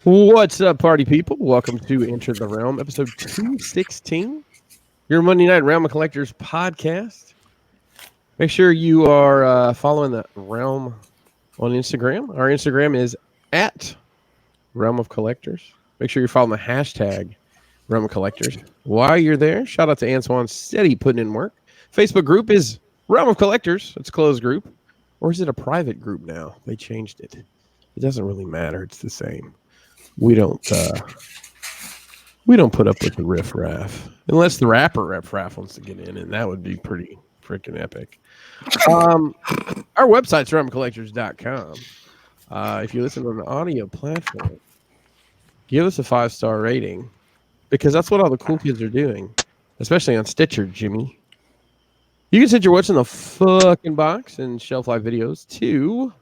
What's up, party people? Welcome to Enter the Realm, episode 216, your Monday Night Realm of Collectors podcast. Make sure you are following the Realm on Instagram. Our Instagram is at Realm of Collectors. Make sure you're following the hashtag Realm of Collectors. While you're there, shout out to Antoine, steady putting in work. Facebook group is Realm of Collectors. It's a closed group. Or is it a private group now? They changed it. It doesn't really matter. It's the same. We don't put up with the riff-raff. Unless the rapper riff-raff wants to get in, and that would be pretty freaking epic. Our website's realmcollectors.com. If you listen on an audio platform, give us a 5-star rating, because that's what all the cool kids are doing, especially on Stitcher, Jimmy. You can send your What's in the Fucking Box and Shelf Life videos to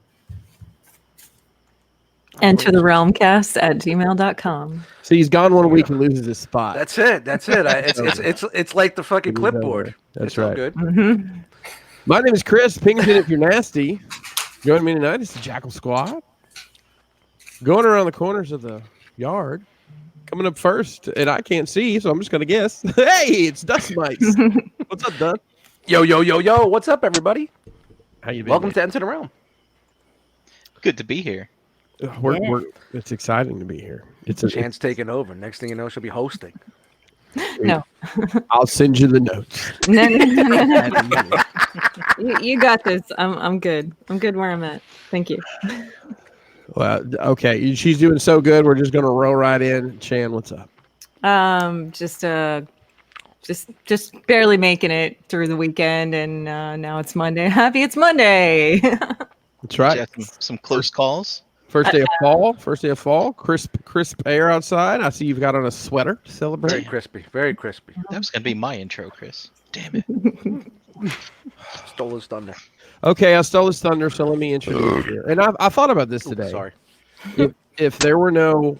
Enter the Realmcast at gmail.com. So he's gone 1 week and loses his spot. That's it. It's like the fucking clipboard. That's it's right. All good. Mm-hmm. My name is Chris. Pington if you're nasty. Joining me tonight is the Jackal Squad. Going around the corners of the yard. Coming up first, and I can't see, so I'm just going to guess. Hey, it's Dust Mites. What's up, Dust? Yo. What's up, everybody? How you been? Welcome to Enter the Realm. Good to be here. It's exciting to be here. It's a Chance taking over. Next thing you know, she'll be hosting. No. I'll send you the notes. No. You got this. I'm good. I'm good where I'm at. Thank you. Well, okay. She's doing so good. We're just going to roll right in. Chan, what's up? Just barely making it through the weekend, and now it's Monday. Happy it's Monday. That's right. Some close calls. First day of fall. Crisp air outside. I see you've got on a sweater to celebrate. Very crispy. That was gonna be my intro, Chris. Damn it. Stole his thunder. Okay, I stole his thunder, so let me introduce you. And I thought about this today. Sorry. If there were no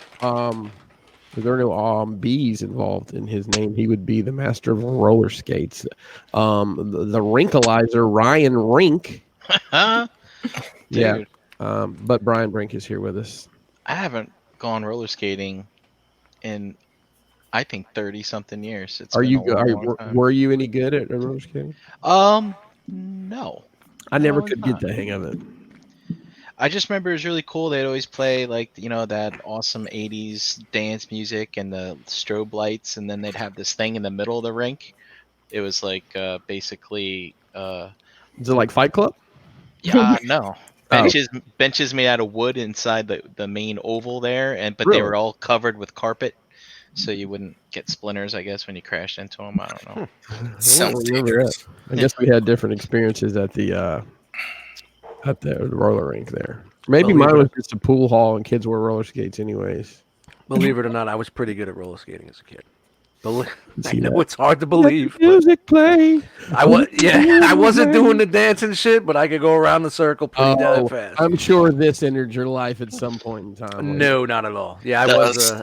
bees involved in his name, he would be the master of roller skates. The Rinkalizer, Ryan Rink. Yeah. But Brian Brink is here with us. I haven't gone roller skating in, I think, 30-something years. Were you any good at roller skating? No. I never could get the hang of it. I just remember it was really cool. They'd always play that awesome 80s dance music and the strobe lights, and then they'd have this thing in the middle of the rink. It was like basically Is it like Fight Club? Yeah, no. Benches made out of wood inside the main oval there, but Really? they were all covered with carpet, so you wouldn't get splinters, I guess, when you crashed into them. I don't know. Sounds dangerous. I guess we had different experiences at the roller rink there. Maybe mine was just a pool hall and kids wore roller skates anyways. Believe it or not, I was pretty good at roller skating as a kid. I know that? it's hard to believe. Music play. I wasn't doing the dancing shit, but I could go around the circle pretty damn fast. I'm sure this entered your life at some point in time. No, not at all. Yeah,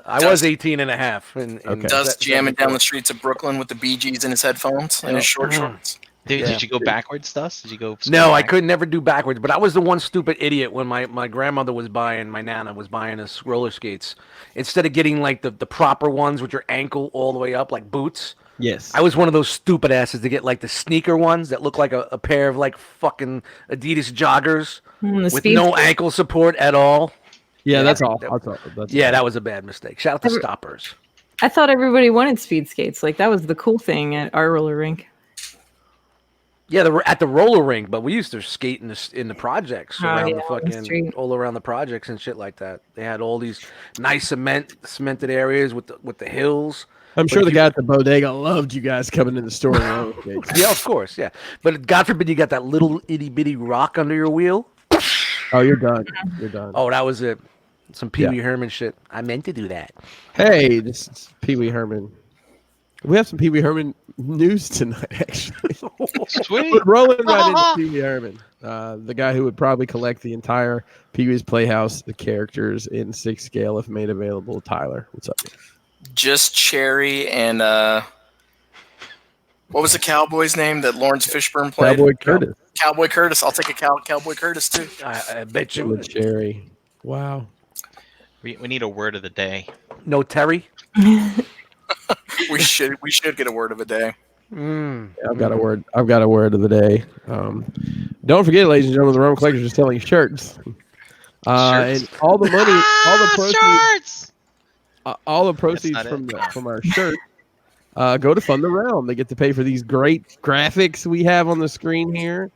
I was 18 and a half. Does jamming down the streets of Brooklyn with the Bee Gees in his headphones and his short shorts. Dude, did you go backwards, Dust? Did you go? No, I could never do backwards, but I was the one stupid idiot when my grandmother was buying, my nana was buying us roller skates. Instead of getting like the proper ones with your ankle all the way up, like boots. Yes. I was one of those stupid asses to get like the sneaker ones that look like a pair of like fucking Adidas joggers with no ankle support at all. Yeah, that's all. That was a bad mistake. Shout out to Stoppers. I thought everybody wanted speed skates. Like that was the cool thing at our roller rink. Yeah, at the roller rink, but we used to skate in the projects around the all around the projects and shit like that. They had all these nice cemented areas with the hills. I'm sure the guy at the bodega loved you guys coming in the store. Yeah, of course, yeah. But God forbid you got that little itty bitty rock under your wheel. Oh, you're done. You're done. Oh, that was it. Some Pee Wee Herman shit. I meant to do that. Hey, this is Pee Wee Herman. We have some Pee Wee Herman news tonight, actually. Sweet. We're rolling right into Pee Wee Herman, the guy who would probably collect the entire Pee Wee's Playhouse, the characters in 6 scale if made available. Tyler, what's up? Just Cherry and what was the cowboy's name that Lawrence Fishburne played? Cowboy Curtis. Cowboy Curtis. I'll take a Cowboy Curtis too. I bet you would. Cherry. Wow. We need a word of the day. No Terry. We should get a word of the day. I've got a word. I've got a word of the day. Don't forget, ladies and gentlemen, the Realm Collectors are selling shirts. Shirts? And all the money, all the proceeds, all the That's proceeds not from our shirt go to fund the Realm. They get to pay for these great graphics we have on the screen here.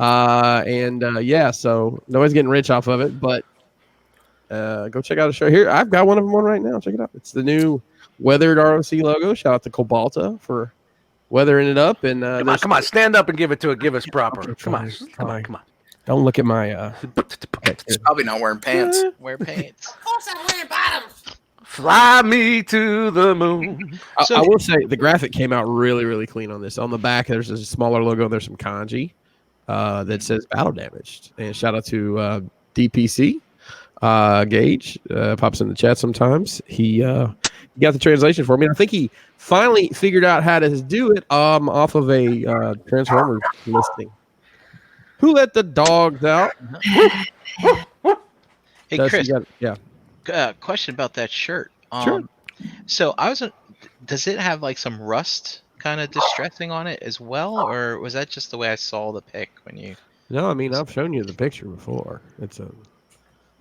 Yeah, so nobody's getting rich off of it, but go check out a show here. I've got one of them on right now. Check it out. It's the new weathered R.O.C logo. Shout out to Cobalta for weathering it up. And Come on, stand up and give us proper. Okay, Come on, fine. come on. Don't look at my. He's probably not wearing pants. Wear pants. Fly me to the moon. I will say the graphic came out really, really clean on this. On the back, there's a smaller logo. There's some kanji that says battle damaged. And shout out to DPC Gage. Pops in the chat sometimes. He got the translation for me. And I think he finally figured out how to do it off of a Transformers listing. Who let the dogs out? Hey, Chris. Yeah. Question about that shirt. Sure. So does it have like some rust kind of distressing on it as well, or was that just the way I saw the pic when you? No, I mean I've shown you the picture before. I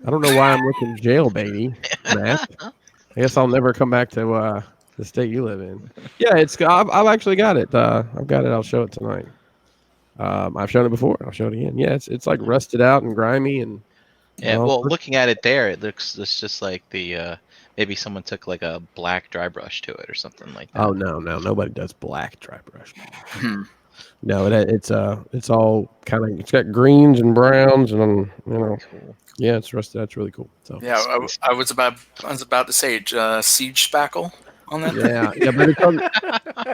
don't know why I'm looking jailbaity, Matt. I guess I'll never come back to the state you live in. Yeah, I've actually got it. I've got it. I'll show it tonight. I've shown it before. I'll show it again. Yeah, it's like rusted out and grimy and. Yeah, well, looking at it there, it's just like the maybe someone took like a black dry brush to it or something like that. Oh no, nobody does black dry brush. No, it's all kind of, it's got greens and browns and Cool. yeah, it's rusted. That's really cool. So Yeah, I was about to say siege spackle on that. yeah,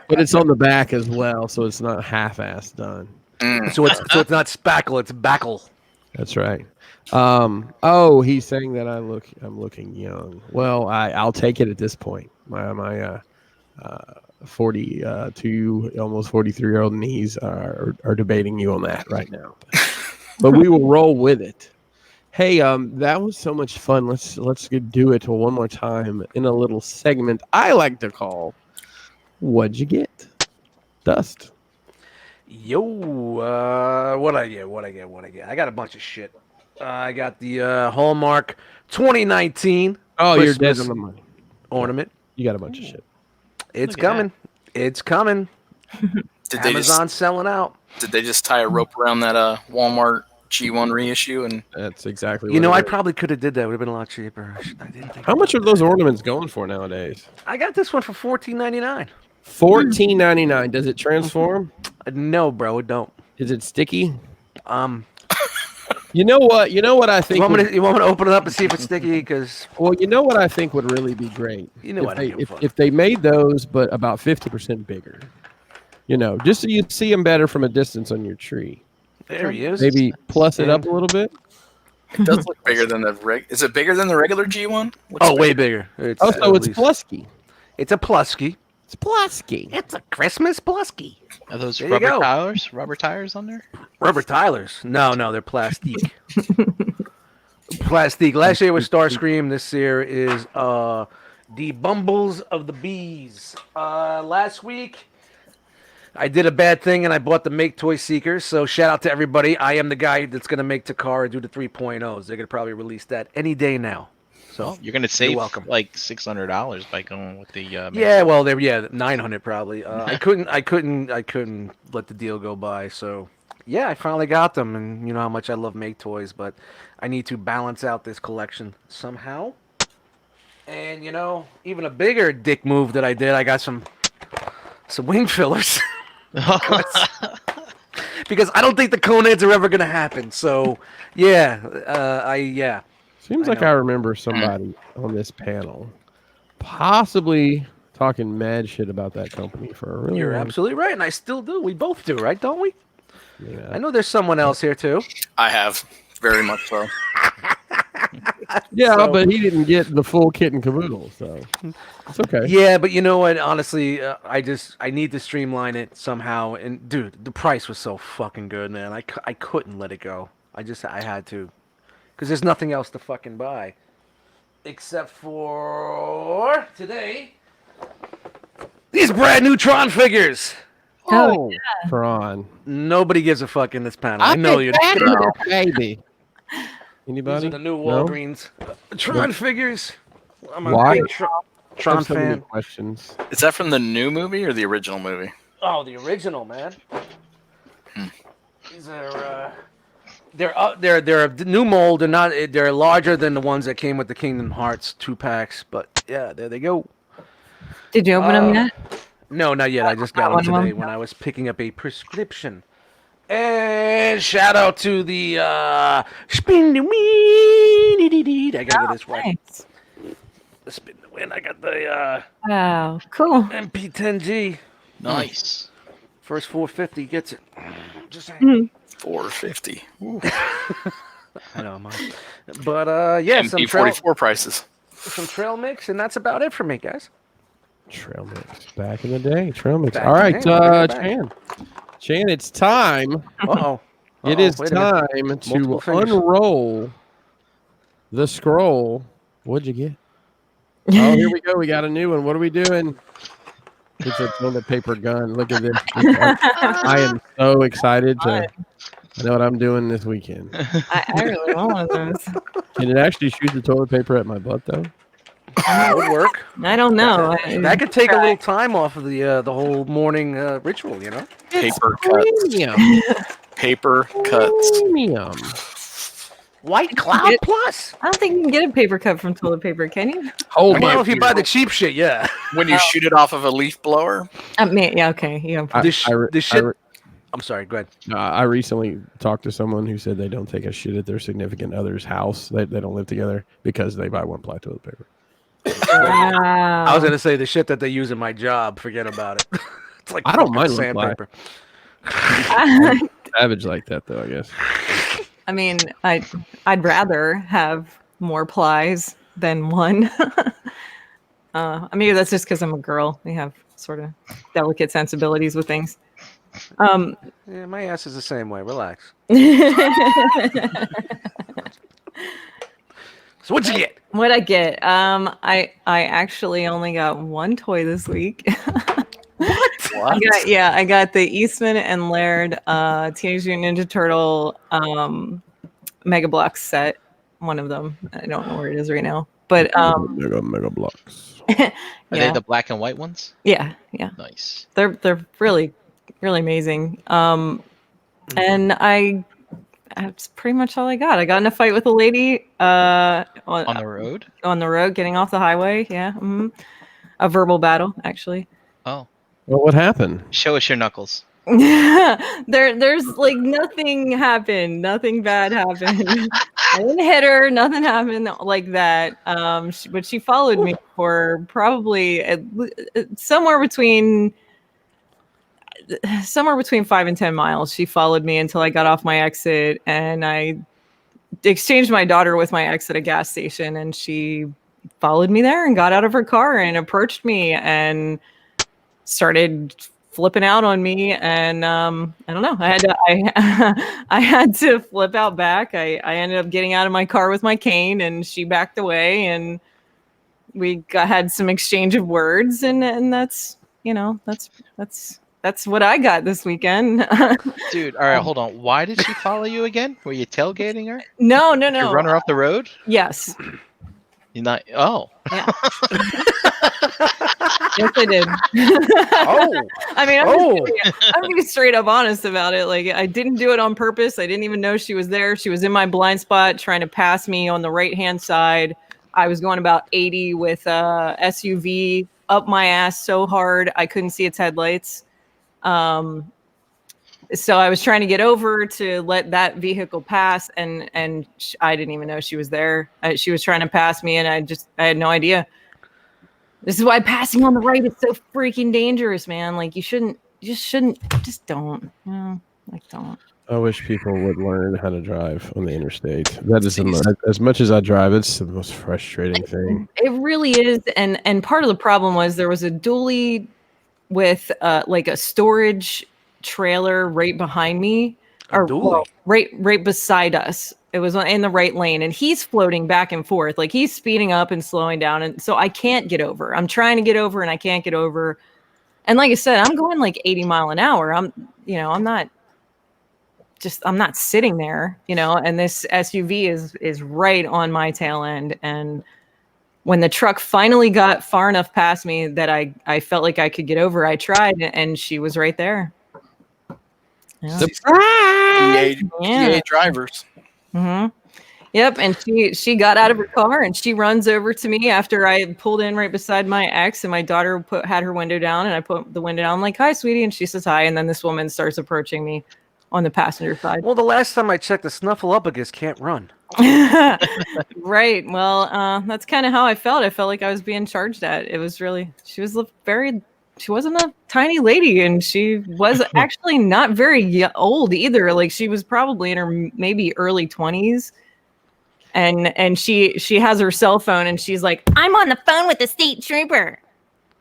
but it's on the back as well, so it's not half-assed done. So it's not spackle, it's backle. That's right. He's saying that I'm looking young. Well, I'll take it at this point. My 42, almost 43-year-old knees are debating you on that right now. But we will roll with it. Hey, that was so much fun. Let's do it one more time in a little segment I like to call "What'd You Get?" Dust. Yo, what I get? I got a bunch of shit. I got the Hallmark 2019. Oh, Christmas you're dead on the money. ornament. You got a bunch of shit. It's Look at coming. It's coming. Did they Amazon's selling out. Did they just tie a rope around that Walmart G1 reissue? And That's exactly. You know, what I it is. probably could have did that. Would have been a lot cheaper. I didn't think. How much are those ornaments going for nowadays? I got this one for $14.99. $14.99. Does it transform? No, bro, it don't. Is it sticky? You know what? I think. You want me to open it up and see if it's sticky? Because Well, you know what I think would really be great. You know what I give a fuck. If they made those, but about 50% bigger. Just so you see them better from a distance on your tree. there he is. Maybe plus it up a little bit. it does look bigger than the Is it bigger than the regular G1? Oh, way bigger. It's, Oh, so at it's least- plusky. It's a plusky. It's plusky. It's a Christmas plusky. Are those There you rubber go. tires? Rubber tires on there? Rubber Tylers? No, they're plastic. Plastic. Last year was Starscream. This year is the Bumbles of the Bees. Last week I did a bad thing and I bought the Make Toy Seekers. So shout out to everybody. I am the guy that's gonna make Takara do the 3.0s. They're gonna probably release that any day now. So Well, you're gonna save welcome. like $600 by going with the. yeah, well, 900 probably. I couldn't let the deal go by. So yeah, I finally got them, and you know how much I love Make Toys, but I need to balance out this collection somehow. And even a bigger dick move that I did, I got some wing fillers. Because I don't think the Coneds are ever gonna happen. So yeah. Seems I like know. I remember somebody on this panel possibly talking mad shit about that company for a really You're long absolutely right, and I still do. We both do, right? Don't we? time. I know there's someone else here too. I have very much so. Yeah, So- but he didn't get the full kit and caboodle, so it's okay. Yeah, but you know what? Honestly, I need to streamline it somehow. And dude, the price was so fucking good, man. I couldn't let it go. I had to, because there's nothing else to fucking buy. except for today. These brand new Tron figures. Oh, Tron. Nobody gives a fuck in this panel. I know you. Baby. These Anybody? are the new No? Walgreens Tron figures. I'm a Why? big Tron I have so many fan. questions. Is that from the new movie or the original movie? Oh, the original, man. These are they're a new mold. They're not. They're larger than the ones that came with the Kingdom Hearts 2-packs. But yeah, there they go. did you open them yet? No, not yet. I just got them one of them? today when I was picking up a prescription. And shout out to the spin the wind. I gotta get this right. Nice. The spin the wind. I got the Wow, cool. MP10G. Nice. First 450 gets it. Just saying. 450. Ooh. I know, man. But yeah, some MP44 prices. trail mix, and that's about it for me, guys. Trail mix. Back in the day. Trail mix. Back All in right, the day, bring it back. Chan. Chan, it's time. Uh-oh. It is Wait a minute. time to Multiple fingers. unroll the scroll. What'd you get? Oh, here we go. We got a new one. What are we doing? It's a toilet paper gun. Look at this. I am so excited to know what I'm doing this weekend. I really want one of those. Can it actually shoot the toilet paper at my butt, though? That would work. I don't know. That could take a little time off of the whole morning ritual, you know? Paper cuts. Premium. Paper cuts. Premium. White Cloud Plus. I don't think you can get a paper cut from toilet paper, can you? Hold I Well, mean, if you buy the cheap shit, yeah. When you shoot it off of a leaf blower, Yeah, okay. Yeah. This shit. I'm sorry. Go ahead. I recently talked to someone who said they don't take a shit at their significant other's house. They don't live together because they buy one ply toilet paper. Wow. I was gonna say the shit that they use in my job. Forget about it. It's like I don't fucking mind one ply. sandpaper. Savage like that, though, I guess. I mean, I'd rather have more plies than one. Maybe that's just because I'm a girl. We have sort of delicate sensibilities with things. Yeah, my ass is the same way. Relax. So what'd you get? What'd I get? I actually only got one toy this week. what? I got the Eastman and Laird Teenage Mutant Ninja Turtle Mega Blocks set. One of them. I don't know where it is right now. But Mega blocks. Are they the black and white ones? yeah. Nice. They're really, really amazing. And that's pretty much all I got. I got in a fight with a lady On the road? on the road, getting off the highway. Yeah. A verbal battle, actually. Oh. Well, what happened? Show us your knuckles. There's like nothing happened. Nothing bad happened. I didn't hit her. Nothing happened like that. But she followed me for probably somewhere between 5 and 10 miles. She followed me until I got off my exit, and I exchanged my daughter with my ex at a gas station, and she followed me there and got out of her car and approached me and started flipping out on me. And I don't know, I had to flip out back. I ended up getting out of my car with my cane, and she backed away, and we had some exchange of words, and that's what I got this weekend. Dude, all right, hold on. Why did she follow you again? Were you tailgating her? No. You run her off the road? Yes. You're not. Oh. Yeah. Yes, I did. Oh. I mean, I'm being straight up honest about it. Like, I didn't do it on purpose. I didn't even know she was there. She was in my blind spot trying to pass me on the right-hand side. I was going about 80 with a SUV up my ass so hard I couldn't see its headlights. So I was trying to get over to let that vehicle pass, and I didn't even know she was there. She was trying to pass me, and I had no idea. This is why passing on the right is so freaking dangerous, man. Like, just don't. Don't. I wish people would learn how to drive on the interstate. That is as much as I drive, it's the most frustrating thing. It really is, and part of the problem was there was a dually with like a storage trailer right behind me, right beside us. It was in the right lane, and he's floating back and forth. Like, he's speeding up and slowing down. And so I can't get over. I'm trying to get over and I can't get over. And like I said, I'm going like 80 mile an hour. I'm not sitting there, and this SUV is right on my tail end. And when the truck finally got far enough past me that I felt like I could get over, I tried, and she was right there. Yeah. Surprise! EA drivers. Mm-hmm. Yep, and she got out of her car and she runs over to me after I had pulled in right beside my ex, and my daughter had her window down, and I put the window down. I'm like, "Hi, sweetie," and she says hi, and then this woman starts approaching me on the passenger side. Well, the last time I checked, the Snuffleupagus can't run. Right. Well, that's kind of how I felt. I felt like I was being charged at. It was really. She wasn't a tiny lady, and she was actually not very old either. Like, she was probably in her maybe early 20s. And she has her cell phone, and she's like, "I'm on the phone with the state trooper."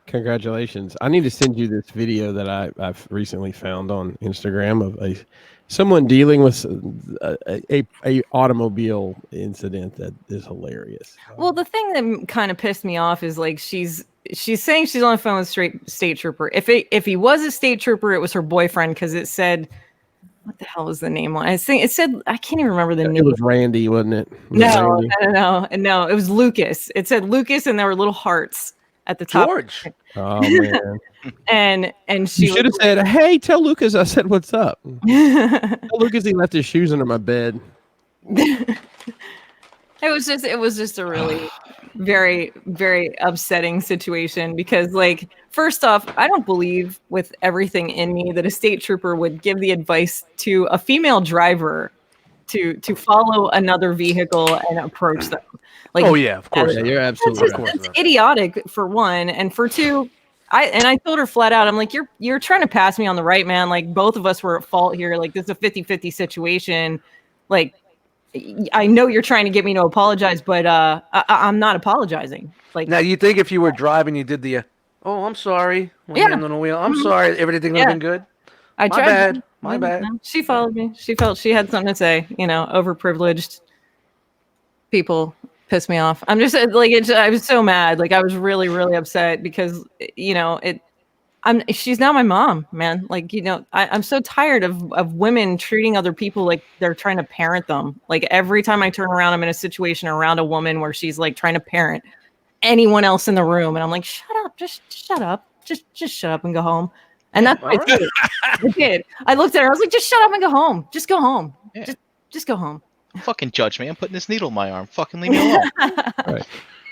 Congratulations! I need to send you this video that I've recently found on Instagram of someone dealing with a automobile incident that is hilarious. Well, the thing that kind of pissed me off is, like, she's saying she's on the phone with state trooper. If he was a state trooper, it was her boyfriend, because it said, what the hell was the name on? I think it said, I can't even remember the name. It was Randy, wasn't it? No, it was Lucas. It said Lucas, and there were little hearts at the top. George. Oh man. and she should have said, "Hey, tell Lucas I said what's up." Tell Lucas he left his shoes under my bed. It was just a really very, very upsetting situation, because, like, first off, I don't believe with everything in me that a state trooper would give the advice to a female driver to follow another vehicle and approach them. Like, Oh yeah, of course. Yeah, you're absolutely right. that's idiotic, for one, and for two, I told her flat out, I'm like, you're trying to pass me on the right, man. Like, both of us were at fault here. Like, this is a 50-50 situation. Like, I know you're trying to get me to apologize, but I'm not apologizing. Like, Now, you think if you were driving, you did the, "Oh, I'm sorry," when Yeah. hand on the wheel. "I'm sorry, everything would have been good." I My tried. bad. My bad. She followed me. She felt she had something to say. Overprivileged people piss me off. I'm just like, I was so mad. Like, I was really, really upset because, she's now my mom, man. Like, I'm so tired of women treating other people like they're trying to parent them. Like, every time I turn around, I'm in a situation around a woman where she's like trying to parent anyone else in the room. And I'm like, shut up, just shut up. Just shut up and go home. And that's what I did. I did. I looked at her. I was like, just shut up and go home. Just go home. Yeah. Just go home. Fucking judge me. I'm putting this needle in my arm. Fucking leave me alone. Right.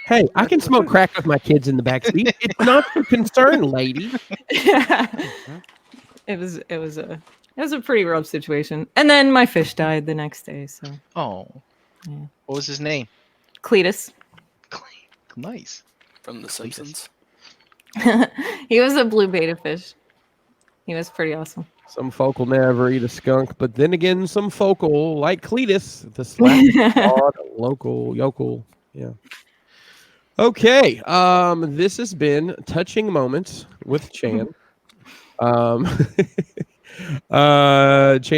Hey, I can smoke crack with my kids in the backseat. It's not your concern, lady. It was a pretty rough situation. And then my fish died the next day. So. Oh. Yeah. What was his name? Cletus. Nice. From The Simpsons. He was a blue betta fish. He was pretty awesome. Some folk will never eat a skunk, but then again, some folk will, like Cletus, the slap local yokel. Yeah. Okay. This has been Touching Moments with Chan. Chan,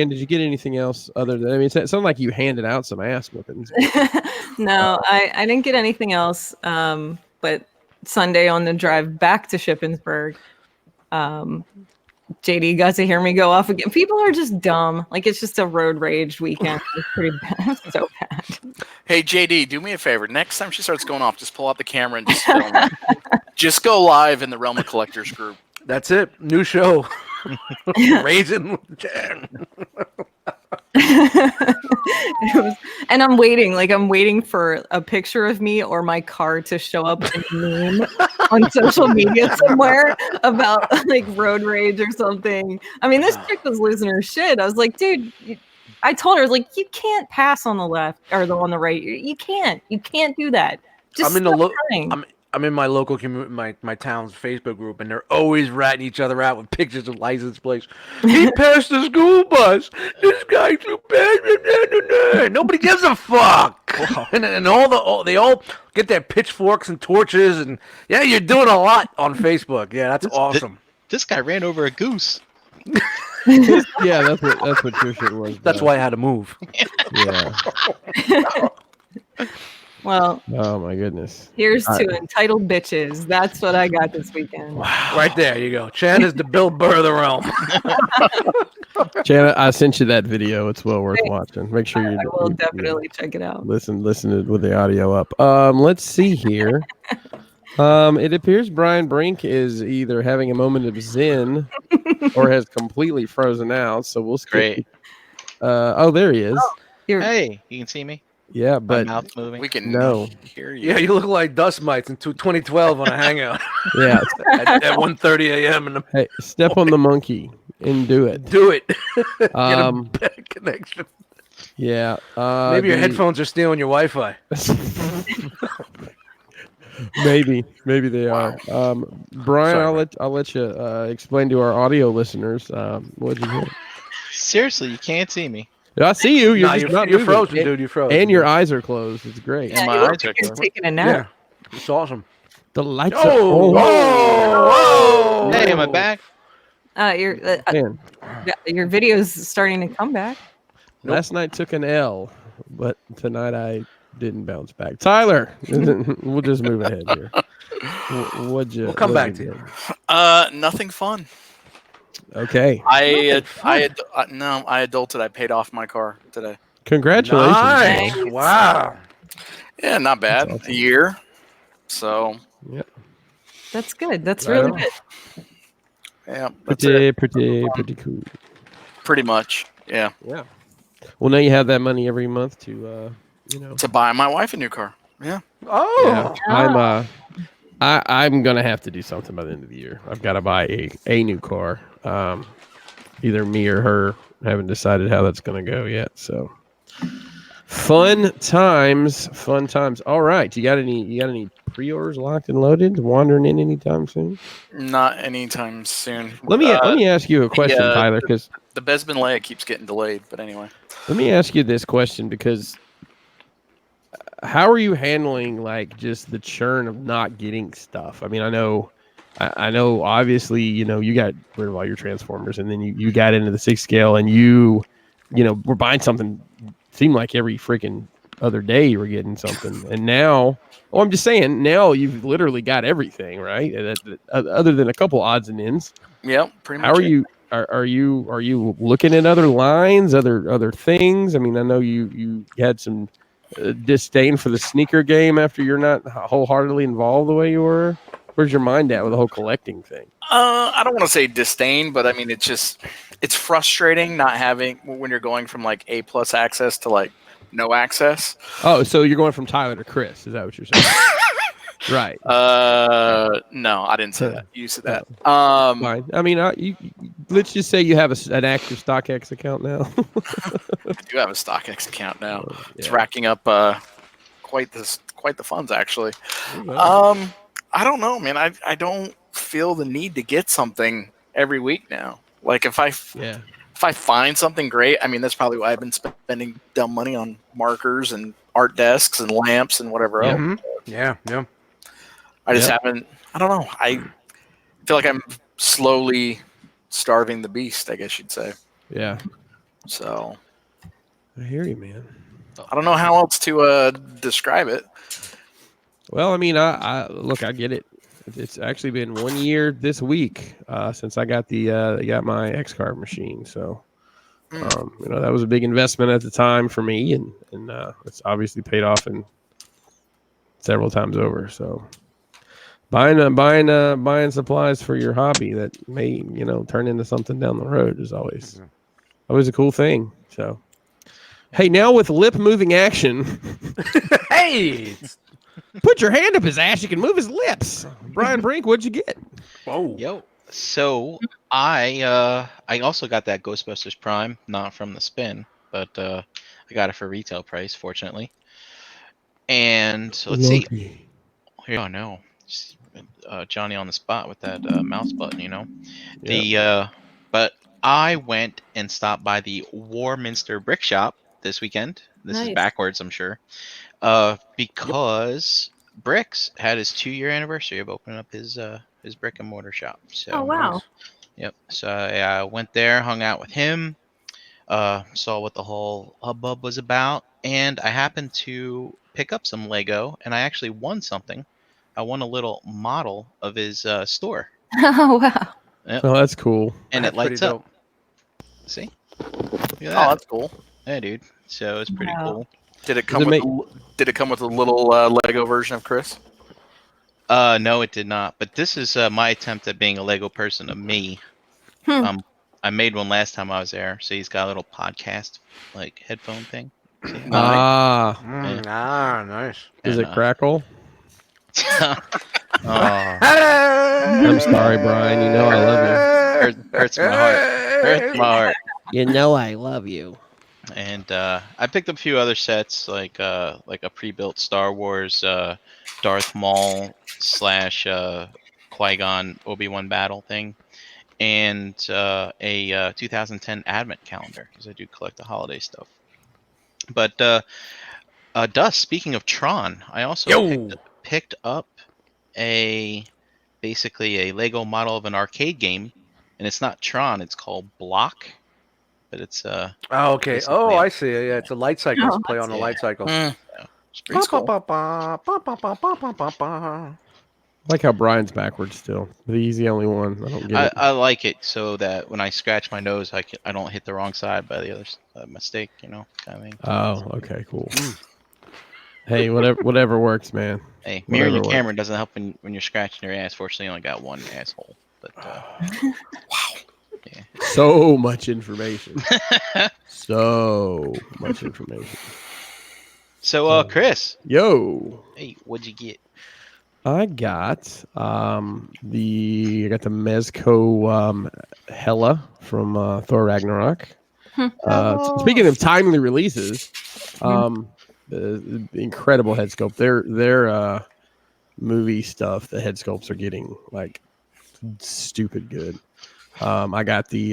did you get anything else other than? I mean, it sounded like you handed out some ass whippings. No, I didn't get anything else. But Sunday on the drive back to Shippensburg, JD got to hear me go off again. People are just dumb. Like, it's just a road rage weekend. It's pretty bad. So bad. Hey, JD, do me a favor. Next time she starts going off, just pull out the camera and just film it. Just go live in the Realm of Collectors group. That's it. New show. Raisin Chan. And I'm waiting for a picture of me or my car to show up in a meme on social media somewhere about like road rage or something. I mean, this chick was losing her shit. I was like, dude, I told her, like, you can't pass on the left or on the right. You can't do that. Just I'm in my local community, my town's Facebook group, and they're always ratting each other out with pictures of license plates. He passed the school bus. This guy too bad. Nobody gives a fuck. And they all get their pitchforks and torches, and yeah, you're doing a lot on Facebook. Yeah, that's awesome. This guy ran over a goose. Yeah, that's what your shit was. That's bro. why I had to move. Yeah. Well, Oh my goodness. here's I- to entitled bitches. That's what I got this weekend. Right there, you go. Chan is the Bill Burr of the realm. Janet, I sent you that video. It's well worth watching. Make sure I will you definitely check it out. listen to it with the audio up. Let's see here. It appears Brian Brink is either having a moment of zen or has completely frozen out. So we'll skip. Great. Oh, there he is. You're, Hey, you can see me. Yeah, My but mouth moving. We can no. hear you. Yeah, you look like dust mites in 2012 on a hangout Yeah. at 1:30 a.m. in the Hey, step on the monkey and do it. do it. Get a Um, bad connection. Yeah. Maybe your headphones are stealing your Wi-Fi. maybe they are. Brian, Sorry, I'll let you explain to our audio listeners what you hear. Seriously, you can't see me. I see you. You're Nah, just not you're moving. frozen, dude. You're frozen. And your eyes are closed. It's great. yeah, my you look eyes are like you're closed. taking a nap. Yeah, it's awesome. The lights are. Oh, Oh, whoa, Hey, am I back? Your video's starting to come back. Last night took an L, but tonight I didn't bounce back. Tyler, we'll just move ahead here. We'll come back to you. Nothing fun. Okay. I adulted. I paid off my car today. Congratulations. Nice. Nice. Wow. Yeah, not bad. That's awesome. A year. So That's good. That's Right really on. good. yeah, that's it. Pretty cool. Pretty much. Yeah. Yeah. Well, now you have that money every month to, To buy my wife a new car. Yeah. Oh. Yeah. I'm gonna have to do something by the end of the year. I've got to buy a new car. Either me or her. I haven't decided how that's gonna go yet. So fun times. All right. You got any pre-orders locked and loaded? Wandering in anytime soon? Not anytime soon. Let me ask you a question, Tyler, because the Besman Leia keeps getting delayed. But anyway. let me ask you this question because how are you handling like just the churn of not getting stuff? I mean, I know obviously, you got rid of all your Transformers and then you got into the 6 scale and you were buying something seemed like every freaking other day you were getting something. And now, I'm just saying, now you've literally got everything, right? Other than a couple odds and ends. Yep, pretty much. How are you? Are you looking at other lines, other things? I mean, I know you had some disdain for the sneaker game after you're not wholeheartedly involved the way you were. Where's your mind at with the whole collecting thing? I don't want to say disdain, but I mean it's frustrating not having when you're going from like A+ access to like no access. Oh, so you're going from Tyler to Chris? Is that what you're saying? Right. No, I didn't say that. You said that. Fine. I mean, let's just say you have an active StockX account now. I do have a StockX account now. It's Yeah. racking up quite the funds actually. I don't know, man. I don't feel the need to get something every week now. Like if I find something great, I mean that's probably why I've been spending dumb money on markers and art desks and lamps and whatever else. Mm-hmm. Yeah. I just haven't. I don't know. I feel like I'm slowly starving the beast, I guess you'd say. Yeah. So I hear you, man. I don't know how else to describe it. Well, I mean, I look, I get it. It's actually been 1 year this week since I got got my X-Card machine. So, that was a big investment at the time for me, and it's obviously paid off in several times over. So, buying supplies for your hobby that may turn into something down the road is always a cool thing. So, hey, now with lip moving action, Hey. put your hand up his ass. You can move his lips. Brian Brink, what'd you get? Whoa. Yo, so I also got that Ghostbusters Prime, not from the spin, but I got it for retail price, fortunately. And so let's see. Oh no, Johnny on the spot with that mouse button, but I went and stopped by the Warminster Brick Shop this weekend. This is Nice. backwards, I'm sure. Because Bricks had his 2-year anniversary of opening up his brick and mortar shop. So Oh wow. Yep. So I went there, hung out with him, saw what the whole hubbub was about, and I happened to pick up some Lego, and I actually won something. I won a little model of his store. Oh wow. Yep. Oh, that's cool. And That's it lights pretty up. See? Look at Oh, that. that's cool. Yeah, dude. So it's pretty Wow. cool. Did it Does come it with? make- Did it come with a little Lego version of Chris? No, it did not. But this is my attempt at being a Lego person of me. Hmm. I made one last time I was there. So he's got a little podcast like headphone thing. See? Ah, Nice. does And, it crackle? oh, I'm sorry, Brian. You know I love hurts my heart. Hurts my heart. you. You know I love you. And I picked up a few other sets, like a pre-built Star Wars Darth Maul / Qui-Gon Obi-Wan battle thing, and a 2010 Advent calendar because I do collect the holiday stuff. But Dust, speaking of Tron, I also picked up basically a Lego model of an arcade game, and it's not Tron. It's called Block, but it's Oh, okay. basically Oh, a- I see. Yeah, it's a light cycle. It's a play on the yeah. light cycle. it's pretty cool. I like how Brian's backwards still, but he's the only one. I don't get it. I like it so that when I scratch my nose, I don't hit the wrong side by the other mistake, kind of thing. Oh, okay, cool. Hey, whatever works, man. Hey, mirroring your Whatever camera doesn't help when you're scratching your ass. Fortunately, I only got one asshole. But So much information. So much information. so, Chris, Yo, hey, what'd you get? I got the Mezco Hela from Thor Ragnarok. Speaking of timely releases, the incredible head sculpt. Their movie stuff, the head sculpts are getting like stupid good. I got the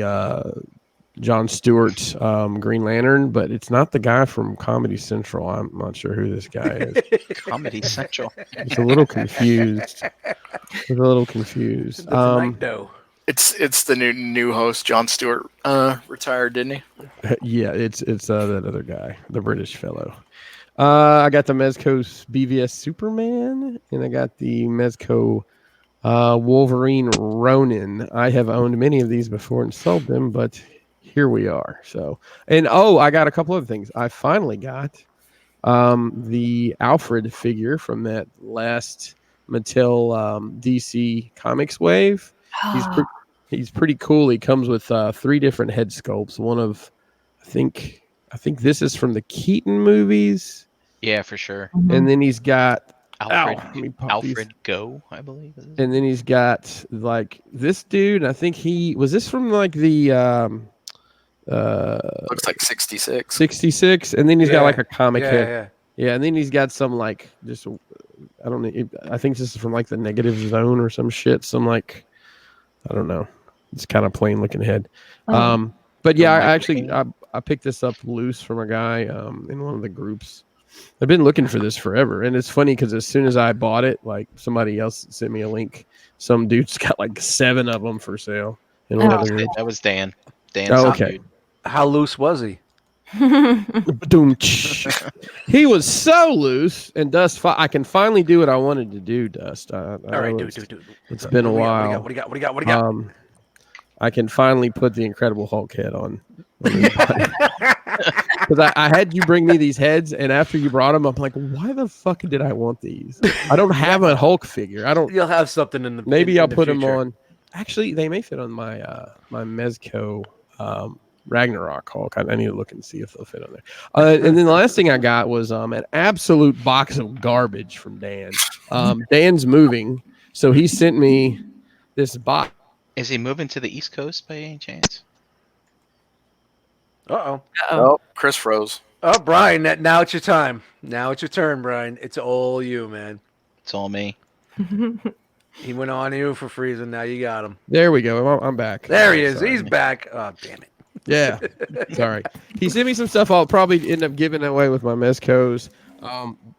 Jon Stewart Green Lantern, but it's not the guy from Comedy Central. I'm not sure who this guy is. Comedy Central. Just a little confused. It's the new host, Jon Stewart. Retired, didn't he? Yeah, it's that other guy, the British fellow. I got the Mezco's BVS Superman, and I got the Mezco Wolverine Ronin. I have owned many of these before and sold them, but here we are. So, and I got a couple other things. I finally got the Alfred figure from that last Mattel DC Comics wave. He's pretty cool. He comes with 3 different head sculpts. One of, I think this is from the Keaton movies. Yeah, for sure. And then he's got Alfred Go, I believe. And then he's got like this dude. And I think was this from like the Looks like 66. 66. And then he's got like a comic head. Yeah. And then he's got some like just I don't know. I think this is from like the Negative Zone or some shit. Some like I don't know. It's kind of plain looking head. But yeah, I picked this up loose from a guy in one of the groups. I've been looking for this forever, and it's funny because as soon as I bought it, like somebody else sent me a link. Some dude's got like 7 of them for sale. In one of the groups. That was Dan. Okay. Dude. How loose was he? He was so loose, and Dust. I can finally do what I wanted to do, Dust. All right, dude. It's been a while. What do you got? I can finally put the Incredible Hulk head on his body. Because I had you bring me these heads, and after you brought them, I'm like, why the fuck did I want these? I don't have a Hulk figure. You'll have something in the. Maybe I'll put them future. on. Actually, they may fit on my my Mezco Ragnarok Hulk. I need to look and see if they'll fit on there. And then the last thing I got was an absolute box of garbage from Dan. Dan's moving, so he sent me this box. Is he moving to the East Coast by any chance? Uh-oh. Oh, Chris froze. Oh, Brian, now it's your time. Now it's your turn, Brian. It's all you, man. It's all me. He went on you for freezing. Now you got him. There we go. I'm back. There he is. Sorry. He's back. Oh, damn it. Yeah. Sorry. He sent me some stuff I'll probably end up giving away with my Mezcos.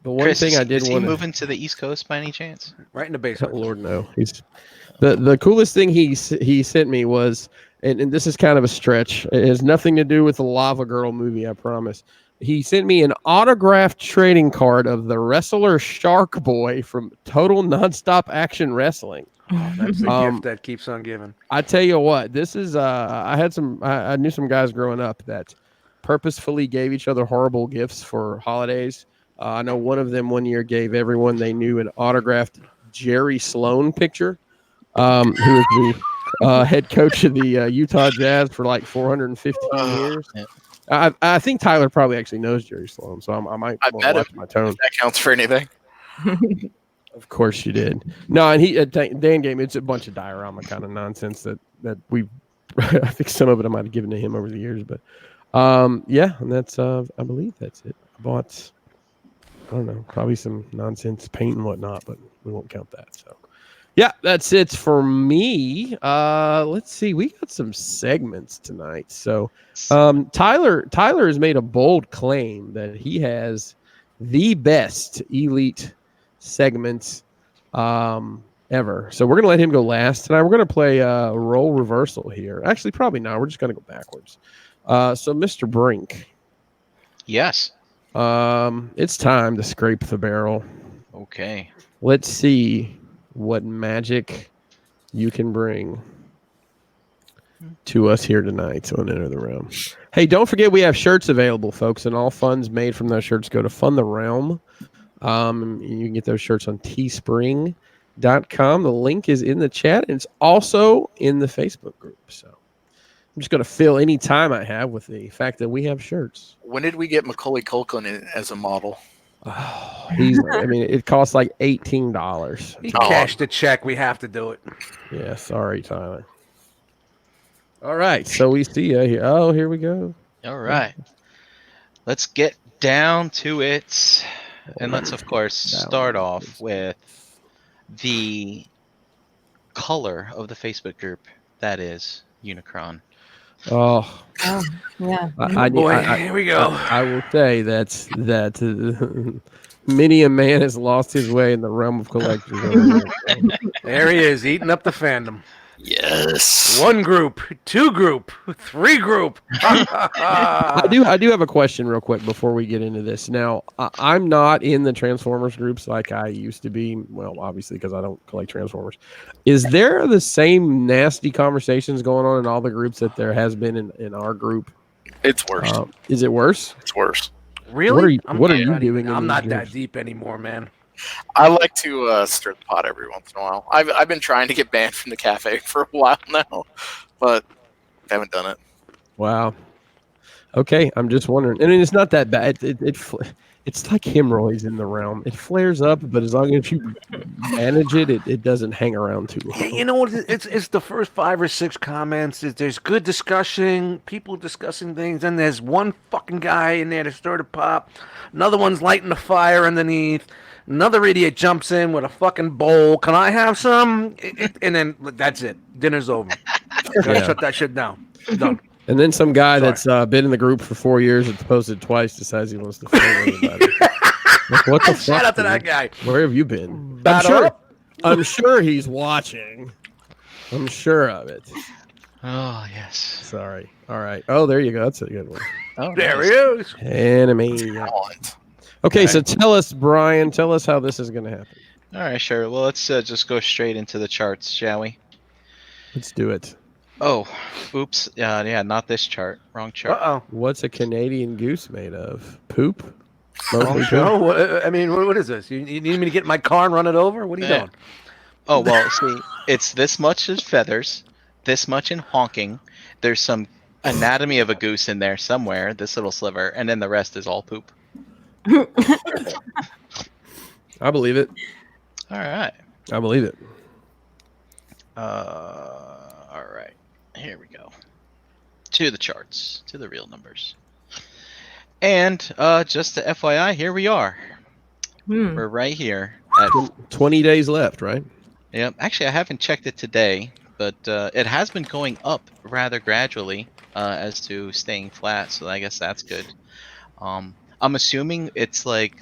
The one Chris, thing I did is he want moving to the East Coast by any chance? Right in the Oh, basement. Lord, no. He's the coolest thing he sent me was, and this is kind of a stretch. It has nothing to do with the Lava Girl movie, I promise. He sent me an autographed trading card of the wrestler Shark Boy from Total Nonstop Action Wrestling. Oh, that's the gift that keeps on giving. I tell you what, this is I knew some guys growing up that purposefully gave each other horrible gifts for holidays. I know one of them one year gave everyone they knew an autographed Jerry Sloan picture, who was the head coach of the Utah Jazz for like 415 years. Yeah. I think Tyler probably actually knows Jerry Sloan, so I might watch my tone. If that counts for anything. Of course you did. No, and he Dan gave me, it's a bunch of diorama kind of nonsense that we I think some of it I might have given to him over the years, but yeah, and that's I believe that's it. I bought, I don't know, probably some nonsense paint and whatnot, but we won't count that. So yeah, that's it for me. Let's see, we got some segments tonight. So Tyler has made a bold claim that he has the best elite segments ever. So we're gonna let him go last tonight. We're gonna play role reversal here. Actually, probably not. We're just gonna go backwards. So Mr. Brink. Yes. It's time to scrape the barrel. Okay. Let's see what magic you can bring to us here tonight on Enter the Realm. Hey, don't forget we have shirts available, folks, and all funds made from those shirts go to Fund the Realm. You can get those shirts on teespring.com. The link is in the chat, and it's also in the Facebook group. So I'm just going to fill any time I have with the fact that we have shirts. When did we get Macaulay Culkin in as a model? Oh, it costs like $18. He cashed the check. We have to do it. Yeah, sorry, Tyler. All right, so we see you here. Oh, here we go. All right. Let's get down to it. And let's, of course, start off with the color of the Facebook group. That is Unicron. Oh, yeah. Here we go. I will say that many a man has lost his way in the realm of collectors. There he is, eating up the fandom. Yes. 1 group, 2 group, 3 group. I do have a question real quick before we get into this. Now, I'm not in the Transformers groups like I used to be. Well, obviously, because I don't collect Transformers. Is there the same nasty conversations going on in all the groups that there has been in our group? It's worse. Is it worse? It's worse. Really? What are you doing? I'm not that deep anymore, man. I like to stir the pot every once in a while. I've been trying to get banned from the cafe for a while now, but I haven't done it. Wow. Okay, I'm just wondering. I mean, it's not that bad. It's like hemorrhoids in the realm. It flares up, but as long as you manage it, it doesn't hang around too long. You know what? It's the first 5 or 6 comments. There's good discussion, people discussing things, and there's one fucking guy in there to stir the pot. Another one's lighting the fire underneath. Another idiot jumps in with a fucking bowl. Can I have some? And then that's it. Dinner's over. Gotta shut that shit down. Done. And then some guy that's been in the group for 4 years and posted twice decides he wants to fight everybody. Like, what the fuck? Shout out to that guy. Where have you been? Battle up. I'm sure he's watching. I'm sure of it. Oh, yes. Sorry. All right. Oh, there you go. That's a good one. Oh, There nice. he is. Anime. Talent. Okay, so tell us, Brian, how this is going to happen. All right, sure. Well, let's just go straight into the charts, shall we? Let's do it. Oh, oops. Yeah, not this chart. Wrong chart. Uh-oh. What's a Canadian goose made of? Poop? Oh, Mostly poop? no. I mean, what is this? You need me to get in my car and run it over? What are you doing? Oh, well, see, it's this much is feathers, this much in honking. There's some anatomy of a goose in there somewhere, this little sliver, and then the rest is all poop. I believe it. All right. I believe it. All right. Here we go. To the charts, to the real numbers. And just to FYI, here we are. We're right here at 20 days left, right? Yep. Actually, I haven't checked it today, but it has been going up rather gradually as to staying flat, so I guess that's good. I'm assuming it's like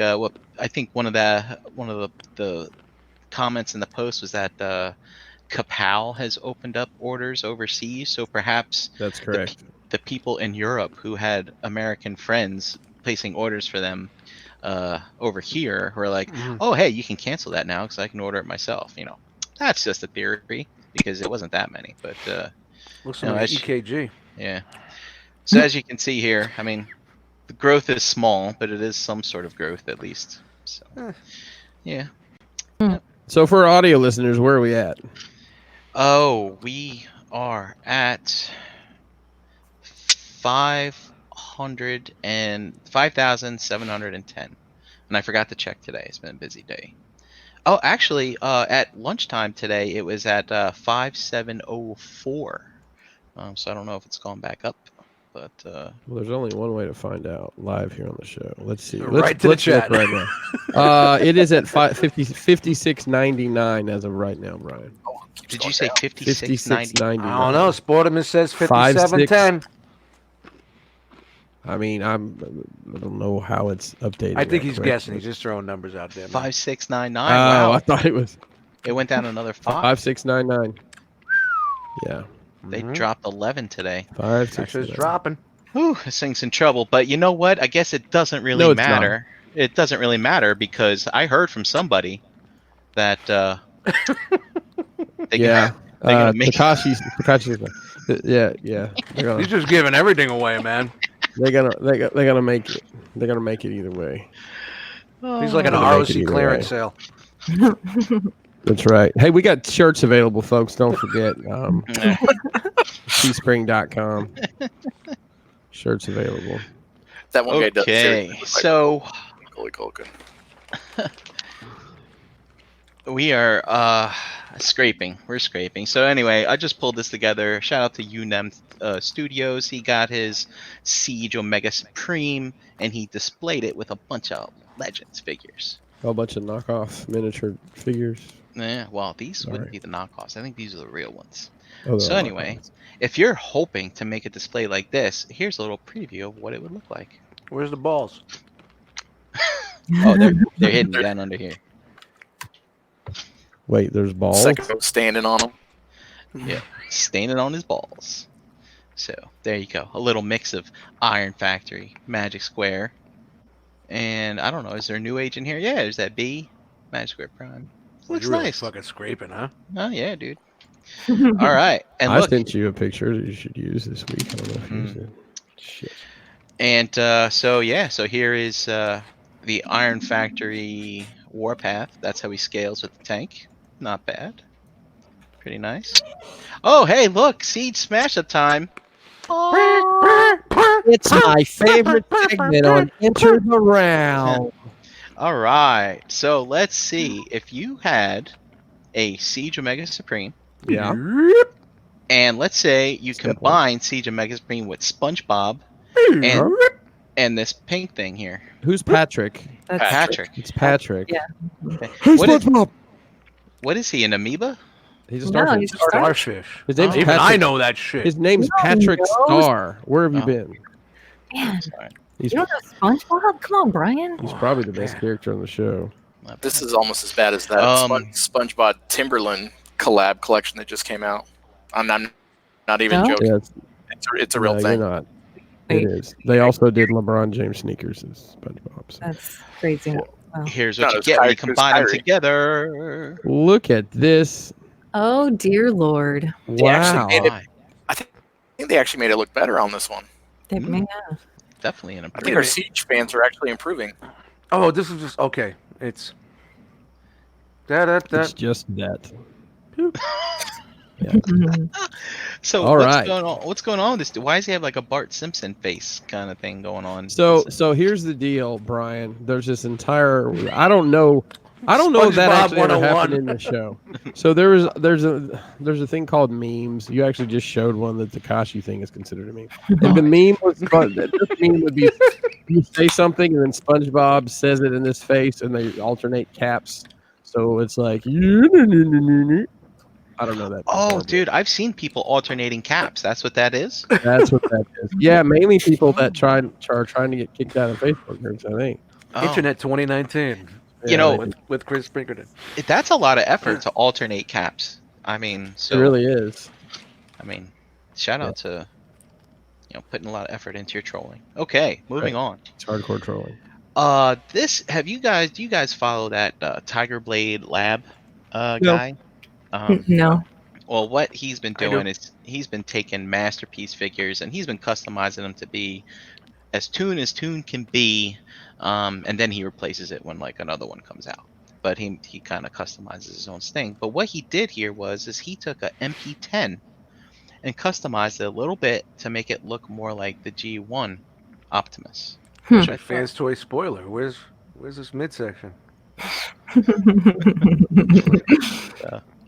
I think one of the comments in the post was that Kapow has opened up orders overseas, so perhaps That's correct. The people in Europe who had American friends placing orders for them over here were like, oh, hey, you can cancel that now because I can order it myself. That's just a theory because it wasn't that many. But looks like EKG. Yeah. So as you can see here, I mean, the growth is small, but it is some sort of growth at least. So, yeah. So for our audio listeners, where are we at? Oh, we are at 5,710. And I forgot to check today. It's been a busy day. Oh, actually, at lunchtime today, it was at 5,704. So I don't know if it's gone back up, but well, there's only one way to find out live here on the show. Let's see. Right to the chat right now. It is at 56.99 as of right now, Brian. Did you say 56.90? I don't know. Sportimus says 57.10. I mean, I don't know how it's updated. I think he's guessing. He's just throwing numbers out there. 5699. Oh, Wow. I thought it was. It went down another 5. 5699. Yeah. They dropped 11 today. 5.6 dropping. Whew, this thing's in trouble. But you know what? I guess it doesn't really matter. It doesn't really matter because I heard from somebody that Takashi's yeah. He's just giving everything away, man. They're gonna make it. They're gonna make it either way. He's like an R.O.C. clearance sale. That's right. Hey, we got shirts available, folks. Don't forget. Teespring.com. Shirts available. That one guy does. Okay, so we are scraping. We're scraping. So anyway, I just pulled this together. Shout out to UNEM Studios. He got his Siege Omega Supreme, and he displayed it with a bunch of Legends figures. A bunch of knockoff miniature figures. Yeah, well, these wouldn't be the knockoffs. I think these are the real ones. Oh, so anyway, if you're hoping to make a display like this, here's a little preview of what it would look like. Where's the balls? Oh, they're hidden down under here. Wait, there's balls? Second standing on them. Yeah, standing on his balls. So there you go. A little mix of Iron Factory, Magic Square, and I don't know. Is there a New Age in here? Yeah, there's that B, Magic Square Prime. Looks You're really nice. fucking scraping, huh? Oh yeah, dude. All right, and I look, sent you a picture that you should use this week. I don't know if you used it. Shit. and so here is the Iron Factory Warpath. That's how he scales with the tank. Not bad. Pretty nice. Oh, hey, look, Siege Smash Up time. It's my favorite segment on Enter the Realm. All right, so let's see. If you had a Siege Omega Supreme, Yeah. and let's say you combine Siege Omega Supreme with SpongeBob and this pink thing here. Who's Patrick? That's Patrick. It's Patrick. Yeah. Okay. Who's What is- SpongeBob? What is he, an amoeba? He's a No, starfish. he's a starfish. Starfish. His name's Even Patrick. I know that shit. His name's No, Patrick he knows. Star. Where have you Oh. been? Man, He's, you don't know SpongeBob? Come on, Brian. he's probably the best character on the show. This is almost as bad as that SpongeBob Timberland collab collection that just came out. I'm not even No? joking. Yeah, It's a real no, thing. You're not. Wait. It is. They also did LeBron James sneakers as SpongeBob. So. That's crazy. Wow. Here's No, what you it's get when you Kyrie- combine them Kyrie. together. Look at this! Oh, dear Lord. They actually Wow. made it- I think they actually made it look better on this one. They may have. Definitely an I think improvement. our Siege fans are actually improving. Oh, this is just okay. It's It's just that. So All what's right. going on? What's going on with this dude? Why does he have like a Bart Simpson face kind of thing going on? So here's the deal, Brian. There's this entire I don't know if that SpongeBob actually ever 101. happened in the show. So there's a thing called memes. You actually just showed one that the Takashi thing is considered a meme. And the meme was this meme would be you say something and then SpongeBob says it in this face and they alternate caps. So it's like I don't know that. Oh, dude, I've seen people alternating caps. That's what that is. That's what that is. Yeah, mainly people that are trying to get kicked out of Facebook groups, I think. Oh. Internet 2019. You know, with Chris Pinkerton. that's a lot of effort to alternate caps. I mean, so It really is. I mean, shout out to putting a lot of effort into your trolling. Okay, moving on. It's hardcore trolling. Do you guys follow that Tiger Blade Lab guy? No. Well, what he's been I do. doing is he's been taking masterpiece figures and he's been customizing them to be as tune can be, and then he replaces it when like another one comes out. But he kind of customizes his own thing. But what he did here is he took a MP10 and customized it a little bit to make it look more like the G1 Optimus. Fans Toy spoiler. Where's this midsection?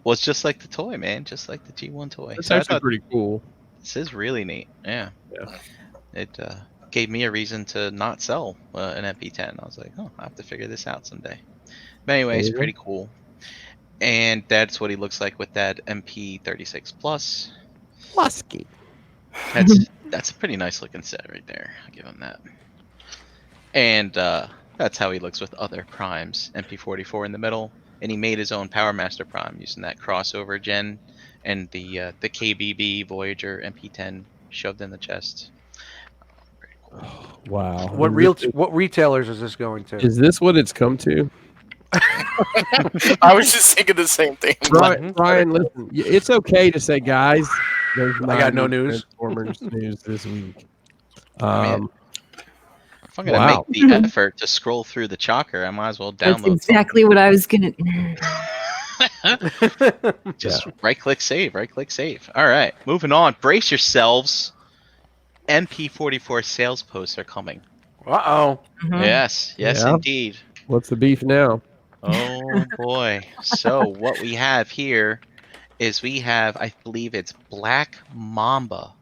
Well, it's just like the toy, man. Just like the G1 toy. It's So I actually thought pretty cool. this is really neat. Yeah. Yeah. It gave me a reason to not sell an MP10. I was like, oh, I have to figure this out someday. But anyway, it's pretty cool. And that's what he looks like with that MP36 Plus. Plusky. That's a pretty nice looking set right there. I'll give him that. And that's how he looks with other primes. MP44 in the middle. And he made his own Power Master Prime using that crossover gen and the KBB Voyager MP10 shoved in the chest. Very cool. Wow. What retailers is this going to? Is this what it's come to? I was just thinking the same thing. Brian, listen. It's okay to say, guys. There's I got no news. Transformers news this week. If I'm gonna make the effort to scroll through the Chalker, I might as well download. That's exactly what I was gonna. Just right click save. All right, moving on. Brace yourselves. MP44 sales posts are coming. Uh-oh. Yes, Yeah. indeed. What's the beef now? Oh boy. So what we have here is I believe it's Black Mamba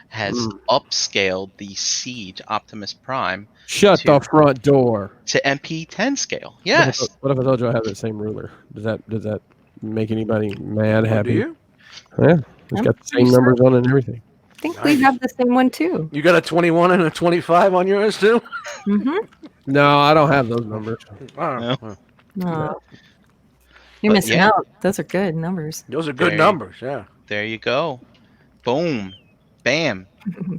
has upscaled the Siege Optimus Prime. Shut the front door. To MP10 scale. Yes. What if I told you I have that same ruler? Does that make anybody mad? Happy? Do you? Yeah. It's got the same numbers on it and everything. I think we have the same one too. You got a 21 and a 25 on yours too? No, I don't have those numbers. Oh. No. You're missing out. Those are good numbers. Those are good numbers, yeah. There you go. Boom. Bam.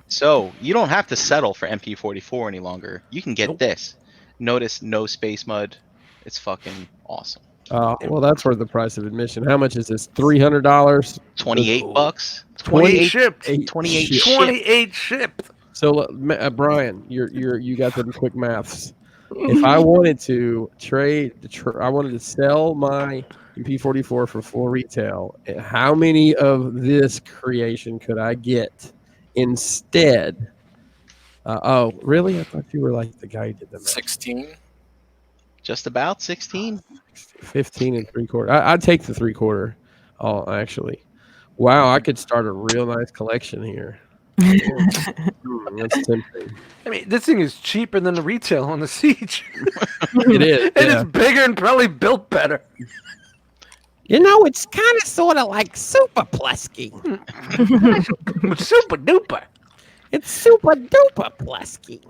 So you don't have to settle for MP44 any longer. You can get this. Notice no space mud. It's fucking awesome. Well, that's worth the price of admission. How much is this? $300? $28. 28 shipped. 28 shipped. So, Brian, you got the quick maths. If I wanted to I wanted to sell my MP44 for full retail, how many of this creation could I get instead? Oh, really? I thought you were like the guy who did the math. 16. Just about 16. 15 and 3/4. I'd take the 3/4. Oh, actually. Wow, I could start a real nice collection here. That's tempting. I mean, this thing is cheaper than the retail on the Siege. It is. And it's bigger and probably built better. You know, it's kind of sort of like Super Plusky. Super duper. It's Super Duper Plusky.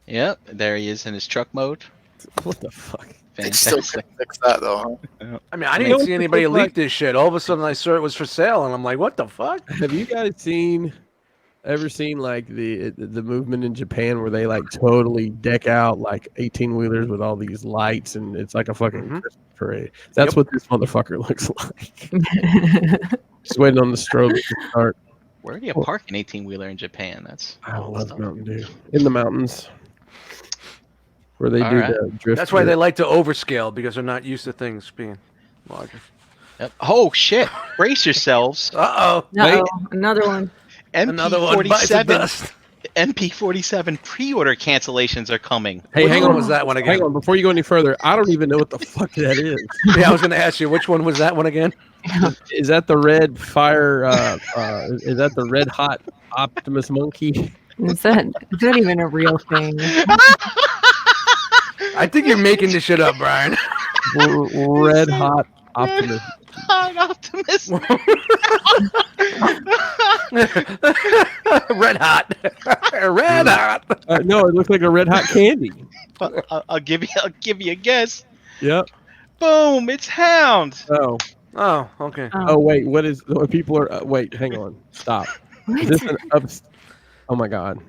Yep, there he is in his truck mode. What the fuck? They still Fantastic. couldn't fix that though, huh? I mean, I didn't see anybody leak this shit. All of a sudden, I saw it was for sale, and I'm like, what the fuck? Have you guys ever seen like the movement in Japan where they like totally deck out like 18-wheelers with all these lights and it's like a fucking Christmas parade? That's what this motherfucker looks like. Just waiting on the strobe to start. Where do you park an 18-wheeler in Japan? That's I love Mountain Dew. In the mountains. Where they do the drift. That's why they like to overscale, because they're not used to things being larger. Yep. Oh shit! Brace yourselves. Uh-oh. Another one. Another one bites the dust. MP47 pre-order cancellations are coming. Hey, hang on. Was that one again? Hang on, before you go any further, I don't even know what the fuck that is. Yeah, I was going to ask you, which one was that one again? Is that the red fire? Is that the red hot Optimus monkey? Is that even a real thing? I think you're making this shit up, Brian. Red hot Optimus. Optimus. Red hot. Red hot. No, it looks like a red hot candy. I'll give you a guess. Yep. Boom! It's Hound. Oh. Oh, okay. Oh wait. What is? What people are? Wait. Hang on. Stop. Is this an Oh my god.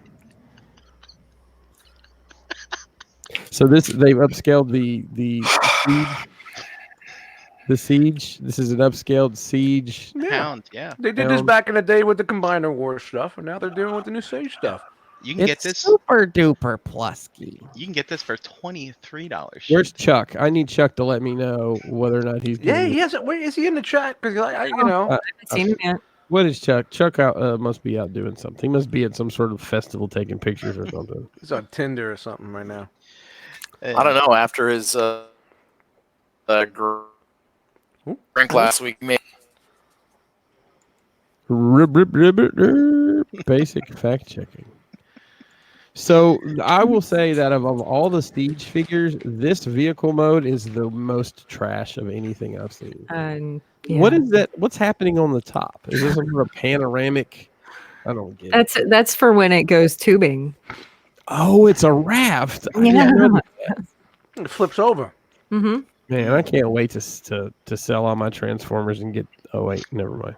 So they've upscaled the siege. This is an upscaled siege. Hound. Yeah. They did this back in the day with the Combiner War stuff, and now they're doing it with the new Sage stuff. You can get this. Super duper plusky. You can get this for $23. Where's Chuck? I need Chuck to let me know whether or not he's. Yeah, he has. Wait, is he in the chat? Because I haven't seen him yet. What is Chuck? Chuck must be out doing something. He must be at some sort of festival taking pictures or something. He's on Tinder or something right now. I don't know. After his drink last week, maybe. Basic fact checking. So I will say that of all the Siege figures, this vehicle mode is the most trash of anything I've seen. Yeah. What is that? What's happening on the top? Is this some sort of panoramic? I don't get it. That's for when it goes tubing. Oh, it's a raft. Yeah. It flips over. Mm-hmm. Man, I can't wait to sell all my Transformers and get. Oh wait, never mind.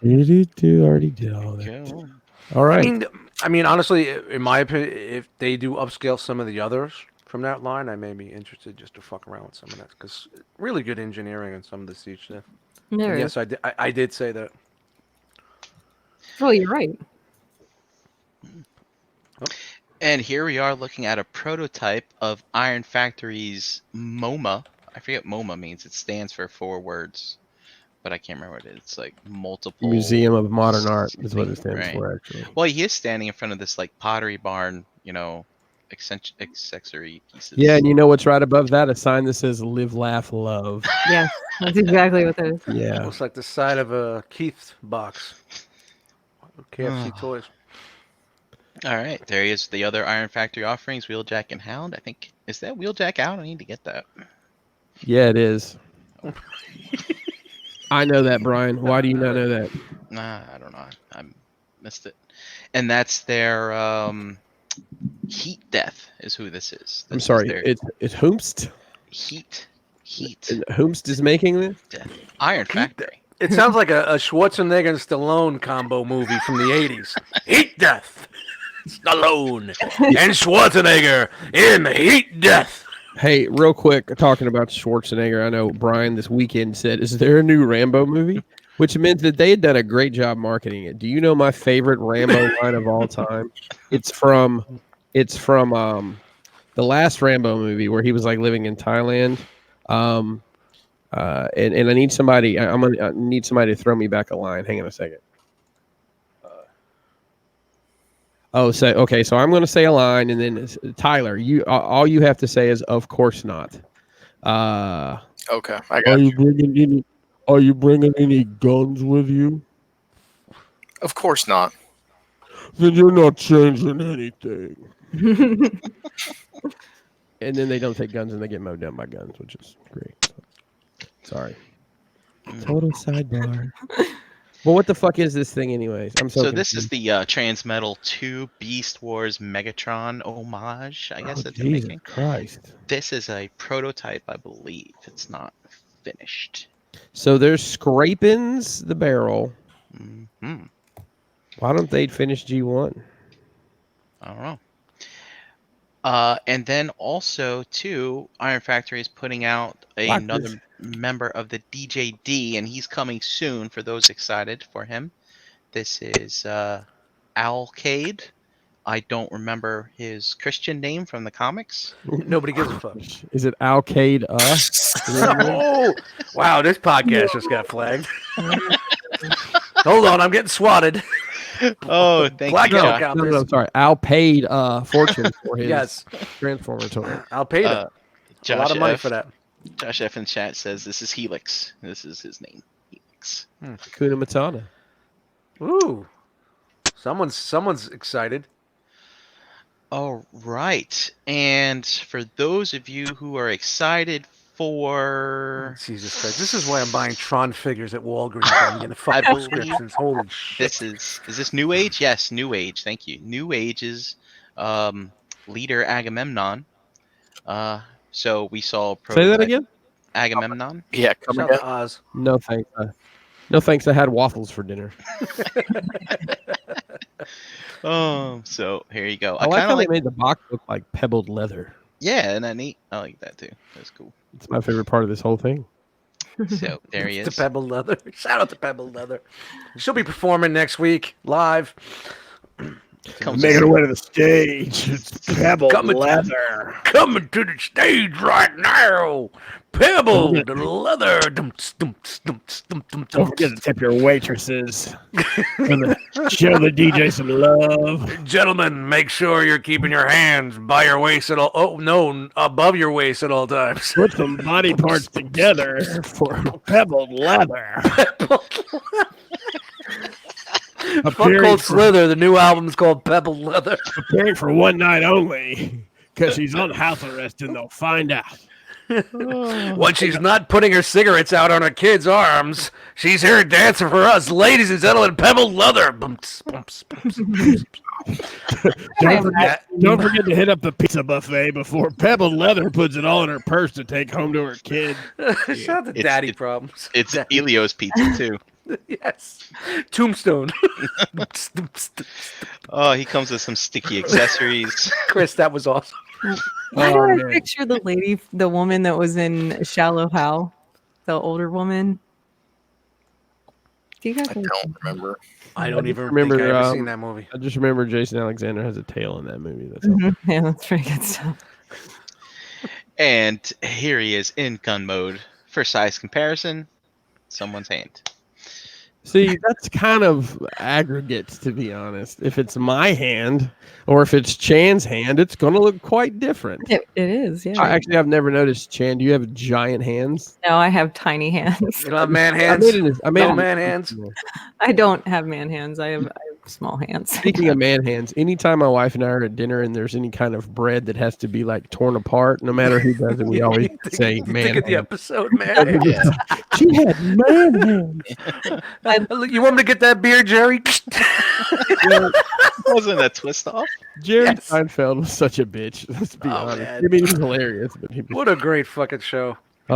Already did all that. All right. I mean, honestly, in my opinion, if they do upscale some of the others from that line, I may be interested just to fuck around with some of that because really good engineering on some of the Siege stuff. Yes, I did say that. Well, you're right. And here we are looking at a prototype of Iron Factory's MoMA. I forget what MoMA means. It stands for 4 words, but I can't remember what it is. It's like multiple. Museum of Modern Art is what it stands for, actually. Well, he is standing in front of this like Pottery Barn, accessory pieces. Yeah, and you know what's right above that? A sign that says "Live, Laugh, Love." Yeah, that's exactly what that is. Yeah, looks like the side of a Keith's box. KFC toys. All right, there he is. The other Iron Factory offerings: Wheeljack and Hound. I think is that Wheeljack out? I need to get that. Yeah, it is. I know that, Brian. Why do you not know that? Nah, I don't know. I missed it. And that's their Heat Death is who this is. I'm sorry. It's Hoomst. Heat. Hoomst is making this. Death. Iron Factory. It sounds like a Schwarzenegger and Stallone combo movie from the 80s. Heat Death. Stallone and Schwarzenegger in Heat Death. Hey, real quick, talking about Schwarzenegger, I know Brian this weekend said, "Is there a new Rambo movie?" Which meant that they had done a great job marketing it. Do you know my favorite Rambo line of all time? It's from the last Rambo movie where he was like living in Thailand. And I need somebody. I need somebody to throw me back a line. Hang on a second. So I'm going to say a line, and then Tyler, all you have to say is "Of course not." Okay, I got you. Are you bringing any guns with you? Of course not. Then you're not changing anything. And then they don't take guns, and they get mowed down by guns, which is great. Sorry. Total sidebar. Well, what the fuck is this thing, anyways? I'm so. This is the Transmetal 2 Beast Wars Megatron homage. I guess that they're Jesus making. Christ. This is a prototype, I believe. It's not finished. So they're scrapings the barrel. Mm-hmm. Why don't they finish G1? I don't know. And then also, too, Iron Factory is putting out another member of the DJD, and he's coming soon for those excited for him. This is Alcade. I don't remember his Christian name from the comics. Nobody gives a fuck. Is it Alcade? Oh, wow, this podcast just got flagged. Hold on, I'm getting swatted. Oh, thank you. No, I'm sorry. Al paid fortune for his Transformer toy. Al paid a lot of money for that. Josh F in chat says this is Helix. This is his name, Helix. Kuna Matata. Ooh, someone's excited. All right, and for those of you who are excited for Jesus Christ, this is why I'm buying Tron figures at Walgreens. I'm getting fucking subscriptions. Holy shit! Is this New Age? Yes, New Age. Thank you. New Age's leader Agamemnon. So we saw Say that again. Agamemnon. Yeah, come Shout again. to Oz. No thanks. No thanks. I had waffles for dinner. So here you go. I like how they made the box look like pebbled leather. Yeah, isn't that neat? I like that too. That's cool. It's my favorite part of this whole thing. So there he The is. Pebble Leather. Shout out to Pebble Leather. She'll be performing next week live. Making her way to the stage. It's pebbled Coming- leather. Coming to the stage right now. Pebble Leather. Don't forget to tip your waitresses. Show the DJ some love. Gentlemen, make sure you're keeping your hands by your waist at all. Oh no, above your waist at all times. Put some body parts together for pebbled leather. Fuck Cold Slither. The new album's called Pebble Leather. Appearing for one night only, because she's on house arrest and they'll find out. When she's not putting her cigarettes out on her kids' arms, she's here dancing for us, ladies and gentlemen. Pebble Leather. Bumps, bumps, bumps. Don't forget to hit up the pizza buffet before pebbled leather puts it all in her purse to take home to her kid. Shout out to Daddy Problems. It's Elio's pizza too. Yes. Tombstone. Oh, he comes with some sticky accessories. Chris, that was awesome. Why do I picture the woman that was in Shallow Hal, the older woman? Do you guys I don't remember. I don't even remember, think I've ever seen that movie. I just remember Jason Alexander has a tail in that movie. That's all. Mhm. Yeah, that's pretty good stuff. And here he is in gun mode. For size comparison, someone's hand. See, that's kind of aggregates, to be honest. If it's my hand or if it's Chan's hand, it's going to look quite different. It is, yeah. I've never noticed, Chan. Do you have giant hands? No, I have tiny hands. You don't have man hands? I made No it- man hands? I don't have man hands. I have small hands. Speaking of man hands, anytime my wife and I are at dinner and there's any kind of bread that has to be like torn apart, no matter who does it, we always say You man think of the hands. episode, man hands. She had man hands. You want me to get that beer, Jerry? Wasn't that twist off? Jerry Yes. Seinfeld was such a bitch. Let's be honest. man. I mean, he was hilarious, but he was, What a great fucking show. who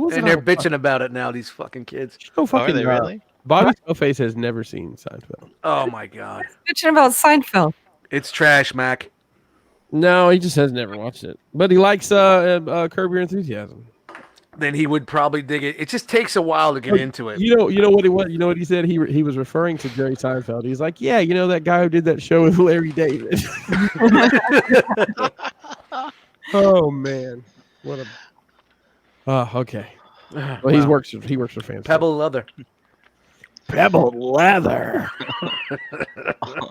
was And it they're on? bitching about it now, these fucking kids. No Oh, are fucking they really? Bobby Snowface has never seen Seinfeld. Oh my god. Bitching about Seinfeld. It's trash, Mac. No, he just has never watched it. But he likes Curb Your Enthusiasm. Then he would probably dig it. It just takes a while to get into it. You know what he was. You know what he said. He was referring to Jerry Seinfeld. He's like, yeah, you know that guy who did that show with Larry David. Oh man, what a. Oh, okay. Well, he Wow. works for fans. Pebble Leather. Pebbled leather.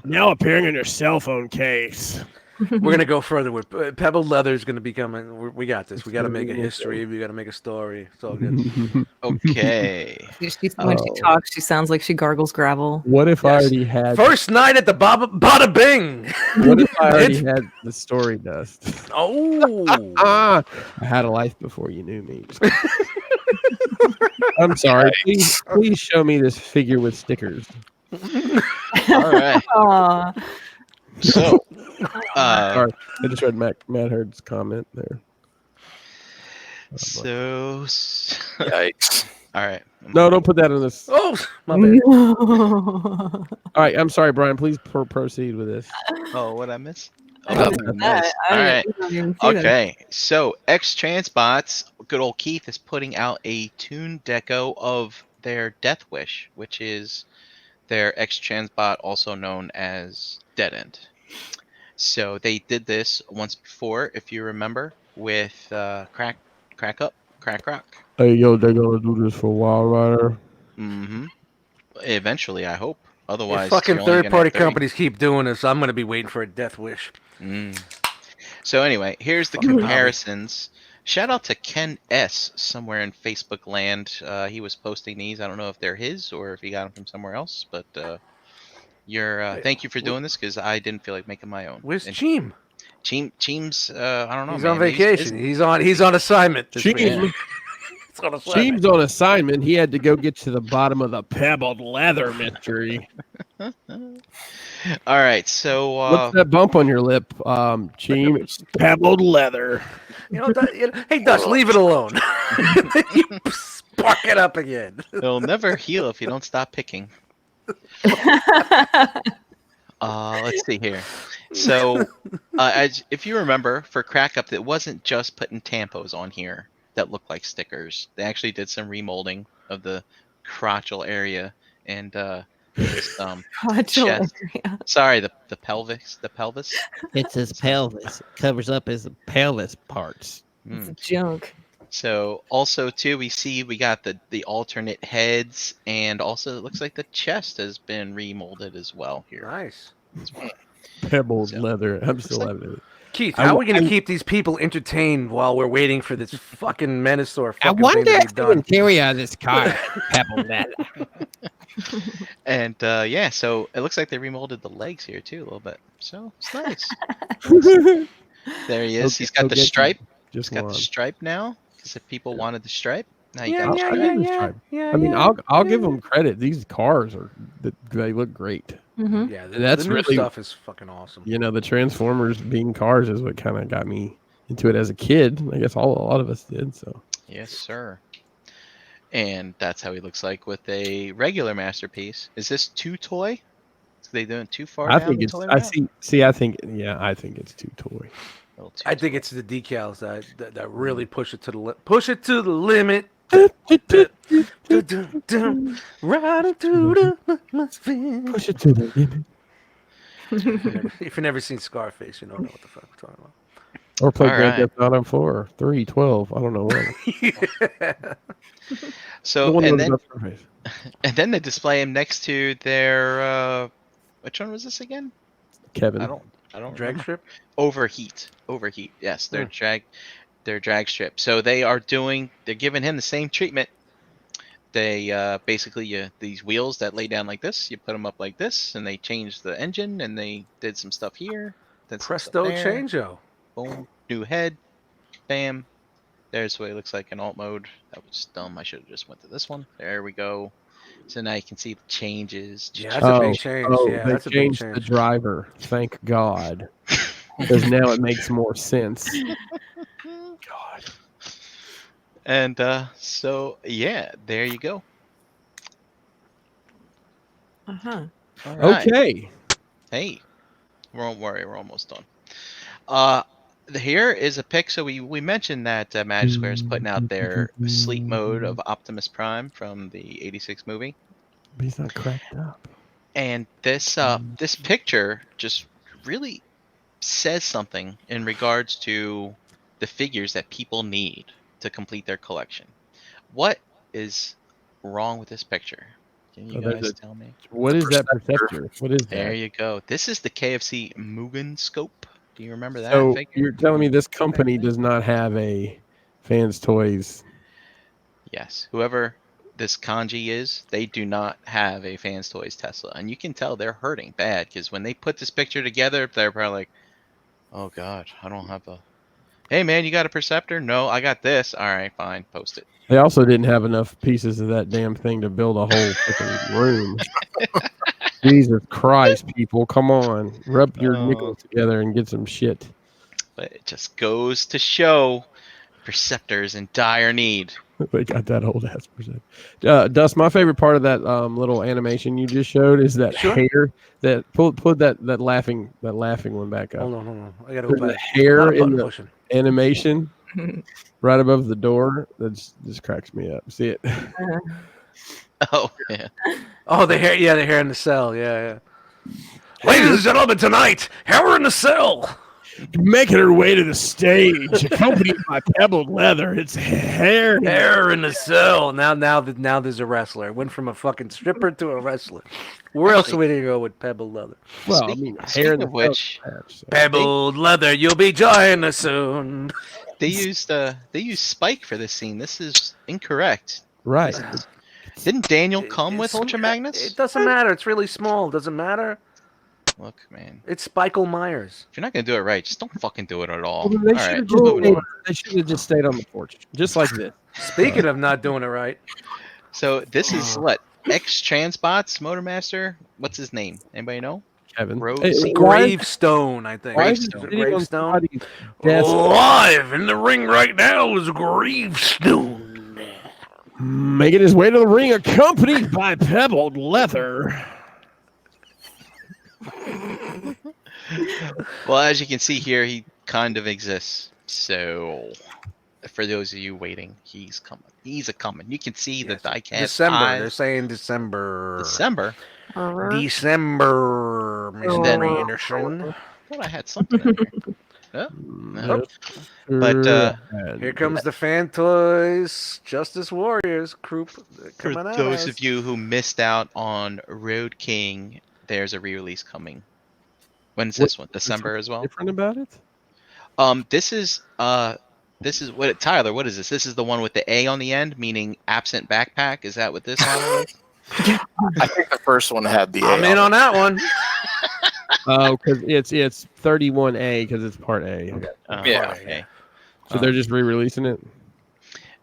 Now appearing in your cell phone case. We're gonna go further with Pebble Leather is gonna be coming. We got this. We got to make a history. We got to make a story. It's all good. Okay. When she talks, she sounds like she gargles gravel. What if I Yes. already had? First night at the Bada Bing. What if I already had the story dust? Oh. I had a life before you knew me. I'm sorry. Please show me this figure with stickers. All right. Aw. So, Sorry, I just read Matt Hurd's comment there. Yikes. all right. No, don't put that on this. Oh, my bad. All right, I'm sorry, Brian. Please proceed with this. Oh, what I miss? Oh, Oh, nothing. nice. All right. Okay. Okay. So, X Transbots, good old Keith is putting out a tune deco of their Death Wish, which is their X Transbot, also known as Dead End. So they did this once before, if you remember, with Crack Rock. Hey, yo, they're gonna do this for Wild Rider. Mm-hmm. Eventually, I hope. Otherwise, If fucking you're only gonna third-party have 30. companies keep doing this, I'm gonna be waiting for a Death Wish. So anyway, here's the comparisons. Shout out to Ken S. somewhere in Facebook land. He was posting these. I don't know if they're his or if he got them from somewhere else. But thank you for doing this because I didn't feel like making my own. Where's And Cheem? Cheem's I don't know. He's man. on vacation. He's on assignment. This week. Cheem, He's on assignment. Cheem's on assignment. He had to go get to the bottom of the pebbled leather mystery. All right, so What's that bump on your lip, Cheem? It's pebbled leather. Hey, Dutch, leave it alone. You spark it up again. it'll never heal if you don't stop picking. Let's see here. So, if you remember, for Crack Up, it wasn't just putting tampos on here that looked like stickers. They actually did some remolding of the crotchal area and this Crotchal chest. area. Sorry, the pelvis. The pelvis. It's his pelvis. It covers up his pelvis parts. It's junk. So also too, we got the alternate heads, and also it looks like the chest has been remolded as well here. Nice. Pebbled So, leather. I'm still like- loving it. Keith, how are we going to keep these people entertained while we're waiting for this fucking Menasaur I fucking wonder thing to if be the done? interior of this car is pebbled leather. And yeah, so it looks like they remolded the legs here too a little bit. So it's nice. There he is. Okay, He's got the okay. stripe. Just He's got one. the stripe now. Because if people wanted the stripe, now you Yeah, got the I'll stripe. give them stripe. I mean, I'll give them credit. These cars they look great. Mm-hmm. Yeah, That's the new really- stuff is fucking awesome. You know, the Transformers being cars is what kind of got me into it as a kid. I guess a lot of us did. So Yes, sir. And that's how he looks like with a regular masterpiece. Is this too toy? Are they doing too far I down think the it's. toy I route? see. I think it's too toy. A little too I think toy. it's the decals that really push it to the limit. Right into the atmosphere. Push it to the limit. If you've never seen Scarface, you don't know what the fuck we're talking Or play All Grand right. Theft Auto 4, 3, 12. I don't know what. about. So The one and with then the Scarface. and then they display him next to their which one was this again? Kevin. I don't Drag remember. strip? Overheat. Yes, their drag strip. So they're giving him the same treatment. They basically these wheels that lay down like this, you put them up like this, and they changed the engine, and they did some stuff here. Did some stuff Presto there. changeo. Boom, new head, bam. There's what it looks like in alt mode. That was dumb. I should have just went to this one. There we go. So now you can see the changes. Yeah, that's a big change. Yeah, they that's a big changed the change. driver. Thank God. Because now it makes more sense. God. And so yeah, there you go. Uh-huh. All right. Okay. Hey, don't worry, we're almost done. Here is a pic. So we mentioned that Magic Square is putting out their sleep mode of Optimus Prime from the '86 movie, But he's not cracked up. and this picture just really says something in regards to the figures that people need to complete their collection. What is wrong with this picture? Can you Oh, there's guys a- tell me? What is that perceptor? What is There that? you go. This is the KFC Mugen scope. Do you remember that So figure? you're telling me this company does not have a Fans Toys? Yes. Whoever this kanji is, they do not have a Fans Toys Tesla. And you can tell they're hurting bad because when they put this picture together, they're probably like, oh, God, I don't have a... Hey, man, you got a Perceptor? No, I got this. All right, fine. Post it. They also didn't have enough pieces of that damn thing to build a whole fucking room. Jesus Christ, people, come on. Rub your Oh. nickels together and get some shit. But it just goes to show Perceptor's in dire need. They got that old ass percent. Dust, my favorite part of that little animation you just showed is that Sure. hair. That put that laughing one back up. Hold on. I gotta There's go the back. hair A lot of in button the pushing. animation right above the door. That just cracks me up. See it? Oh, yeah. Oh, the hair. Yeah, the hair in the cell. Yeah. Ladies and gentlemen, tonight, hair in the cell. Making her way to the stage, accompanied by pebbled leather. It's hair. Hair in the cell. Now there's a wrestler. It went from a fucking stripper to a wrestler. Where else are we gonna go with pebbled leather? Well, I Speak- mean, hair speaking in the of which, patch, so. Pebbled leather, you'll be joining us soon. they used Spike for this scene. This is incorrect. Right. Didn't Daniel come with It's- Ultra Magnets? It doesn't matter. It's really small. Doesn't matter. Look, man. It's Spikel Myers. If you're not gonna do it right, just don't fucking do it at all. Well, All they right, should have just moving on. just stayed on the porch, just like this. Speaking of not doing it right, So this is what Transbots Motormaster. What's his name? Anybody know? Kevin. R.O.C. Gravestone, I think. Why is it Gravestone. sitting on Gravestone? somebody's desk? Live in the ring right now is Gravestone. Making his way to the ring, accompanied by pebbled leather. Well, as you can see here, he kind of exists. So, for those of you waiting, he's coming. He's a coming. You can see the diecast December. eyes. They're saying December. December. December, Mr. Anderson. I thought I had something in here. Oh, no. But Here comes the Fan Toys Justice Warriors group for coming at those us. of you who missed out on Road King, there's a re-release coming. When's this one? December as well. Different about it? This is what Tyler. What is this? This is the one with the A on the end, meaning absent backpack. Is that what this one is? I think the first one had the A. I'm in on that one. Oh, because it's 31A because it's part A. Yeah. Okay. So they're just re-releasing it.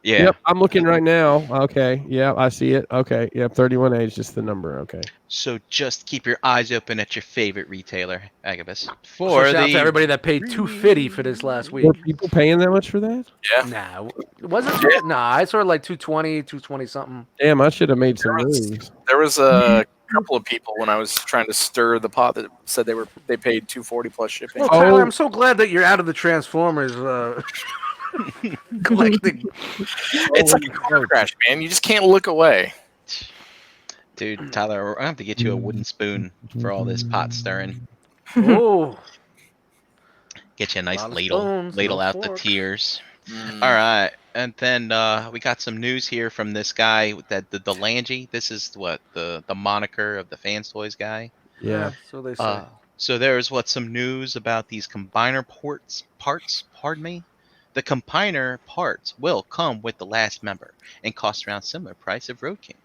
Yeah. Yep, I'm looking right now. Okay, yeah, I see it. Okay, yep, 31A is just the number. Okay. So just keep your eyes open at your favorite retailer, Agabus. So For shout out the to everybody that paid $250 for this last week. Were people paying that much for that? Yeah. Nah, was it? Nah, I saw like 220 something. Damn, I should have made some moves. There was a couple of people when I was trying to stir the pot that said they paid $240 plus shipping. Well, Tyler, I'm so glad that you're out of the Transformers collecting. It's like a car crash, man. You just can't look away. dude, Tyler, I have to get you a wooden spoon for all this pot stirring. Oh, Get you a nice Lot of ladle, spoons, ladle no out the fork. tears. All right, and then we got some news here from this guy that the Langy. This is what the moniker of the Fans Toys guy. Yeah. So they say. So there's some news about these combiner parts. Pardon me. The combiner parts will come with the last member and cost around similar price of Road King.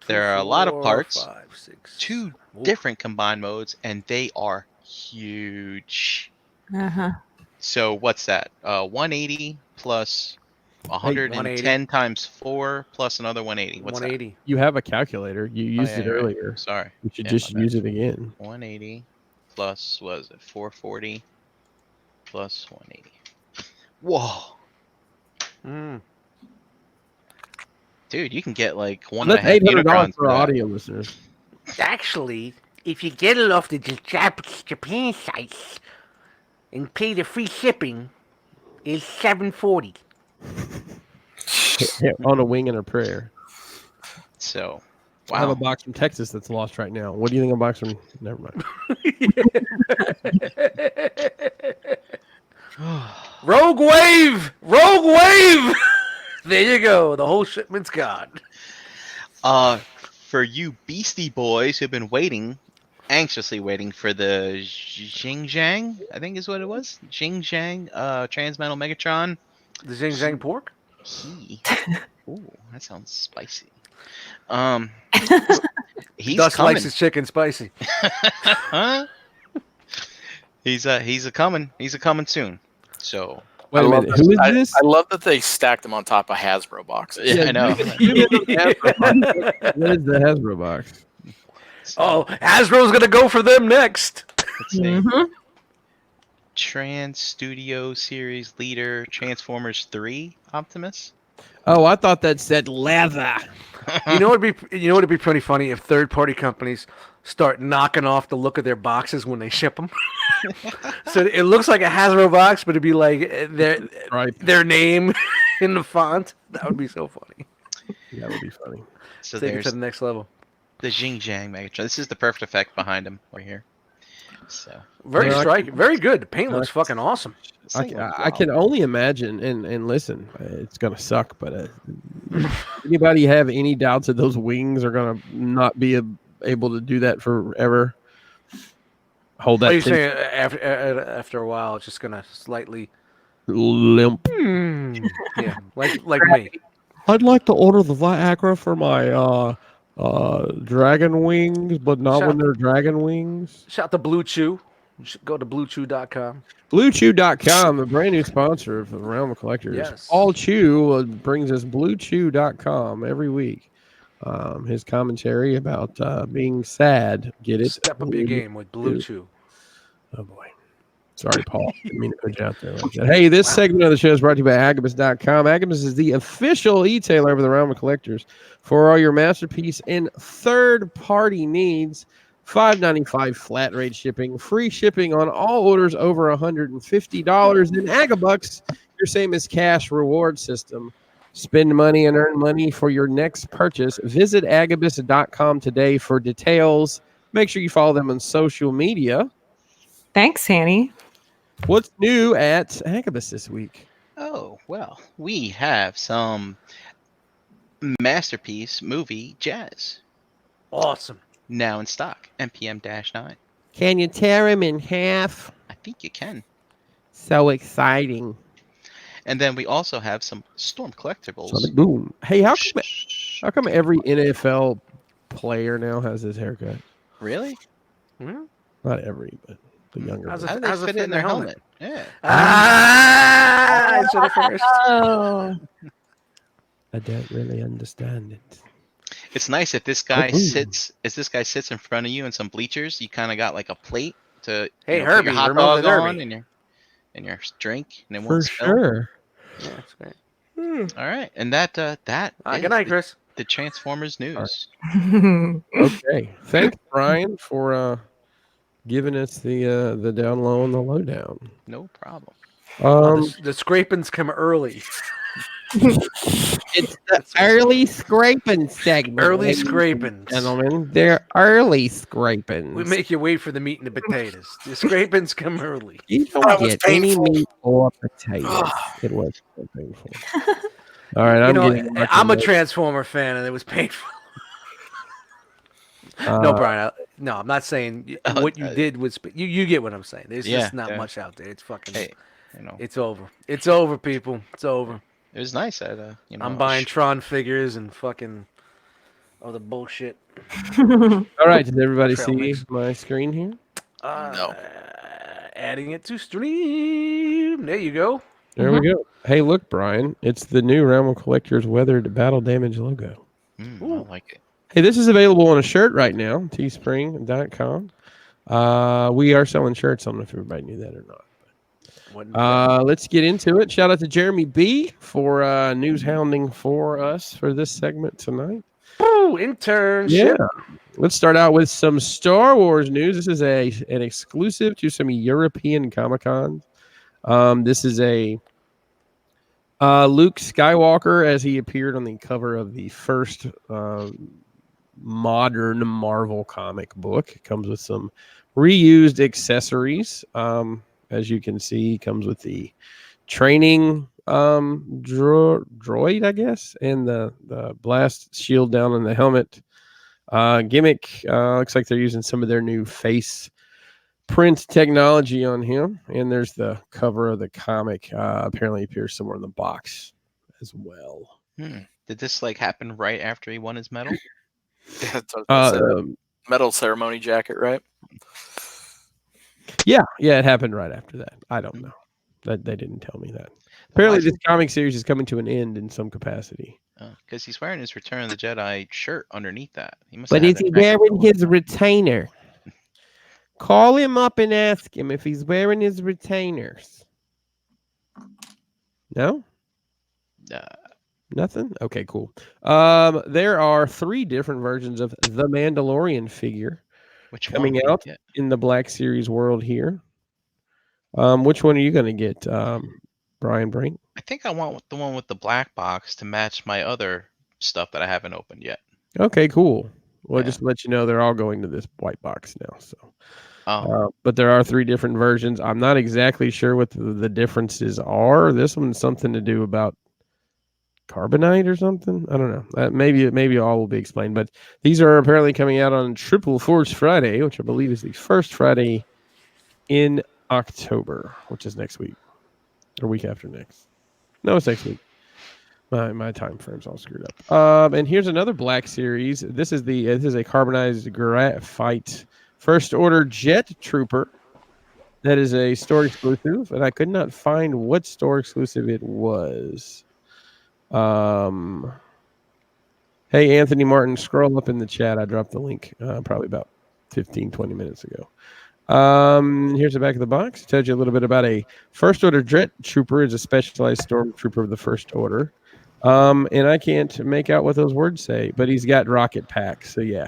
There are a lot of parts, 5, 6. two Ooh. different combine modes, and they are huge. So what's that? 180 plus 110 180. times 4 plus another 180. What's 180. You have a calculator. You used it yeah, right. earlier. that? Sorry. You should Yeah, just my bad. use it again. 180 plus, what is it, 440 plus 180. Whoa. Mm. Dude, you can get like one That's and a half $800 Unicrons for for that. audio listeners. Actually, if you get it off the Japan sites and pay the free shipping, it's $740. Yeah, on a wing and a prayer. So, I have a wow. box from Texas that's lost right now. What do you think of a box from? Never mind. Rogue Wave! Rogue Wave! There you go. The whole shipment's gone. For you Beastie Boys who've been anxiously waiting for the Xinjiang, I think is what it was. Xinjiang, Transmetal Megatron. The Zing Zang pork? Ooh, that sounds spicy. He's Dust coming. likes his chicken spicy. Huh? He's a coming. He's a coming soon. So Wait a minute. Who is this? I love that they stacked them on top of Hasbro boxes. yeah, I know. What is the Hasbro box? Oh, Hasbro's gonna go for them next. Let's see. Trans Studio Series Leader Transformers 3 Optimus. Oh, I thought that said leather. You know what'd be pretty funny if third-party companies start knocking off the look of their boxes when they ship them. So it looks like a Hasbro box, but it'd be like their name in the font. That would be so funny. That would be funny. So Take it there's to the next level. the Xinjiang Megatron. This is the perfect effect behind him right here. So Very Yeah, I striking. Very good. The paint looks fucking awesome. this thing looks I wild. can only imagine, and listen, it's gonna suck, but anybody have any doubts that those wings are gonna not be able to do that forever? Hold What are you that saying? After a while, it's just gonna slightly limp. yeah, like me. I'd like to order the Viagra for my dragon wings, but not when they're dragon wings. Shout out to Blue Chew. You should go to bluechew.com. BlueChew.com, the brand new sponsor of the Realm of Collectors. Yes. All Chew brings us BlueChew.com every week. his commentary about being sad. Get it? Step up your game with Blue Chew. Oh boy. Sorry, Paul. Didn't mean to put you out there like that. Hey, this segment of the show is brought to you by Agabucks.com. Agabucks is the official e-tailer of the Realm of Collectors for all your masterpiece and third-party needs. $5.95 flat rate shipping, free shipping on all orders over $150. In Agabucks, your same as cash reward system. Spend money and earn money for your next purchase. Visit Agabucks.com today for details. Make sure you follow them on social media. Thanks, Hanny. What's new at Agabucks this week? Oh, well, we have some masterpiece movie jazz. Awesome. Now in stock, NPM-9. Can you tear him in half? I think you can. So exciting. And then we also have some Storm collectibles. Sonic Boom. Hey, how come every NFL player now has this haircut? Really? Hmm? Not every, but the younger. How's ones. it- How do they fit it in their helmet? Yeah. I said it first. Oh. I don't really understand it. It's nice if this guy Oh, ooh. sits in front of you in some bleachers. You kind of got like a plate to Hey, put Herbie, your hot remove dog the on Herbie. and your drink, and it For won't spill. sure. Yeah, that's great. All right, and that is Good night, Chris. the Transformers news. Okay. Thanks, Brian, for giving us the down low and the lowdown. No problem. The scrapings come early. It's the early scraping segment. Early ladies scrapings. and Gentlemen, they're early scrapings. We make you wait for the meat and the potatoes. The scrapings come early. You don't That was get any painful. meat or potatoes. It was so painful. All right, I'm getting. I'm a Transformer fan, and it was painful. No, Brian. No, I'm not saying what you did was. You get what I'm saying. There's just not much out there. It's fucking. Hey, It's over. It's over, people. It's over. it was nice at I'm buying Tron figures and fucking other bullshit. All right, does everybody Trail see mix. my screen here? No. Adding it to stream. There you go. There we go. Hey, look, Brian. It's the new Realm of Collectors weathered battle damage logo. I like it. Hey, this is available on a shirt right now, teespring.com. We are selling shirts. I don't know if everybody knew that or not. Let's get into it. Shout out to Jeremy B for news hounding for us for this segment tonight. Ooh, internship. Yeah. Let's start out with some Star Wars news. This is an exclusive to some European Comic-Cons. This is a Luke Skywalker as he appeared on the cover of the first modern Marvel comic book. It comes with some reused accessories. As you can see, comes with the training droid, I guess, and the blast shield down on the helmet. Gimmick. Looks like they're using some of their new face print technology on him. And there's the cover of the comic. Apparently appears somewhere in the box as well. Did this happen right after he won his medal? Medal ceremony jacket, right? Yeah, it happened right after that. I don't know. That they didn't tell me that. Apparently, this comic series is coming to an end in some capacity. Because he's wearing his Return of the Jedi shirt underneath that. But is he wearing his retainer? Call him up and ask him if he's wearing his retainers. No? Nothing? Okay, cool. There are 3 different versions of the Mandalorian figure coming out in the Black Series world here. Which one are you going to get, Brian Brink? I think I want the one with the black box to match my other stuff that I haven't opened yet. Okay, cool. Well, just to let you know, they're all going to this white box now. So, but there are 3 different versions. I'm not exactly sure what the differences are. This one's something to do about carbonite or something. I don't know. Maybe all will be explained. But these are apparently coming out on Triple Force Friday, which I believe is the first Friday in October, which is next week or week after next. No, it's next week. My time frame's all screwed up. And here's another Black Series. This is a carbonized graphite First Order Jet Trooper. That is a store exclusive, and I could not find what store exclusive it was. Hey, Anthony Martin, scroll up in the chat. I dropped the link probably about 15, 20 minutes ago. Here's the back of the box. It tells you a little bit about a First Order Dread Trooper is a specialized stormtrooper of the First Order. And I can't make out what those words say, but he's got rocket packs. So yeah,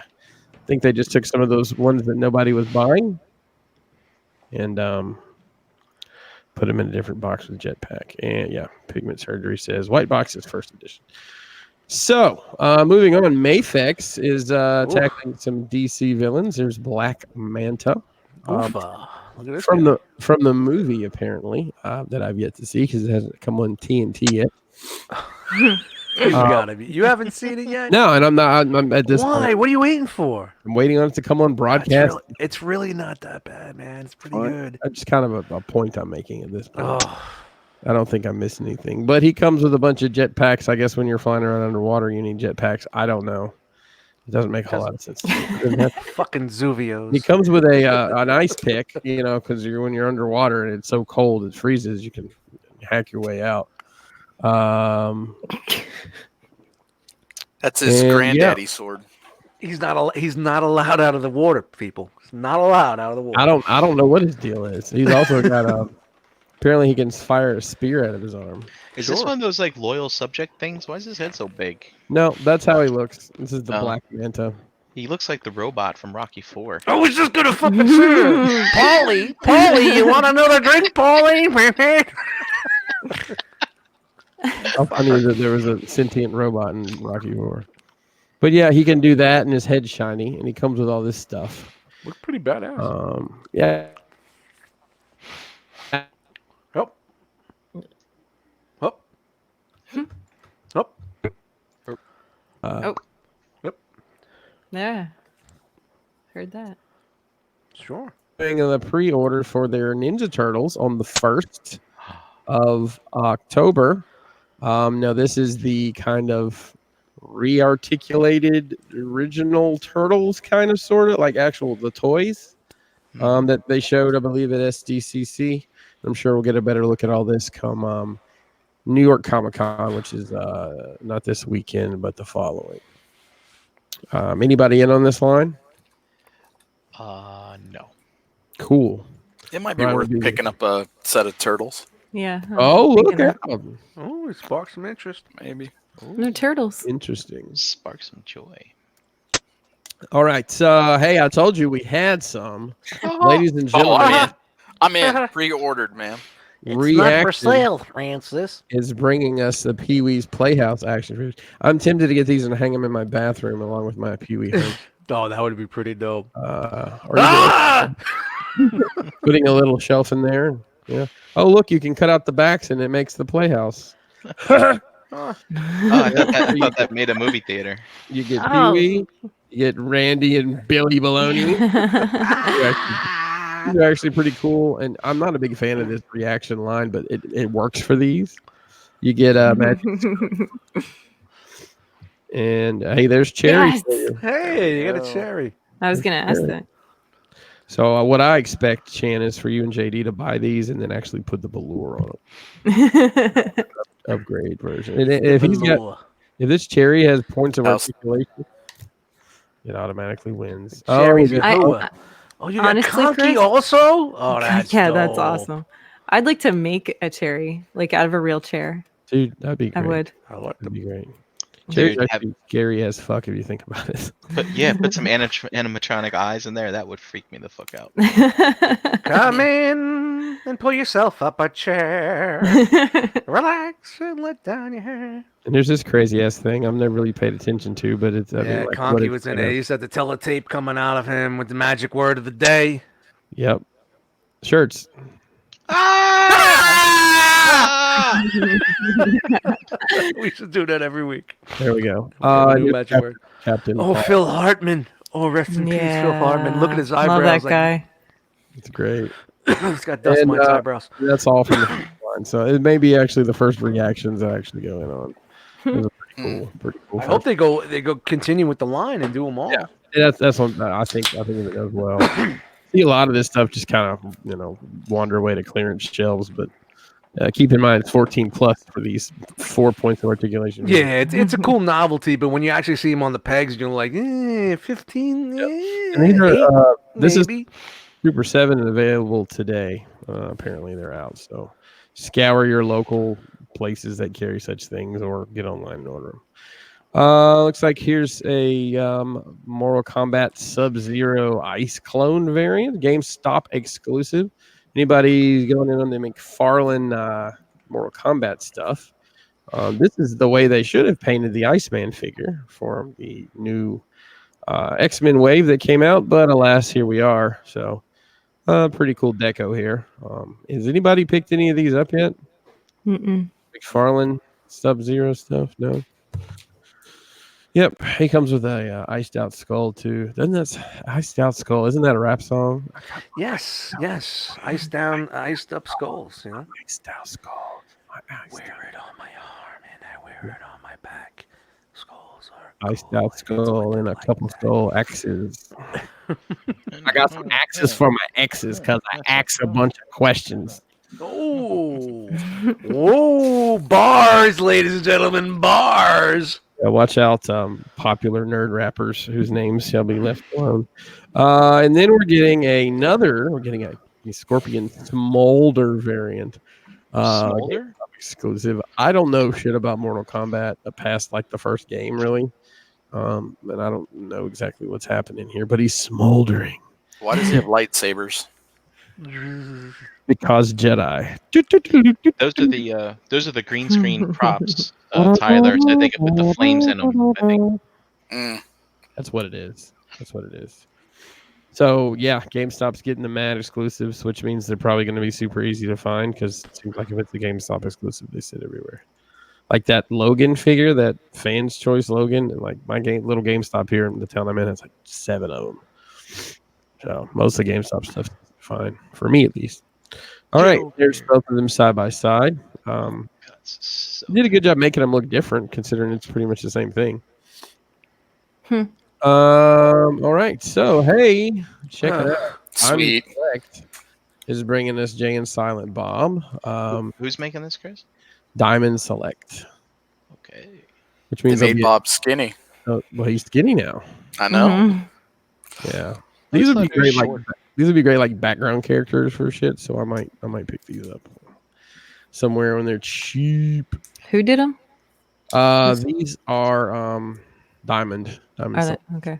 I think they just took some of those ones that nobody was buying and put them in a different box with jetpack. And yeah, Pigment Surgery says white box is first edition. So moving on, Mafex is tackling some DC villains. There's Black Manta. Look at this From guy. the movie apparently that I've yet to see because it hasn't come on TNT yet. You gotta be. You haven't seen it yet? No, and I'm not. I'm at this Why? point. What are you waiting for? I'm waiting on it to come on broadcast. It's really not that bad, man. It's pretty good. That's just kind of a point I'm making at this point. Oh, I don't think I missed anything. But he comes with a bunch of jetpacks. I guess when you're flying around underwater, you need jetpacks. I don't know. It doesn't make a whole lot of sense. fucking Zuvios. He comes with an ice pick, because when you're underwater and it's so cold it freezes, you can hack your way out. That's his granddaddy's sword. He's not allowed out of the water, people. He's not allowed out of the water. I don't know what his deal is. He's also got apparently he can fire a spear out of his arm. Is this one of those like loyal subject things? Why is his head so big? No, that's how he looks. This is the Black Manta. He looks like the robot from Rocky 4. I was just gonna fucking say, Paulie, you want another drink, Paulie? I knew that there was a sentient robot in Rocky Horror. But yeah, he can do that, and his head's shiny, and he comes with all this stuff. Look pretty badass. Yeah. Yeah. Heard that. Sure. Doing the pre-order for their Ninja Turtles on the 1st of October. Now this is the kind of re-articulated original Turtles, kind of sort of like the toys that they showed, I believe, at SDCC. I'm sure we'll get a better look at all this come New York Comic Con, which is not this weekend but the following. Anybody in on this line? No. Cool. It might be worth picking up a set of turtles. Yeah. Oh, look at them. Oh, it sparked some interest. Maybe. No turtles. Interesting. Spark some joy. All right. So, hey, I told you we had some. Ladies and gentlemen. I'm in. Pre-ordered, man. It's not for Reaction sale, Francis. is bringing us the Pee Wee's Playhouse action figures. I'm tempted to get these and hang them in my bathroom along with my Pee Wee hood. Oh, that would be pretty dope. Or putting a little shelf in there. Yeah. Oh, look, you can cut out the backs and it makes the Playhouse. I thought that made a movie theater. You get Pee Wee, you get Randy and Billy Baloney. These are actually pretty cool, and I'm not a big fan of this reaction line, but it works for these. You get Magic and hey, there's Cherry. Yes. For you. Hey, you got a cherry. I was going to ask that. So what I expect, Chan, is for you and JD to buy these and then actually put the velour on them. Upgrade version. And if this Cherry has points of articulation, it automatically wins. Cherry's you got honestly, Conky Chris? also? Oh, that's that's dope. awesome. I'd like to make a cherry, like out of a real chair. dude, that'd be great. I would. That'd be great. Dude, Cherry's actually scary as fuck if you think about it. Put some animatronic eyes in there. That would freak me the fuck out. Come in and pull yourself up a chair. Relax and let down your hair. And there's this crazy ass thing I've never really paid attention to, but it's Conky was in it. He used to have the teletape coming out of him with the magic word of the day. Yep. Shirts. We should do that every week. There we go. New magic word. Captain. Oh, Phil Hartman. Oh, rest in peace, Phil Hartman. Look at his eyebrows. Love that guy. It's great. He's got dust in his eyebrows. That's all from the line. So it may be actually the first reactions that are actually going on. It was pretty cool. I hope they go continue with the line and do them all. Yeah, that's what I think it does well. See a lot of this stuff just kind of wander away to clearance shelves, but Keep in mind, it's 14 plus for these 4 points of articulation. Yeah, it's a cool novelty, but when you actually see him on the pegs, you're like, 15, And these are, 8, this is maybe. Super 7 and available today. Apparently, they're out. So scour your local places that carry such things or get online and order them. Looks like here's a Mortal Kombat Sub-Zero Ice Clone variant, GameStop exclusive. Anybody going in on the McFarlane Mortal Kombat stuff? This is the way they should have painted the Iceman figure for the new X-Men wave that came out, but alas, here we are. So, pretty cool deco here. Has anybody picked any of these up yet? McFarlane Sub-Zero stuff? No. Yep, he comes with a iced out skull too. Doesn't that iced out skull? Isn't that a rap song? Yes. Iced up skulls, Iced out skull. Wear it on my arm and I wear it on my back. Skulls are Iced out skull and a couple skull axes. I got some axes for my exes because I ask a bunch of questions. Oh, whoa, bars, ladies and gentlemen, bars. Yeah, watch out, popular nerd rappers whose names shall be left alone. And then we're getting a Scorpion Smolder variant. Smolder? Exclusive. I don't know shit about Mortal Kombat past like the first game, really. And I don't know exactly what's happening here, but he's smoldering. Why does he have lightsabers? Because Jedi. Those are the green screen props, Tyler, so they could put the flames in them, I think. That's what it is. So yeah, GameStop's getting the Mad exclusives, which means they're probably going to be super easy to find because it seems like if it's a GameStop exclusive, they sit everywhere. Like that Logan figure, that Fans Choice Logan, and like my little GameStop here in the town I'm in has like 7 of them. So most of the GameStop stuff is fine for me at least. All right, there's both of them side by side. Did a good job making them look different, considering it's pretty much the same thing. All right, so hey, check it out. Sweet. Select is bringing us Jay and Silent Bob. Who's making this, Chris? Diamond Select. Okay. Which means they made Bob skinny. Oh, well, he's skinny now. I know. Yeah, these would be great. These would be great, like background characters for shit. So I might pick these up somewhere when they're cheap. Who did them? These are Diamond. Okay.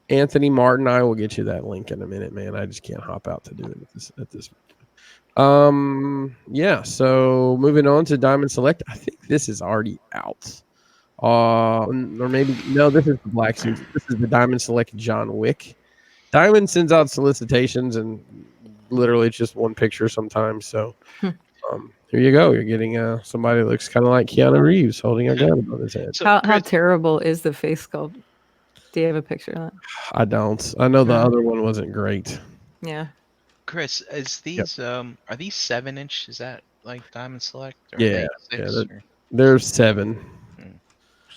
Anthony Martin. I will get you that link in a minute, man. I just can't hop out to do it at this. Yeah. So moving on to Diamond Select. I think this is already out. Or maybe no. This is the black suit. This is the Diamond Select John Wick. Diamond sends out solicitations, and literally it's just one picture sometimes. So, here you go. You're getting somebody that looks kind of like Keanu Reeves holding a gun on his head. So how terrible is the face sculpt? Do you have a picture of that? I don't. I know the other one wasn't great. Yeah. Chris, is these are these 7-inch? Is that like Diamond Select? Or Yeah, six, they're 7.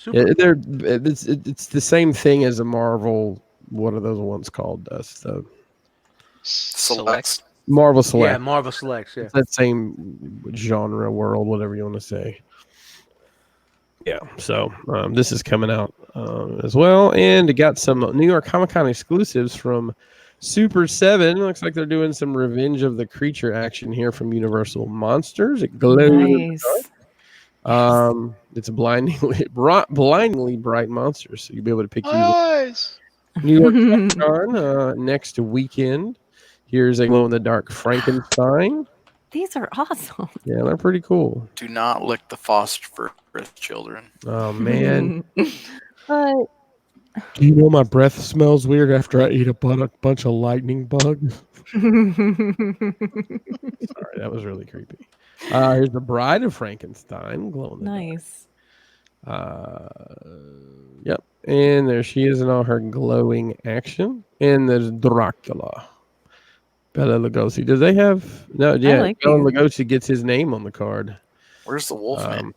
It's the same thing as a Marvel. What are those ones called? Select. Marvel Select. Yeah, Marvel Selects. Yeah, it's that same genre world, whatever you want to say. Yeah. So this is coming out as well, and it got some New York Comic Con exclusives from Super 7. Looks like they're doing some Revenge of the Creature action here from Universal Monsters. It glows. Nice. It's blindingly bright monsters, so you'll be able to pick Nice. New York Comic Con next weekend. Here's a glow-in-the-dark Frankenstein. These are awesome. Yeah, they're pretty cool. Do not lick the phosphorus, children. Oh man! But Do you know my breath smells weird after I eat a bunch of lightning bugs? Sorry, that was really creepy. Here's the Bride of Frankenstein, nice. Yep, and there she is in all her glowing action. And there's Dracula. Bela Lugosi. Do they have no? Yeah, like Bela Lugosi gets his name on the card. Where's the Wolfman?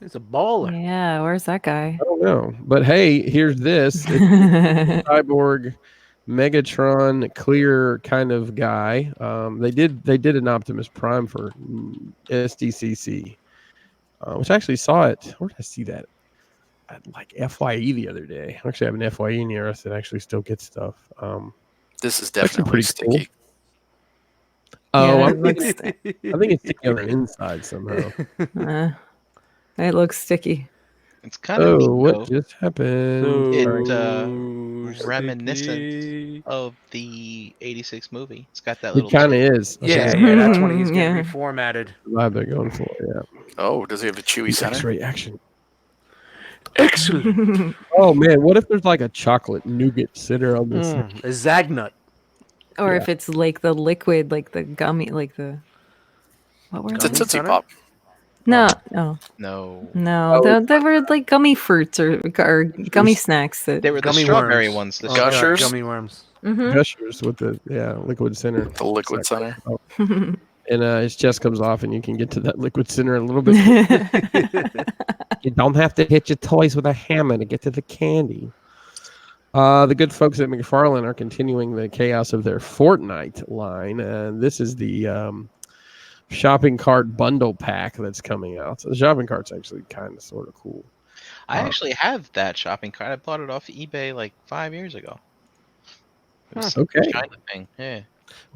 it's a baller. Yeah, where's that guy? I don't know, but hey, here's this. It's Cyborg Megatron clear kind of guy. They did an Optimus Prime for SDCC, which I actually saw it. Where did I see that? At like FYE the other day. I actually have an FYE near us that actually still gets stuff. This is actually definitely pretty sticky. Oh, Yeah, I it looks, think it's sticky on the inside somehow. it looks sticky. It's kind of neat, Oh, what though. just happened? It's reminiscent of the '86 movie. It's got that It little. kind of is. Yeah, is- yeah, that's when he's getting Yeah. reformatted. Vibe they're going for, yeah. Oh, does he have a Chewy The center? X-ray action. Excellent. Oh man, what if there's like a chocolate nougat center on this? A Zagnut. Or Yeah. if it's like the liquid, like the gummy, like the what were It's a they? Tootsie Center? Pop. No, No, no, they were like gummy fruits or gummy snacks that. they were the Gummy strawberry worms. ones. The Oh, God, Gushers? gummy worms. Mhm. Gushers with the liquid center. The liquid center. And his chest comes off, and you can get to that liquid center a little bit. You don't have to hit your toys with a hammer to get to the candy. The good folks at McFarlane are continuing the chaos of their Fortnite line, and this is the shopping cart bundle pack that's coming out. So the shopping cart's actually kind of sort of cool. I actually have that shopping cart. I bought it off eBay like 5 years ago. It was some Okay. China thing. Yeah.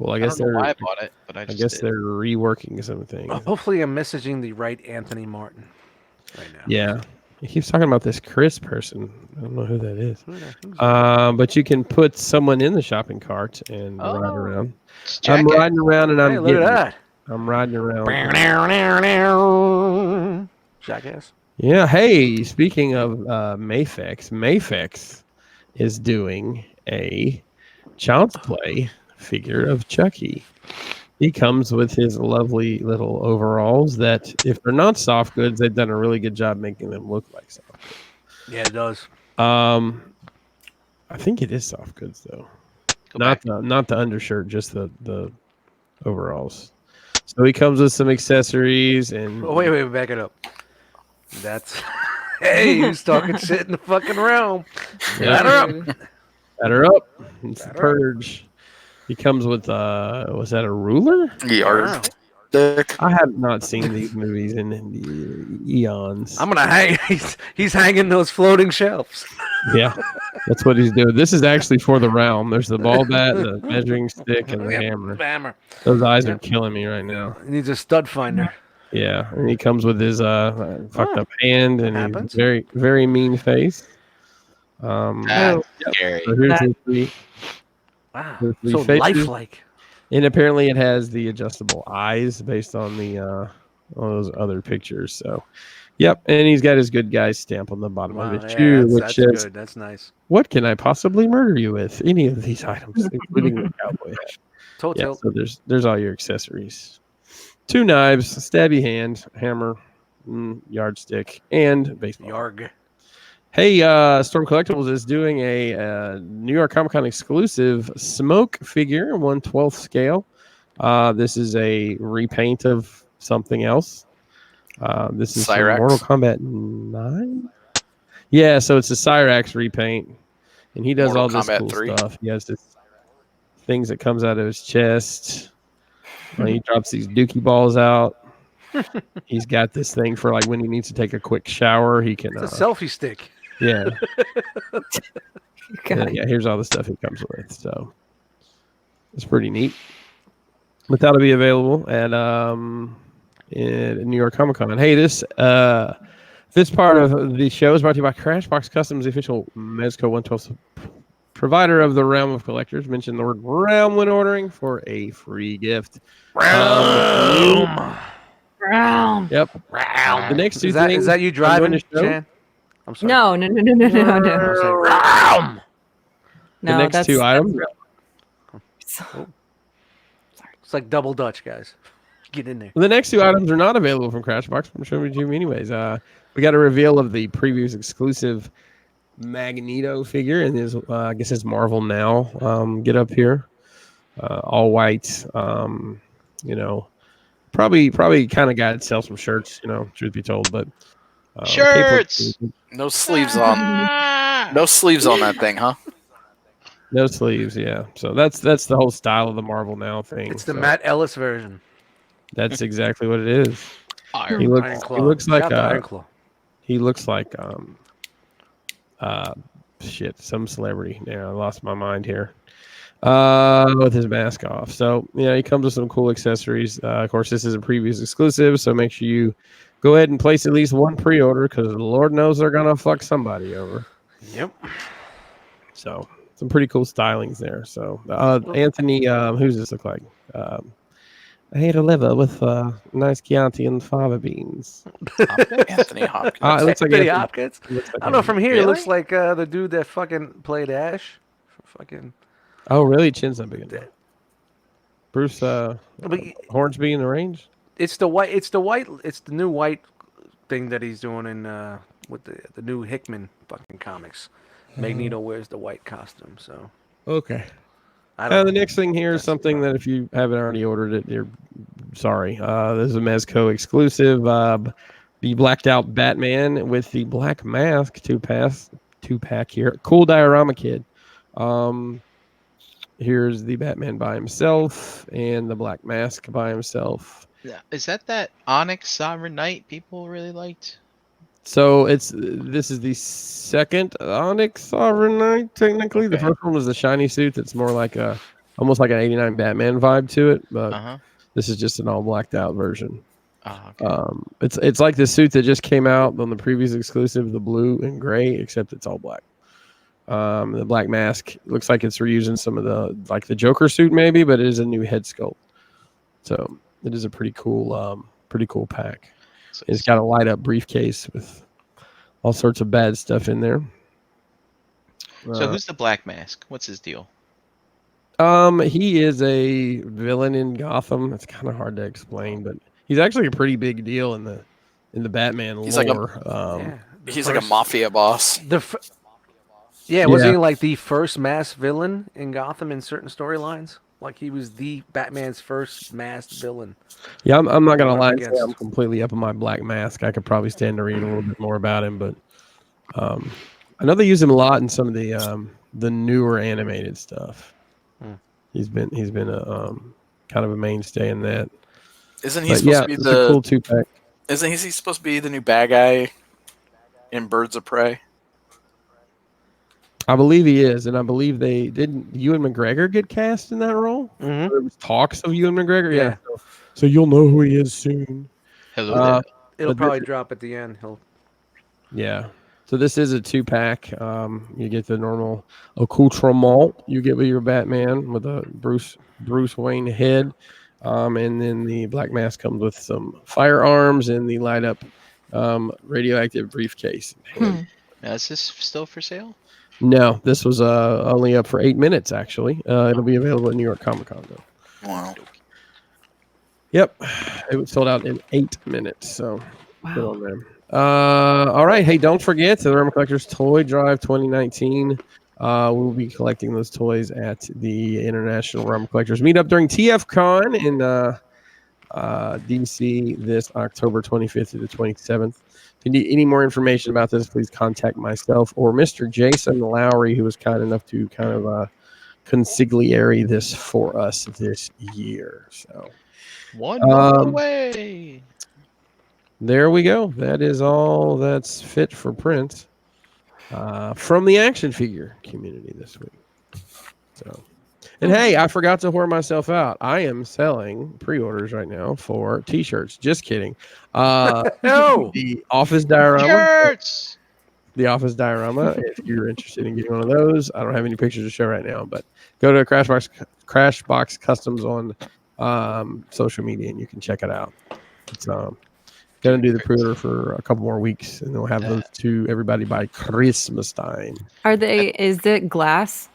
Well, I I guess don't know they're why I bought it, but I I just guess did. they're reworking some things. Hopefully, I'm messaging the right Anthony Martin right now. Yeah. He keeps talking about this Chris person. I don't know who that is. Who the hell's But you can put someone in the shopping cart and ride Oh. around. It's I'm Jackass. riding around and I'm Hey, look getting at it. I'm riding around. that. Jackass. Yeah. Hey, speaking of Mayfix is doing a Child's Play figure of Chucky. He comes with his lovely little overalls that, if they're not soft goods, they've done a really good job making them look like soft goods. Yeah, it does. I think it is soft goods though. Go Not back. the undershirt, just the overalls. So he comes with some accessories and Oh, wait, back it up. That's. Hey, who's talking shit in the fucking realm? Yeah. Batter up. It's the Batter up. purge. He comes with was that a ruler? Yard stick. I have not seen these movies in the eons. I'm gonna hang. He's hanging those floating shelves. Yeah, that's what he's doing. This is actually for the realm. There's the ball bat, the measuring stick, and the Yep, hammer. Hammer. Those eyes are killing me right now. He needs a stud finder. Yeah, and he comes with his fucked up hand and happens. his very, very mean face. That's scary. So here's the three, Wow. the three So faces. lifelike. And apparently it has the adjustable eyes based on the on those other pictures. So, yep, and he's got his good guy stamp on the bottom Wow, of it yeah, too, which that's says, good. That's nice. "What can I possibly murder you with? Any of these items, including the cowboy hat." Toe Yeah, tilt. so there's all your accessories: 2 knives, a stabby hand, hammer, yardstick, and baseball. Yarg. Hey, Storm Collectibles is doing a New York Comic Con exclusive smoke figure, 1/12 scale. This is a repaint of something else. This is from Cyrax? Mortal Kombat 9. Yeah, so it's a Cyrax repaint, and he does Mortal all this Kombat cool 3. stuff. He has this things that comes out of his chest. He drops these dookie balls out. He's got this thing for like when he needs to take a quick shower. He can. It's a selfie stick. Yeah. God. Yeah, here's all the stuff it comes with. So it's pretty neat. But that'll be available at in New York Comic Con. Hey, this part of the show is brought to you by Crashbox Customs, the official Mezco 112 provider of the Realm of Collectors. Mention the word realm when ordering for a free gift. Realm. Yep. Realm. The next two Is that things you I'm driving, going to show? Chan? I'm sorry. No. I was saying realm. The next two items. It's like double Dutch, guys. Get in there. The next two items are not available from Crashbox. I'm showing it to you anyways. We got a reveal of the previous exclusive Magneto figure in his, I guess his Marvel Now get up here. All white. Probably kind of guy that sells some shirts, truth be told. But Shirts! No sleeves on. No sleeves on that thing, huh? No sleeves, yeah. So that's the whole style of the Marvel Now thing. It's the so Matt Ellis version. That's exactly what it is. Iron He looks Iron he Claw. looks like Shout out to Iron Claw. he looks like uh some celebrity. Yeah, I lost my mind here. With his mask off. So yeah, he comes with some cool accessories. Of course, this is a previous exclusive, so make sure you go ahead and place at least one pre-order because Lord knows they're gonna fuck somebody over. Yep. So some pretty cool stylings there. So Anthony, who's this look like? I hate a liver with nice Chianti and fava beans. Anthony Hopkins. It looks like Anthony Anthony Hopkins. It looks like I don't know. From here, it Really? looks like the dude that fucking played Ash. Fucking. Oh, really? Chin's not big enough. Bruce But Hornsby in the range. it's the white. It's the white. It's the new white thing that he's doing in with the new Hickman fucking comics. Magneto wears the white costume. So Okay. I don't. The next thing here is That's something that if you haven't already ordered it, you're sorry. This is a Mezco exclusive. The blacked out Batman with the black mask two pack here. Cool diorama kid. Here's the Batman by himself and the black mask by himself. Yeah. Is that Onyx Sovereign Knight people really liked? So this is the second Onyx Sovereign Knight. Technically, the Okay. first one was the shiny suit. That's more like almost like an '89 Batman vibe to it, but this is just an all blacked out version. Oh, okay. It's like the suit that just came out on the previous exclusive, the blue and gray, except it's all black. The black mask looks like it's reusing some of the Joker suit maybe, but it is a new head sculpt. So it is a pretty cool pack. It's got a light up briefcase with all sorts of bad stuff in there. So who's the Black Mask? What's his deal? He is a villain in Gotham. It's kind of hard to explain, but he's actually a pretty big deal in the Batman lore. He's like a mafia boss. Was he like the first masked villain in Gotham in certain storylines? Like he was the Batman's first masked villain. Yeah, I'm not gonna lie and say I'm completely up on my Black Mask. I could probably stand to read a little bit more about him, but I know they use him a lot in some of the newer animated stuff. He's been a kind of a mainstay in that. Isn't he supposed to be the cool 2-pack? Isn't he supposed to be the new bad guy in Birds of Prey? I believe he is, and I believe they didn't. Ewan McGregor get cast in that role. Mm-hmm. There was talks of Ewan McGregor. Yeah. So you'll know who he is soon. Hello there. It'll probably drop at the end. Yeah. So this is a 2-pack. You get the normal accoutrement you get with your Batman with a Bruce Wayne head, and then the Black Mask comes with some firearms and the light up radioactive briefcase. Now, is this still for sale? No, this was only up for 8 minutes, actually. It'll be available at New York Comic Con, though. Wow. Yep. It was sold out in 8 minutes, so good on them. All right. Hey, don't forget, the Realm Collectors Toy Drive 2019. We'll be collecting those toys at the International Realm Collectors Meetup during TFCon in DC this October 25th to the 27th. If you need any more information about this, please contact myself or Mr. Jason Lowry, who was kind enough to kind of consigliere this for us this year. So one away. There we go. That is all that's fit for print from the action figure community this week. So, and hey, I forgot to whore myself out. I am selling pre-orders right now for T-shirts. Just kidding. No, the Office Diorama. Shirts. The Office Diorama. If you're interested in getting one of those, I don't have any pictures to show right now, but go to Crashbox Customs on social media and you can check it out. It's gonna do the pre-order for a couple more weeks, and they'll have those to everybody by Christmas time. Is it glass?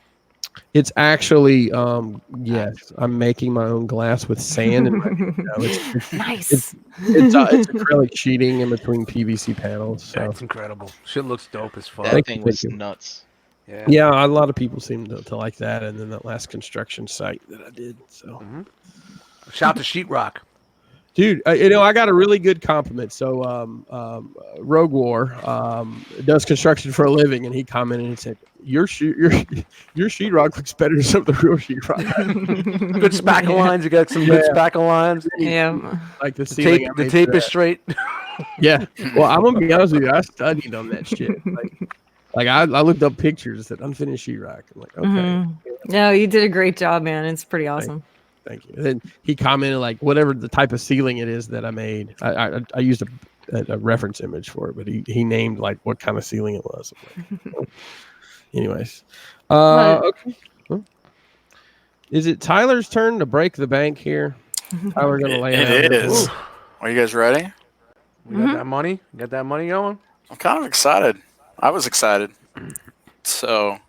It's actually yes. I'm making my own glass with sand. And it's Nice. It's acrylic sheeting in between PVC panels. So that's incredible. Shit looks dope as fuck. That thing was nuts. Yeah, a lot of people seem to like that, and then that last construction site that I did. So shout to Sheetrock. Dude, I got a really good compliment. So, Rogue War does construction for a living, and he commented and said, "Your sheetrock looks better than some of the real sheetrock." Good spackle lines. You got some good spackle lines. Yeah. Like the ceiling. The tape is straight. Yeah. Well, I'm gonna be honest with you. I studied on that shit. Like I looked up pictures at unfinished sheetrock. I'm like, okay. Mm-hmm. No, you did a great job, man. It's pretty awesome. Thank you. And then he commented like whatever the type of ceiling it is that I made. I used a reference image for it, but he named like what kind of ceiling it was. Like, anyways, okay. Well, is it Tyler's turn to break the bank here? Tyler gonna lay it is. Are you guys ready? We got that money. Got that money going. I'm kind of excited. I was excited. So.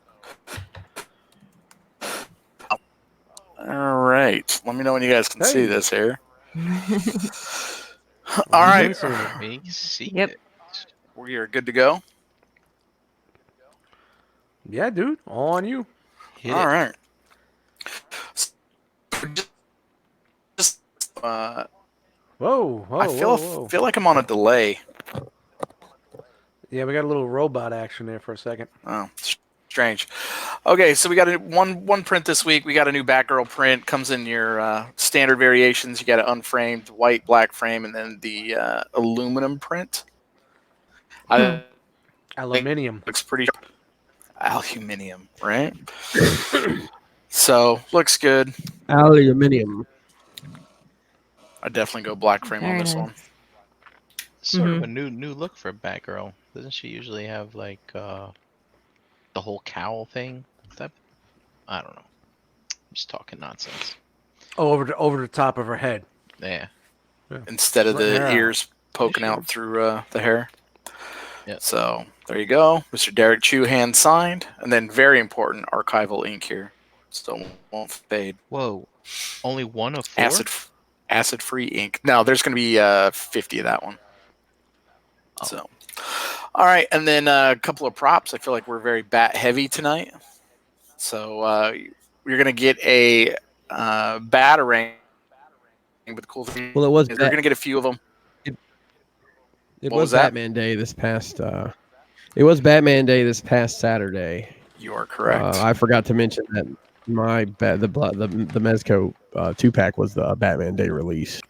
All right. Let me know when you guys can see this here. All right. Yep. We are good to go. Yeah, dude. All on you. All right. Whoa. I feel like I'm on a delay. Yeah, we got a little robot action there for a second. Oh, strange. Okay, so we got one print this week. We got a new Batgirl print. Comes in your standard variations. You got an unframed white, black frame, and then the aluminum print. Aluminium. Looks pretty aluminium, right? So looks good. Aluminium. I definitely go black frame on this one. Sort of a new look for Batgirl. Doesn't she usually have like the whole cowl thing? I don't know. I'm just talking nonsense. Oh, over the top of her head. Yeah. Instead of the ears poking out through the hair. Yeah. So there you go, Mr. Derek Chu, hand signed, and then very important archival ink here, so it won't fade. Whoa, only one of 4? Acid free ink. No, there's going to be 50 of that one. Oh. So, all right, and then a couple of props. I feel like we're very bat heavy tonight, so you're going to get a batarang. But the cool thing, well, it was you're going to get a few of them. It was Batman Day this past. It was Batman Day this past Saturday. You are correct. I forgot to mention that the Mezco 2-pack was the Batman Day release.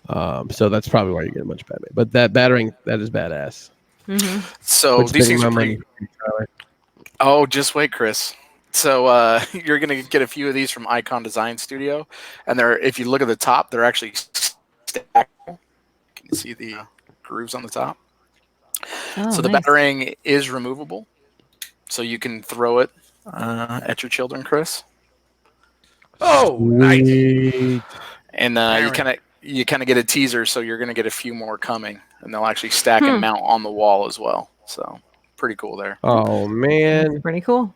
So that's probably why you get a bunch of Batman. But that battering, that is badass. Mm-hmm. So these things are pretty. Oh, just wait, Chris. So you're gonna get a few of these from Icon Design Studio, and if you look at the top, they're actually stackable. Can you see the grooves on the top? Oh, so the nice. batarang is removable, so you can throw it at your children, Chris. Oh, nice! And you kind of get a teaser, so you're gonna get a few more coming, and they'll actually stack and mount on the wall as well. So pretty cool there. Oh man, that's pretty cool.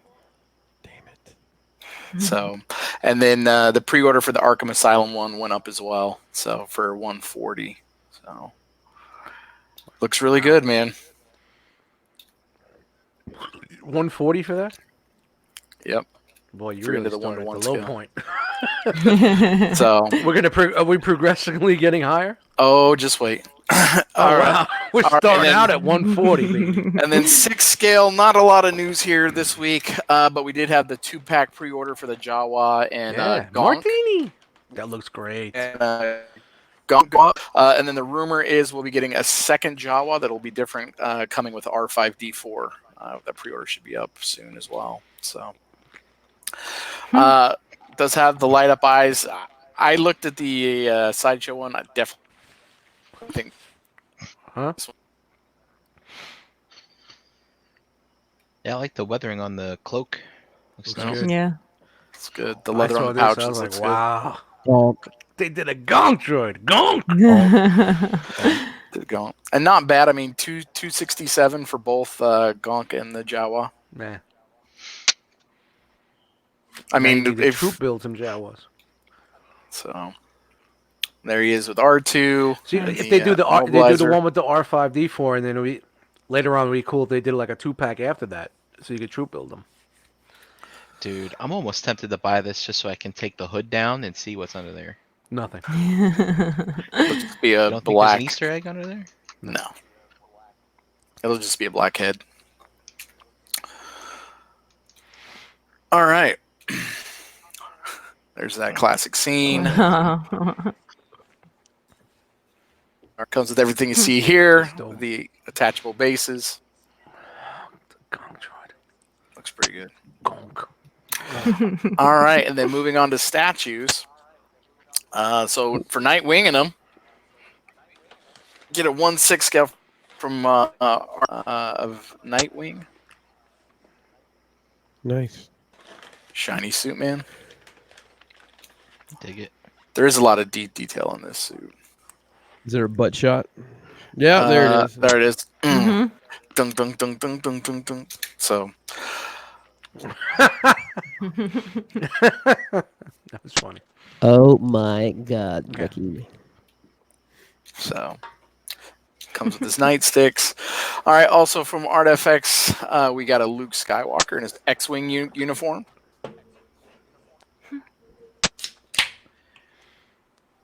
Damn it! So, and then the pre-order for the Arkham Asylum one went up as well, so for $140. So. Looks really good, man. 140 for that? Yep. Boy, you're really into the starting at the low point. So are we progressively getting higher? Oh, just wait. All right. We're starting out at 140, baby. And then 6 scale. Not a lot of news here this week, but we did have the 2-pack pre-order for the Jawa and Gonk. Martini. That looks great. And, and then the rumor is we'll be getting a second Jawa that'll be different, coming with R5D4. That pre-order should be up soon as well. So, does have the light up eyes. I looked at the Sideshow one. I definitely think. Huh? Yeah, I like the weathering on the cloak. Looks nice. Good. Yeah. It's good. The leather on the pouches looks good. Wow. Gonk. They did a Gonk droid. Gonk. Gonk. And not bad. I mean, 267 for both Gonk and the Jawa. Man. I mean, if troop build some Jawas. So there he is with R2. See, if they do the one with the R5D4, and then later on, it'd be cool if they did like a 2-pack after that, so you could troop build them. Dude, I'm almost tempted to buy this just so I can take the hood down and see what's under there. Nothing. It'll just be You a don't think there's black. an Easter egg under there? No. It'll just be a black head. All right. There's that classic scene. Comes with everything you see here. The attachable bases. Gong droid. Looks pretty good. Gonk. All right, and then moving on to statues. So for Nightwing and them, get a 1/6 scale from of Nightwing. Nice. Shiny suit, man. Dig it. There is a lot of detail in this suit. Is there a butt shot? Yeah, there it is. There it is. Mhm. Dun, dun, dun, dun, dun, dun, dun. So That was funny. Oh my God, Becky. So comes with his nightsticks. All right. Also from ArtFX, we got a Luke Skywalker in his X-wing uniform.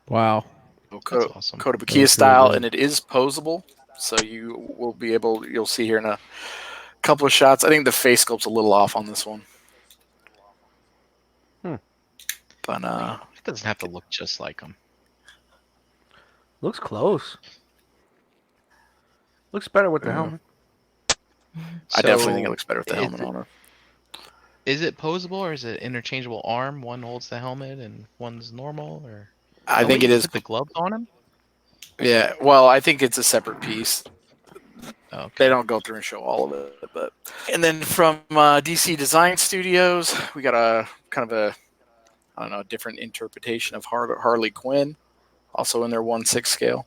Wow. That's awesome. Kotobukiya style, and it is posable. So you will be able. You'll see here in a couple of shots. I think the face sculpt's a little off on this one. But It doesn't have to look just like him. Looks close. Looks better with the helmet. I definitely think it So, looks better with the is helmet it- on it. Is it posable or is it interchangeable arm? One holds the helmet and one's normal, or I think wait, it you is. put the gloves on him. Yeah. Well, I think it's a separate piece. Oh, okay. They don't go through and show all of it, but and then from DC Design Studios, we got a kind of a different interpretation of Harley Quinn, also in their 1/6 scale.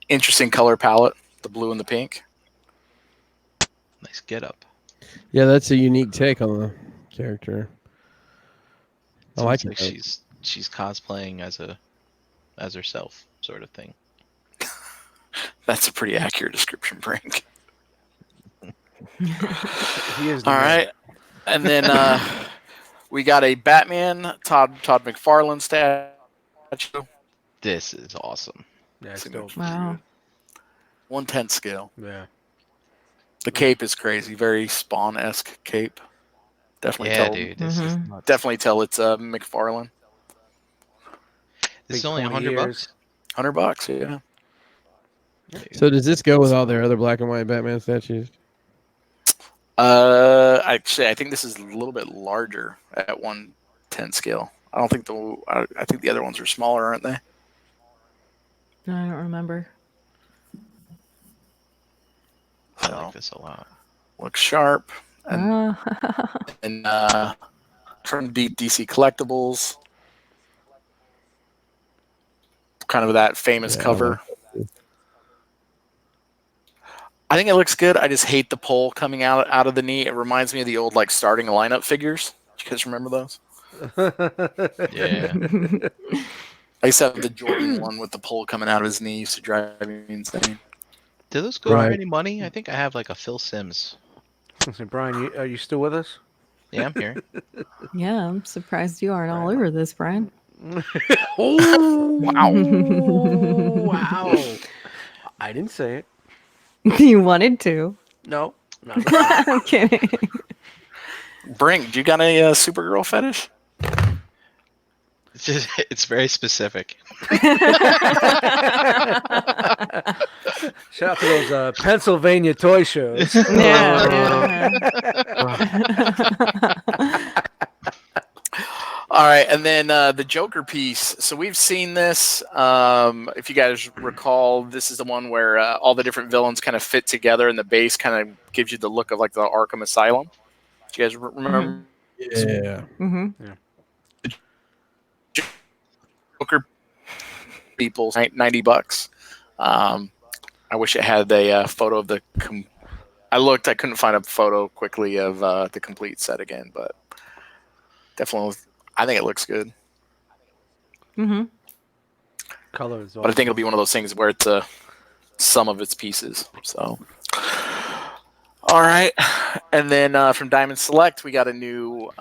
Interesting color palette, the blue and the pink. Nice get up. Yeah, that's a unique take on the character. I like Seems it. like she's cosplaying as herself, sort of thing. That's a pretty accurate description, Brink. He is the All man. right, and then we got a Batman Todd McFarlane statue, This is awesome. Yeah, it's dope. Wow. 1/10 scale. Yeah. The cape is crazy, very Spawn-esque cape. Definitely Yeah, tell, dude. This is nuts. Definitely tell it's McFarlane. This is Big only 20 $100. years. $100, yeah. So does this go with all their other black and white Batman statues? Actually, I think this is a little bit larger at 1/10 scale. I don't think I think the other ones are smaller, aren't they? I don't remember. I like this a lot. Looks sharp. And, Uh, and from DC Collectibles, kind of that famous cover. I think it looks good. I just hate the pole coming out of the knee. It reminds me of the old starting lineup figures. Do you guys remember those? Yeah. I used to have the Jordan one with the pole coming out of his knee. Used to drive me insane. Do those go for Right. any money? I think I have like a Phil Sims. So Brian, are you still with us? Yeah, I'm here. yeah, I'm surprised you aren't all over this, Brian. Oh, Wow. wow. I didn't say it. You wanted to. No. I'm kidding. Brink, do you got a Supergirl fetish? It's very specific. Shout out to those Pennsylvania toy shows. Yeah. All right, and then the Joker piece. So we've seen this. If you guys recall, this is the one where all the different villains kind of fit together, and the base kind of gives you the look of like the Arkham Asylum. Do you guys remember? Yeah. hmm Joker people, $90. I wish it had a photo of the. I looked. I couldn't find a photo quickly of the complete set again, but definitely, I think it looks good. hmm Color is But I think it'll be one of those things where it's a sum of its pieces. So, all right, and then from Diamond Select, we got a new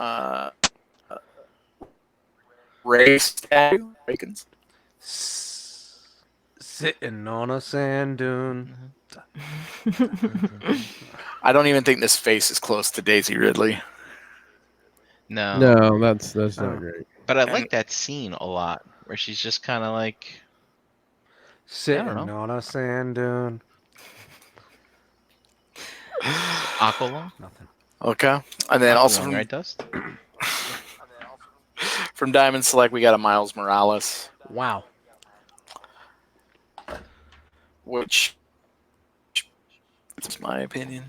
Ray statue. Reagan's. Sitting on a sand dune. I don't even think this face is close to Daisy Ridley. No, that's not great. But I like that scene a lot, where she's just kind of like Sitting on a sand dune. Aqualung. Nothing. Okay, and then also Aqualung, from, right, Dust? from Diamond Select, we got a Miles Morales, Wow. which is my opinion.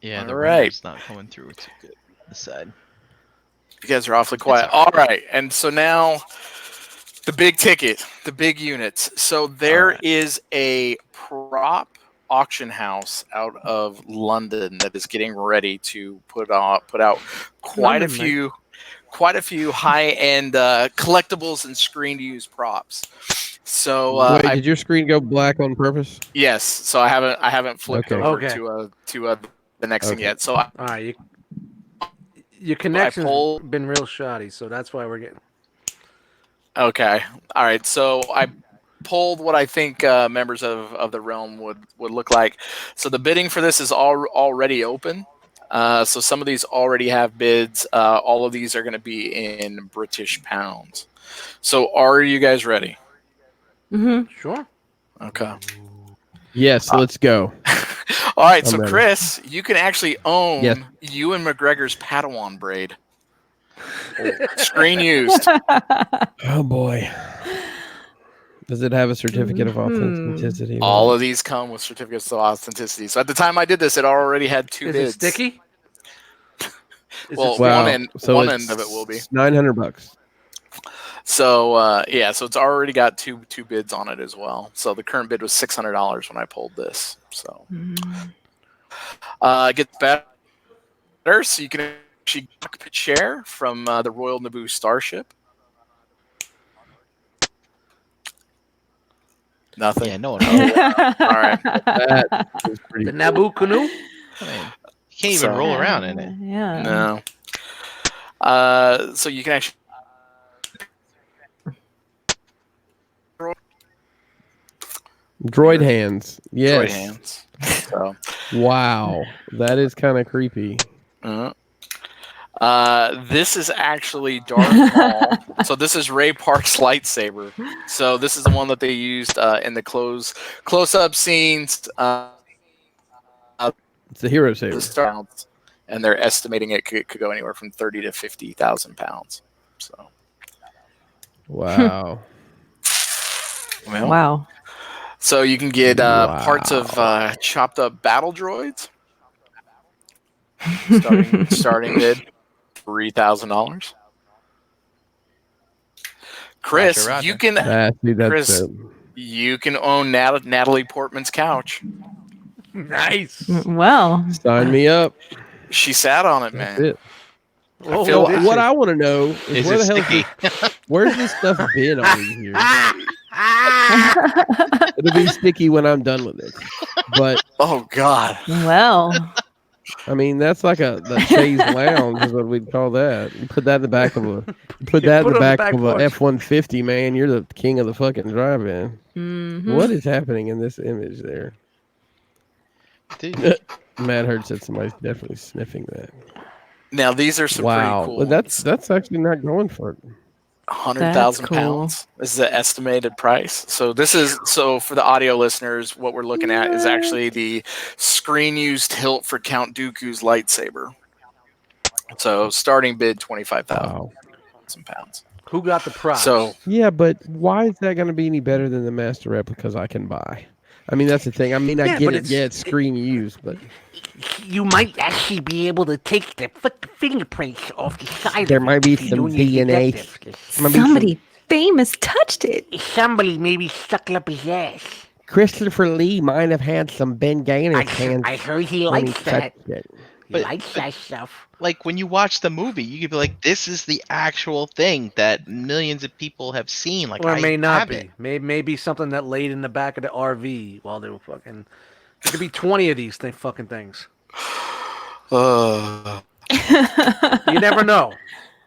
Yeah, the All right. ranger's not coming through too good. The side. You guys are awfully quiet. All right, and so now the big ticket, the big units. So there is a prop auction house out of London that is getting ready to put out quite a few high-end collectibles and screen-to-use props. So Wait, did your screen go black on purpose? yes, so I haven't flipped Okay. over Okay. to the next thing yet. So All right, your connection's been real shoddy, so that's why we're getting. okay, all right. So I pulled what I think members of the realm would look like. So the bidding for this is already open. So some of these already have bids. All of these are going to be in British pounds. So are you guys ready? Mm-hmm. Sure. Okay. Yes, let's go. All right. So I'm ready. Chris, you can actually own Yes. Ewan McGregor's Padawan braid. Screen used. Oh boy. Does it have a certificate of authenticity? All of these come with certificates of authenticity. So at the time I did this, it already had two Is bids. it sticky? Well, Wow. one end of it will be. $900. So so it's already got two bids on it as well. So the current bid was $600 when I pulled this. So it gets better. So you can actually cockpit share from the Royal Naboo starship. Nothing. Yeah, no one. All right. That is pretty The cool. Naboo canoe? I mean, you can't even roll around in it. Yeah. No. So you can actually. Droid hands. Yes. Droid hands. So. Wow. That is kind of creepy. This is actually Darth Maul. So this is Ray Park's lightsaber. So this is the one that they used in the close-up scenes. It's a hero saber. And they're estimating it could go anywhere from 30 to 50,000 pounds. So. Wow. Well, Wow. So you can get parts of chopped up battle droids. Starting bid $3,000. Chris, Roger. you can Chris, you can own Natalie Portman's couch. Nice. Well, sign me up. She sat on it, That's man. it. Oh, feel- did What she? I want to know Is is where it the hell sticky? where's this stuff been all these years? It'll be sticky when I'm done with it. But Oh God. well. I mean, that's like the chaise lounge is what we'd call that. You put that in the back of a put that in the back of a F-150, man. You're the king of the fucking drive-in. Mhm. What is happening in this image there? Dude, Matt heard said somebody's definitely sniffing that. Now these are some Wow, pretty cool. but that's actually not going for it. 100,000 That's cool. pounds. This is the estimated price. So for the audio listeners, what we're looking at is actually the screen used hilt for Count Dooku's lightsaber. So starting bid 25,000 Wow. pounds. Who got the prize? So Yeah, but why is that going to be any better than the master replicas I can buy? I mean, that's the thing. I mean, I Yeah, get but it. Yeah, it's screen used, but You might actually be able to take the fingerprints off the side. there of it might be if you some do your DNA. detective. Somebody famous touched it. Somebody maybe stuck up his ass. Christopher Lee might have had some Ben Gaynor hands. I heard he when likes that. touched it. He But- likes that stuff. like when you watch the movie, you could be like, "This is the actual thing that millions of people have seen." Like, Or it I may not have be. it. Maybe something that laid in the back of the RV while they were fucking. There could be 20 of these fucking things. You never know.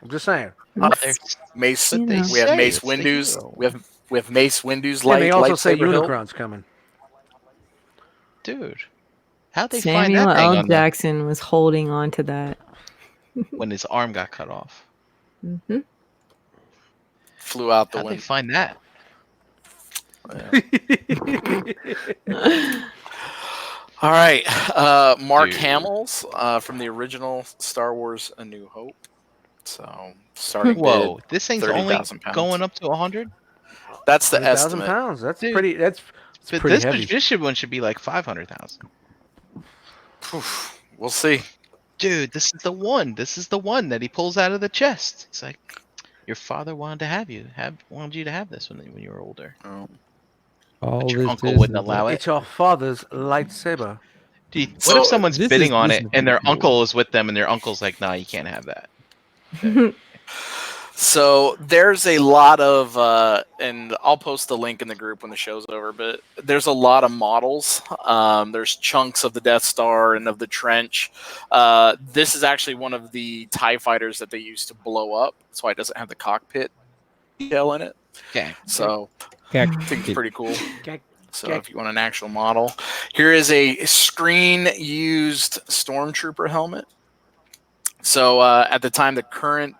I'm just saying. Mace. You know. We have Say Mace it's the Windu's. hero. We have Mace Windu's And they also say lightsaber hilt. Unicron's coming. Dude, how'd they find Samuel that thing L. on Jackson was holding on to that. when his arm got cut off? Hmm. Flew out the How'd they window. find that? All right, Mark Dude. Hamill's from the original Star Wars: A New Hope. So starting Whoa, bid, this thing's only 30,000 pounds. going up to 100. That's the 100,000 estimate. pounds. That's Dude. pretty. That's But pretty heavy. this one should be like 500,000. We'll see. Dude, this is the one. This is the one that he pulls out of the chest. It's like your father wanted to wanted you to have this when you were older. All But your this uncle is wouldn't allow it. It's your father's lightsaber. Dude, what So if someone's this bidding is- on this it is and their pretty cool. uncle is with them and their uncle's like, nah, you can't have that. So there's a lot of, and I'll post the link in the group when the show's over, but there's a lot of models. There's chunks of the Death Star and of the trench. This is actually one of the TIE fighters that they used to blow up. That's why it doesn't have the cockpit detail in it. Okay. So I think it's pretty cool. So if you want an actual model, here is a screen-used Stormtrooper helmet. So at the time, the current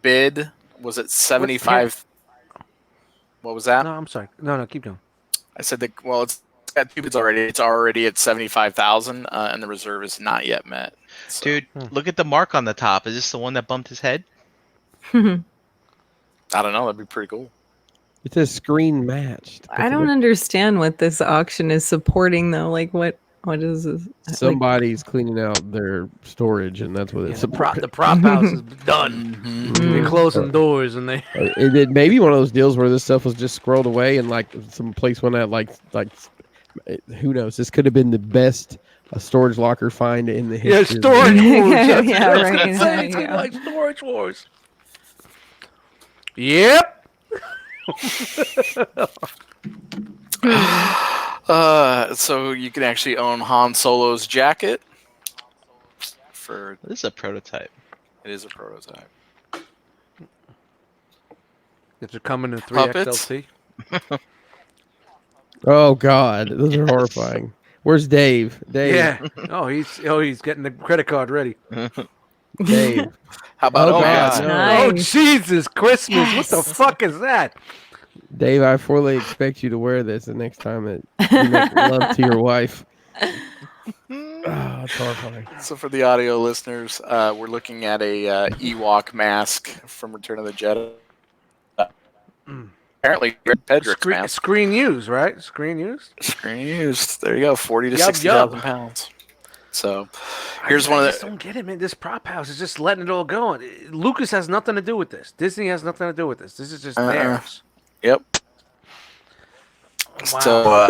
bid was at 75. What was that? No, I'm sorry. No, keep going. I said that. Well, it's got two bids already. It's already at 75,000, and the reserve is not yet met. So, Dude, look at the mark on the top. Is this the one that bumped his head? I don't know. That'd be pretty cool. It's a screen matched. I don't understand what this auction is supporting though. Like what is this? Somebody's cleaning out their storage, and that's what it's the prop house is done. They're closing doors, and they. It may be one of those deals where this stuff was just squirreled away, and like some place went out, like who knows? This could have been the best storage locker find in the history. Yeah, storage wars. Yeah, right. It's Yeah. like storage wars. Yep. So you can actually own Han Solo's jacket. This is a prototype. It is a prototype. It's a coming in Puppets? 3XLT. Oh God, those are horrifying. Where's Dave? Dave. Yeah. He's getting the credit card ready. Dave. How about Oh, Omegas? God, no. Oh Nice. Jesus Christmas! What the Yes. fuck is that? Dave, I fully expect you to wear this the next time that you make love to your wife. Oh, it's horrifying. So for the audio listeners, we're looking at a Ewok mask from Return of the Jedi. Apparently, Pedrick's mask. Screen used, right? Screen used. Screen used. There you go. 40 to Yup, 60,000 pounds. So here's one I of just the. don't get it, man. This prop house is just letting it all go. Lucas has nothing to do with this. Disney has nothing to do with this. This is just theirs. Yep. Wow. So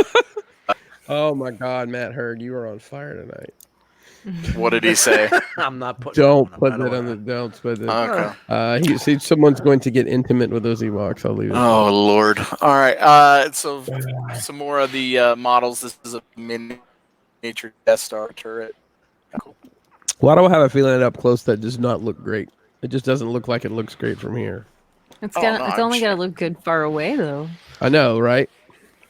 Oh my God, Matt Hurd, you are on fire tonight. what did he say? I'm not putting. Don't it put on. that on the. Don't put it. Okay. See, someone's going to get intimate with those Ewoks. I'll leave it. Oh Lord. All right. So some more of the models. This is a miniature Death Star turret. Cool. Why do I have a feeling that up close that does not look great? It just doesn't look like it looks great from here. It's Oh, gonna. no, it's I'm only sure. gonna look good far away though. I know, right?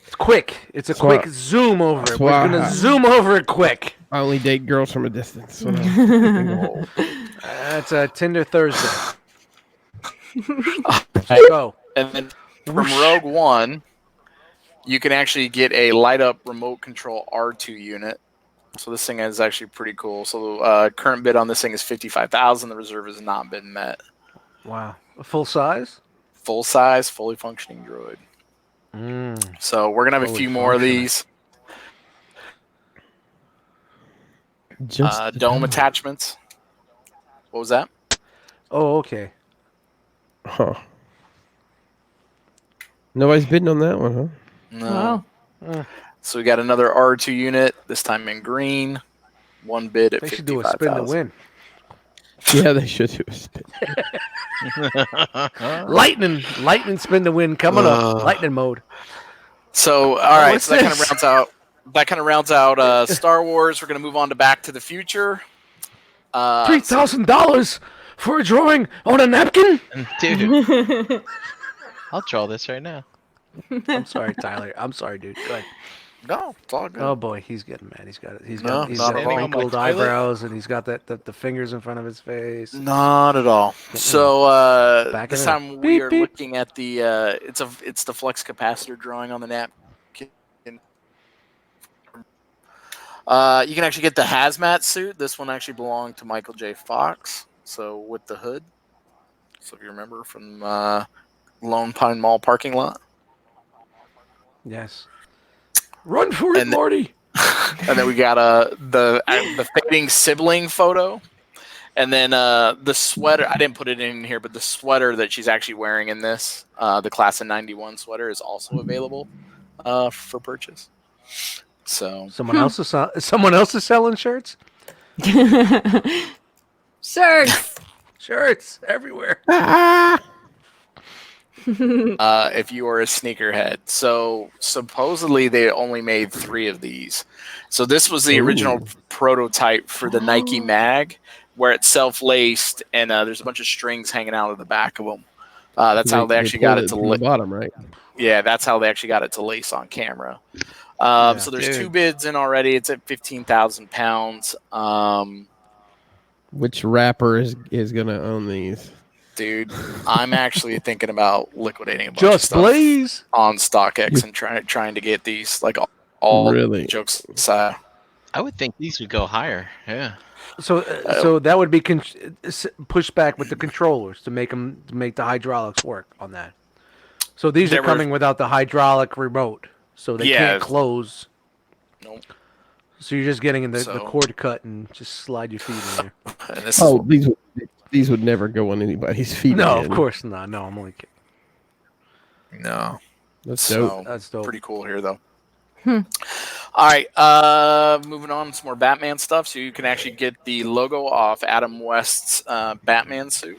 It's quick. It's a That's why- quick zoom over it. that's We're why gonna I- zoom over it quick. I only date girls from a distance. That's a Tinder Thursday. Go. And then from Rogue One, you can actually get a light up remote control R2 unit. So this thing is actually pretty cool. So current bid on this thing is 55,000. The reserve has not been met. Wow. A full size? Full size, fully functioning droid. So we're gonna have a Fully few more of functioning. these Just dome attachments. What was that? Oh, okay. Huh. Nobody's bidding on that one, huh? No. Wow. So we got another R2 unit. This time in green. One bid at They should do a spin to 55,000. win. Yeah, they should do a spin. Lightning spin to win coming up. Lightning mode. So all right, what's so that kind of this? rounds out. That kind of rounds out Star Wars. We're gonna move on to Back to the Future. $3,000 for a drawing on a napkin? Dude, I'll draw this right now. I'm sorry, Tyler. I'm sorry, dude. Go ahead. No, it's all good. Oh boy, he's getting mad. He's got it. He's No, got not at all. wrinkled On my toilet? eyebrows, and he's got the fingers in front of his face. Not at all. So Back this it time up. we Beep, are beep. looking at the it's the flux capacitor drawing on the napkin. You can actually get the hazmat suit. This one actually belonged to Michael J. Fox. So with the hood. So if you remember from Lone Pine Mall parking lot. Yes. Run for it, And Marty. And then we got the fading sibling photo. And then the sweater, I didn't put it in here, but the sweater that she's actually wearing in this, the class of 91 sweater, is also available for purchase. So Someone else is selling shirts. Shirts. Shirts everywhere. if you are a sneakerhead. So supposedly they only made 3 of these. So this was the original prototype for the Nike mag, where it's self-laced and there's a bunch of strings hanging out of the back of them. That's how they actually got it to the bottom, right? Yeah, that's how they actually got it to lace on camera. So there's 2 bids in already. It's at 15,000 pounds. Which rapper is gonna own these? Dude, I'm actually thinking about liquidating a bunch Just of stuff Blaze on StockX and trying to get these, like, all Really? jokes aside. I would think these would go higher. Yeah. So that would be pushed back with the controllers to make the hydraulics work on that. So these are coming without the hydraulic remote, so they can't close. Nope. So you're just getting in the cord cut and just slide your feet in there. And this these would never go on anybody's feet. No, again. of course not. No, I'm only kidding. No. That's So, dope. That's dope. pretty cool here, though. All right, moving on to some more Batman stuff. So you can actually get the logo off Adam West's Batman suit.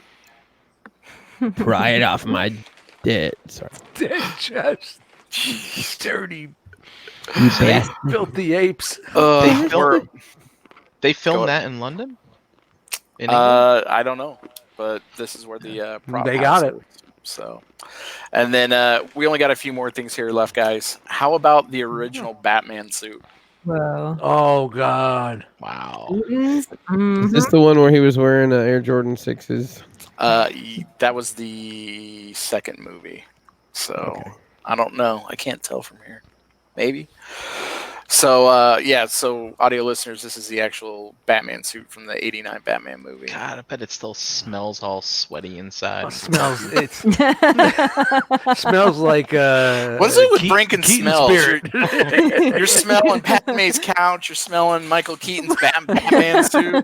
Pry it off my dead. Sorry. Dead chest. Dirty, You bastard. filthy apes. They filmed that in London? In England? I don't know, but this is where the prop They house got it. is. So, and then we only got a few more things here left, guys. How about the original Batman suit? Wow. Oh God! Wow. Is this the one where he was wearing Air Jordan 6s? That was the second movie. So I don't know. I can't tell from here. Maybe. So so audio listeners, this is the actual Batman suit from the '89 Batman movie. God, I bet it still smells all sweaty inside. It smells like What's it with Brinkin Keaton smells? Spirit. You're smelling Padme's couch. You're smelling Michael Keaton's Batman suit.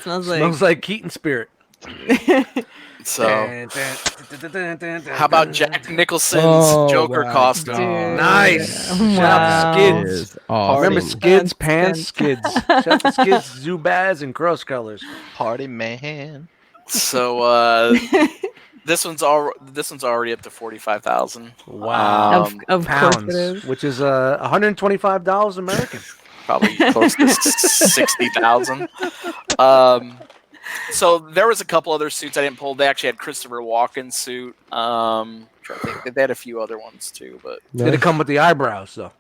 Smells like Keaton Spirit. So, how about Jack Nicholson's Joker costume? Dude. Nice. Wow. Shout out to Skids. Is awesome. Remember Skids, pants, Skids. Skids. Shout out to Skids, Zubaz, and Cross Colors. Party man. So this one's already up to 45,000. Wow. Of Pounds, course it is. which is $125 American. Probably close to 60,000. So there was a couple other suits I didn't pull. They actually had Christopher Walken's suit. Trying to think. They had a few other ones too, but Did it come with the eyebrows though?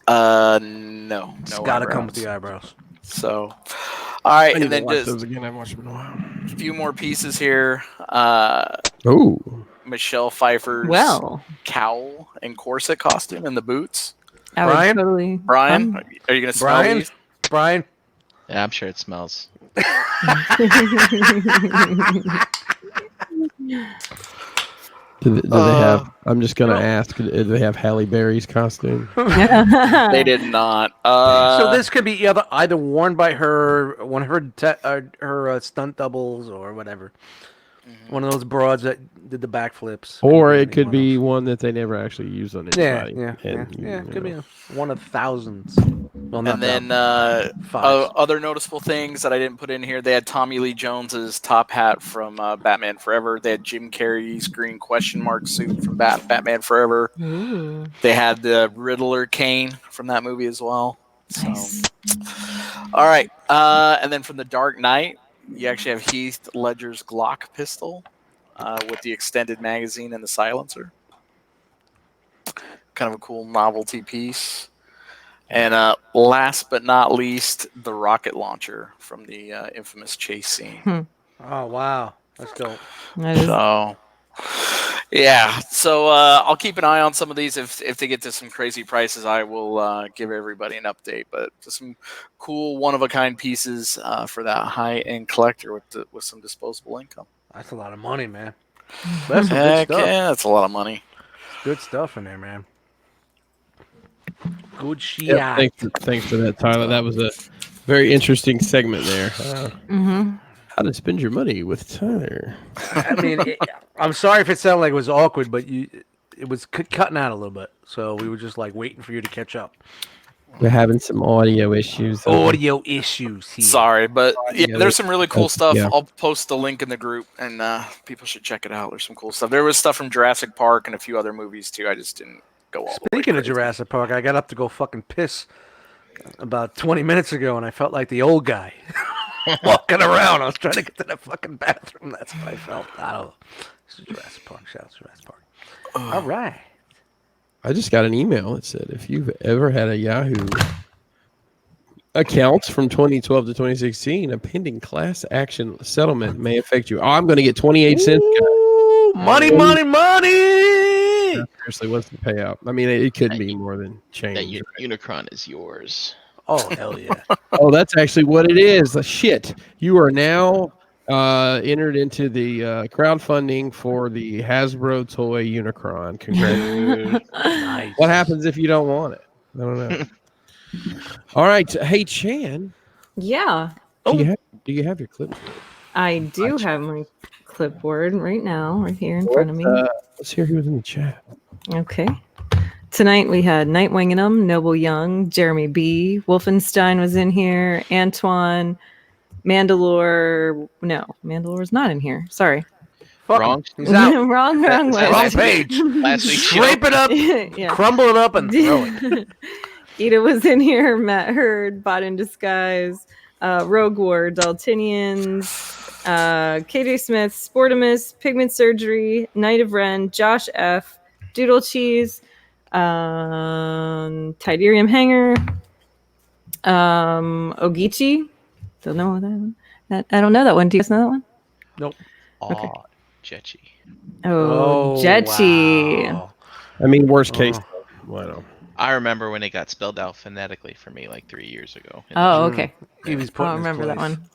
no. It's got to come with the eyebrows. So, all right, I need and then to watch just those again. I haven't watched them in a while. a few more pieces here. Oh, Michelle Pfeiffer's Well, cowl and corset costume and the boots. I would Brian? totally. Brian, are you gonna smell Brian, these? Brian, Yeah, I'm sure it smells. do they have? I'm just gonna ask. Do they have Halle Berry's costume? They did not. so this could be either worn by one of her stunt doubles or whatever. One of those broads that did the backflips. Or it could be one that they never actually used on anybody. Yeah. And, Could be one of thousands. Well, not And then fives. other noticeable things that I didn't put in here. They had Tommy Lee Jones's top hat from Batman Forever. They had Jim Carrey's green question mark suit from Batman Forever. Ooh. They had the Riddler cane from that movie as well. So, Nice. All right. And then from the Dark Knight, you actually have Heath Ledger's Glock pistol with the extended magazine and the silencer. Kind of a cool novelty piece. And last but not least, the rocket launcher from the infamous chase scene. Oh, wow. That's dope. So, yeah. So I'll keep an eye on some of these. If they get to some crazy prices, I will give everybody an update. But just some cool one-of-a-kind pieces for that high-end collector with some disposable income. That's a lot of money, man. That's some good Heck stuff. yeah, that's a lot of money. Good stuff in there, man. Good shit. Yep, thanks for that, Tyler. That was a very interesting segment there. How to spend your money with Tyler. I mean, I'm sorry if it sounded like it was awkward, but it was cutting out a little bit. So we were just like waiting for you to catch up. We're having some audio issues. Audio issues here. Sorry, but yeah, there's some really cool stuff. Yeah. I'll post the link in the group, and people should check it out. There's some cool stuff. There was stuff from Jurassic Park and a few other movies too. I just didn't go all the way Speaking of crazy. Jurassic Park, I got up to go fucking piss about 20 minutes ago, and I felt like the old guy walking around. I was trying to get to the fucking bathroom. That's what I felt. I don't know. This is Jurassic Park. Shout out to Jurassic Park. All right. I just got an email that said if you've ever had a Yahoo account from 2012 to 2016, a pending class action settlement may affect you. Oh, I'm going to get 28 cents. Ooh, money. Yeah, seriously, what's the payout? I mean, it could be more than change. That Unicron is yours. Oh, hell yeah. Oh, that's actually what it is. Shit. You are now entered into the crowdfunding for the Hasbro toy Unicron. Congratulations. Nice. What happens if you don't want it? I don't know. All right. Hey, Chan. Yeah, Do you have your clip? I do have my clipboard right now, right here in front of me. Let's hear who was in the chat. Okay. Tonight we had Nightwing and Noble Young, Jeremy B. Wolfenstein was in here, Antoine, Mandalore. No, Mandalore's not in here. Sorry. Wrong. He's out. wrong Wrong list. page. Last week's show. Scrape it up, Yeah. crumble it up, and throw it. Ida was in here, Matt Hurd, Bot in Disguise, Rogue War, Daltinians, KJ Smith, Sportimus, Pigment Surgery, Knight of Ren, Josh F, Doodle Cheese, Tiderium Hanger, Ogichi. Don't know that. I don't know that one. Do you guys know that one? Nope. Okay. Jetchy. Oh, Jetchy. Wow. I mean, worst case. Well, I remember when it got spelled out phonetically for me like 3 years ago. Oh, okay. He was I putting don't his remember that place. one.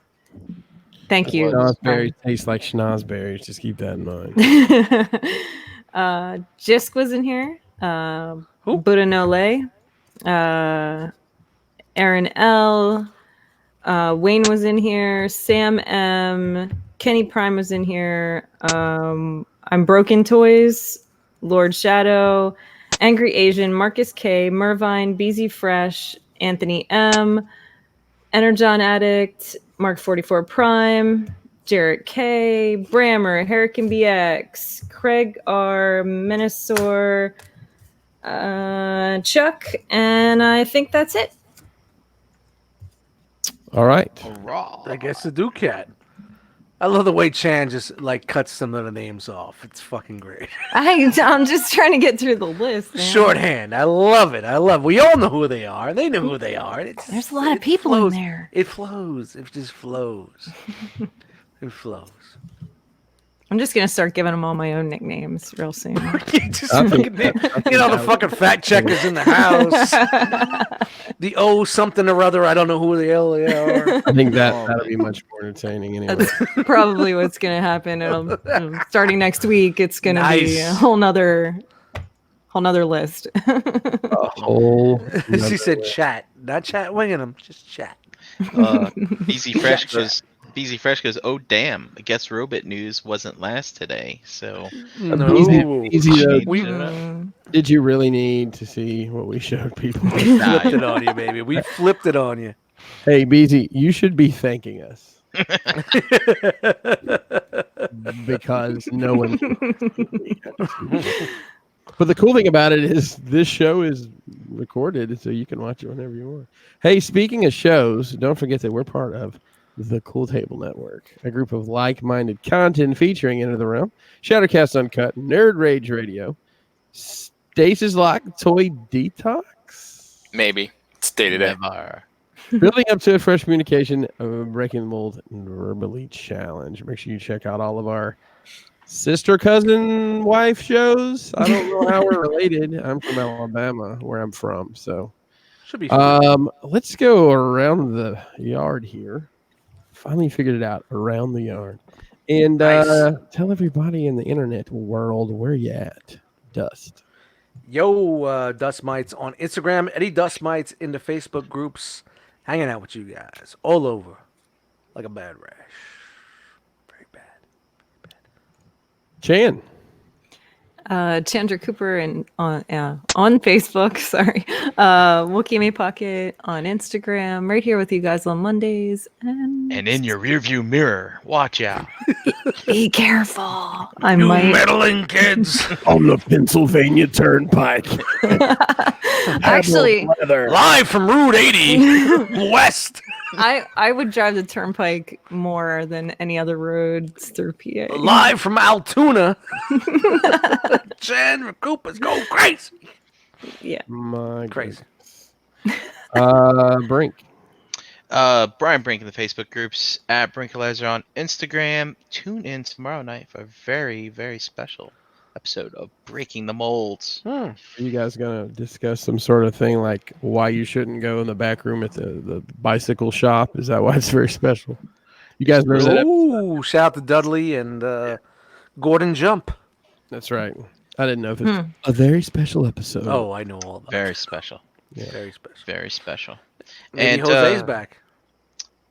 Thank you. schnozberries taste like schnozberries. Just keep that in mind. Jisk was in here. Who? Buddha No Lay. Aaron L. Wayne was in here. Sam M. Kenny Prime was in here. I'm Broken Toys. Lord Shadow. Angry Asian. Marcus K. Mervine. BZ Fresh. Anthony M. Energon Addict. Mark 44 Prime. Jarrett K. Brammer. Hurricane BX. Craig R. Menasaur. Chuck. And I think that's it. All right. Raw. I guess the Ducat. I love the way Chan just like cuts some of the names off. It's fucking great. I'm just trying to get through the list. Man. Shorthand. I love it. We all know who they are. They know who they are. There's a lot of people flows. in there. It flows. It just flows. It flows. I'm just gonna start giving them all my own nicknames real soon. Just fucking, the fucking fact checkers in the house. The O something or other. I don't know who the hell they are. I think that'll be much more entertaining anyway. That's probably what's gonna happen. Starting next week, it's gonna be a Nice. whole nother list. A whole. She said chat. Not chat winging them. Just chat. BZ Fresh goes, oh damn, I guess Robot News wasn't last today. So No. Easy though. Mm. Did you really need to see what we showed people? We flipped it on you, baby. We flipped it on you. Hey, BZ, you should be thanking us. Because no one. But the cool thing about it is this show is recorded, so you can watch it whenever you want. Hey, speaking of shows, don't forget that we're part of the Cool Table Network, a group of like-minded content featuring Into the Realm, Shattercast Uncut, Nerd Rage Radio, Stasis Lock, Toy Detox. Maybe. It's day-to-day. Never. Building up to a fresh communication, breaking the mold, and verbally challenge. Make sure you check out all of our sister, cousin, wife shows. I don't know how we're related. I'm from Alabama, where I'm from. So Should be. let's go around the yard here. Finally figured it out, around the yard. And tell everybody in the internet world where you at. Dust. Yo, Dust Mites on Instagram. Eddie Dust Mites in the Facebook groups. Hanging out with you guys all over like a bad rash. Very bad. Chan. Chandra Cooper and on Facebook. Sorry, Wookie May Pocket on Instagram. Right here with you guys on Mondays. And in your rearview mirror, watch out. be careful. I You might. meddling kids. On the Pennsylvania Turnpike. Actually, Live from Route 80 West. I would drive the turnpike more than any other roads through PA. Live from Altoona. Chandra Cooper's go crazy. Yeah. My Crazy. Brink. Brian Brink in the Facebook groups, at Brinkalizer on Instagram. Tune in tomorrow night for a very, very special episode of Breaking the Molds. Are you guys gonna discuss some sort of thing like why you shouldn't go in the back room at the bicycle shop? Is that why it's very special? You guys remember that? Ooh, shout out to Dudley and Gordon Jump. That's right. I didn't know if it's a very special episode. Oh, I know all about Very special. Yeah. Very special. Very special. Maybe And, Jose's back.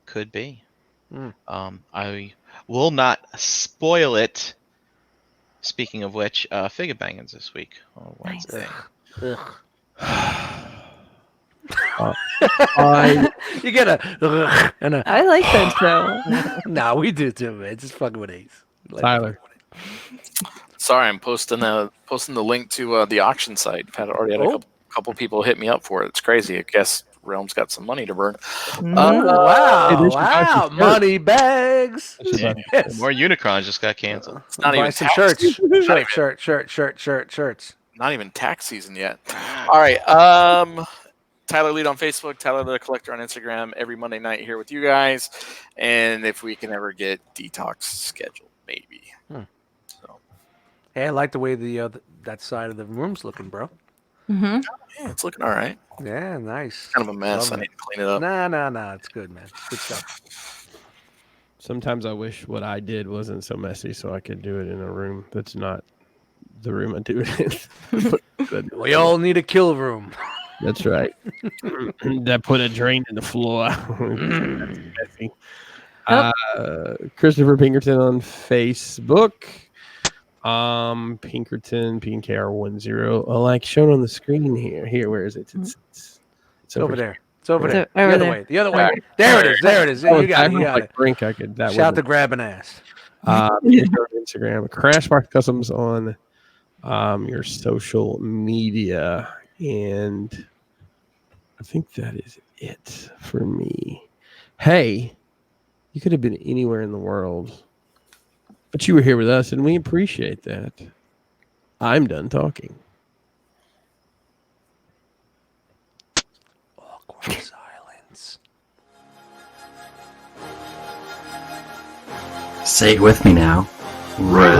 Could be. Mm. I will not spoil it. Speaking of which, Figure Bangins this week on Wednesday. You get a and a. I like that show. Nah, we do too, man. Just fucking with Ace. Tyler. Sorry, I'm posting the link to the auction site. I've already had a couple people hit me up for it. It's crazy. I guess Realm's got some money to burn. Wow! Hey, they should Wow! actually start. Money bags. Yes. More Unicrons just got canceled. It's not Buy even some tax shirts. Shirts. Not even tax season yet. All right. Tyler Lead on Facebook, Tyler the Collector on Instagram. Every Monday night here with you guys, and if we can ever get Detox scheduled, maybe. So. Hey, I like the way that side of the room's looking, bro. Mm-hmm. Yeah, it's looking all right. Yeah, nice. Kind of a mess. Love I it. need to clean it up. Nah. It's good, man. Good stuff. Sometimes I wish what I did wasn't so messy, so I could do it in a room that's not the room I do it in. We all need a kill room. That's right. That put a drain in the floor. That's messy. Christopher Pinkerton on Facebook. Pinkerton PNKR10, like shown on the screen here. Here, where is it? It's over there. It's over there. over The other there. way. The other way. There it is. You got it. You got it. Brink, I could. That Shout to grabbing ass. Instagram. Crashbox Customs on your social media, and I think that is it for me. Hey, you could have been anywhere in the world, but you were here with us, and we appreciate that. I'm done talking. Awkward silence. Say it with me now. Really?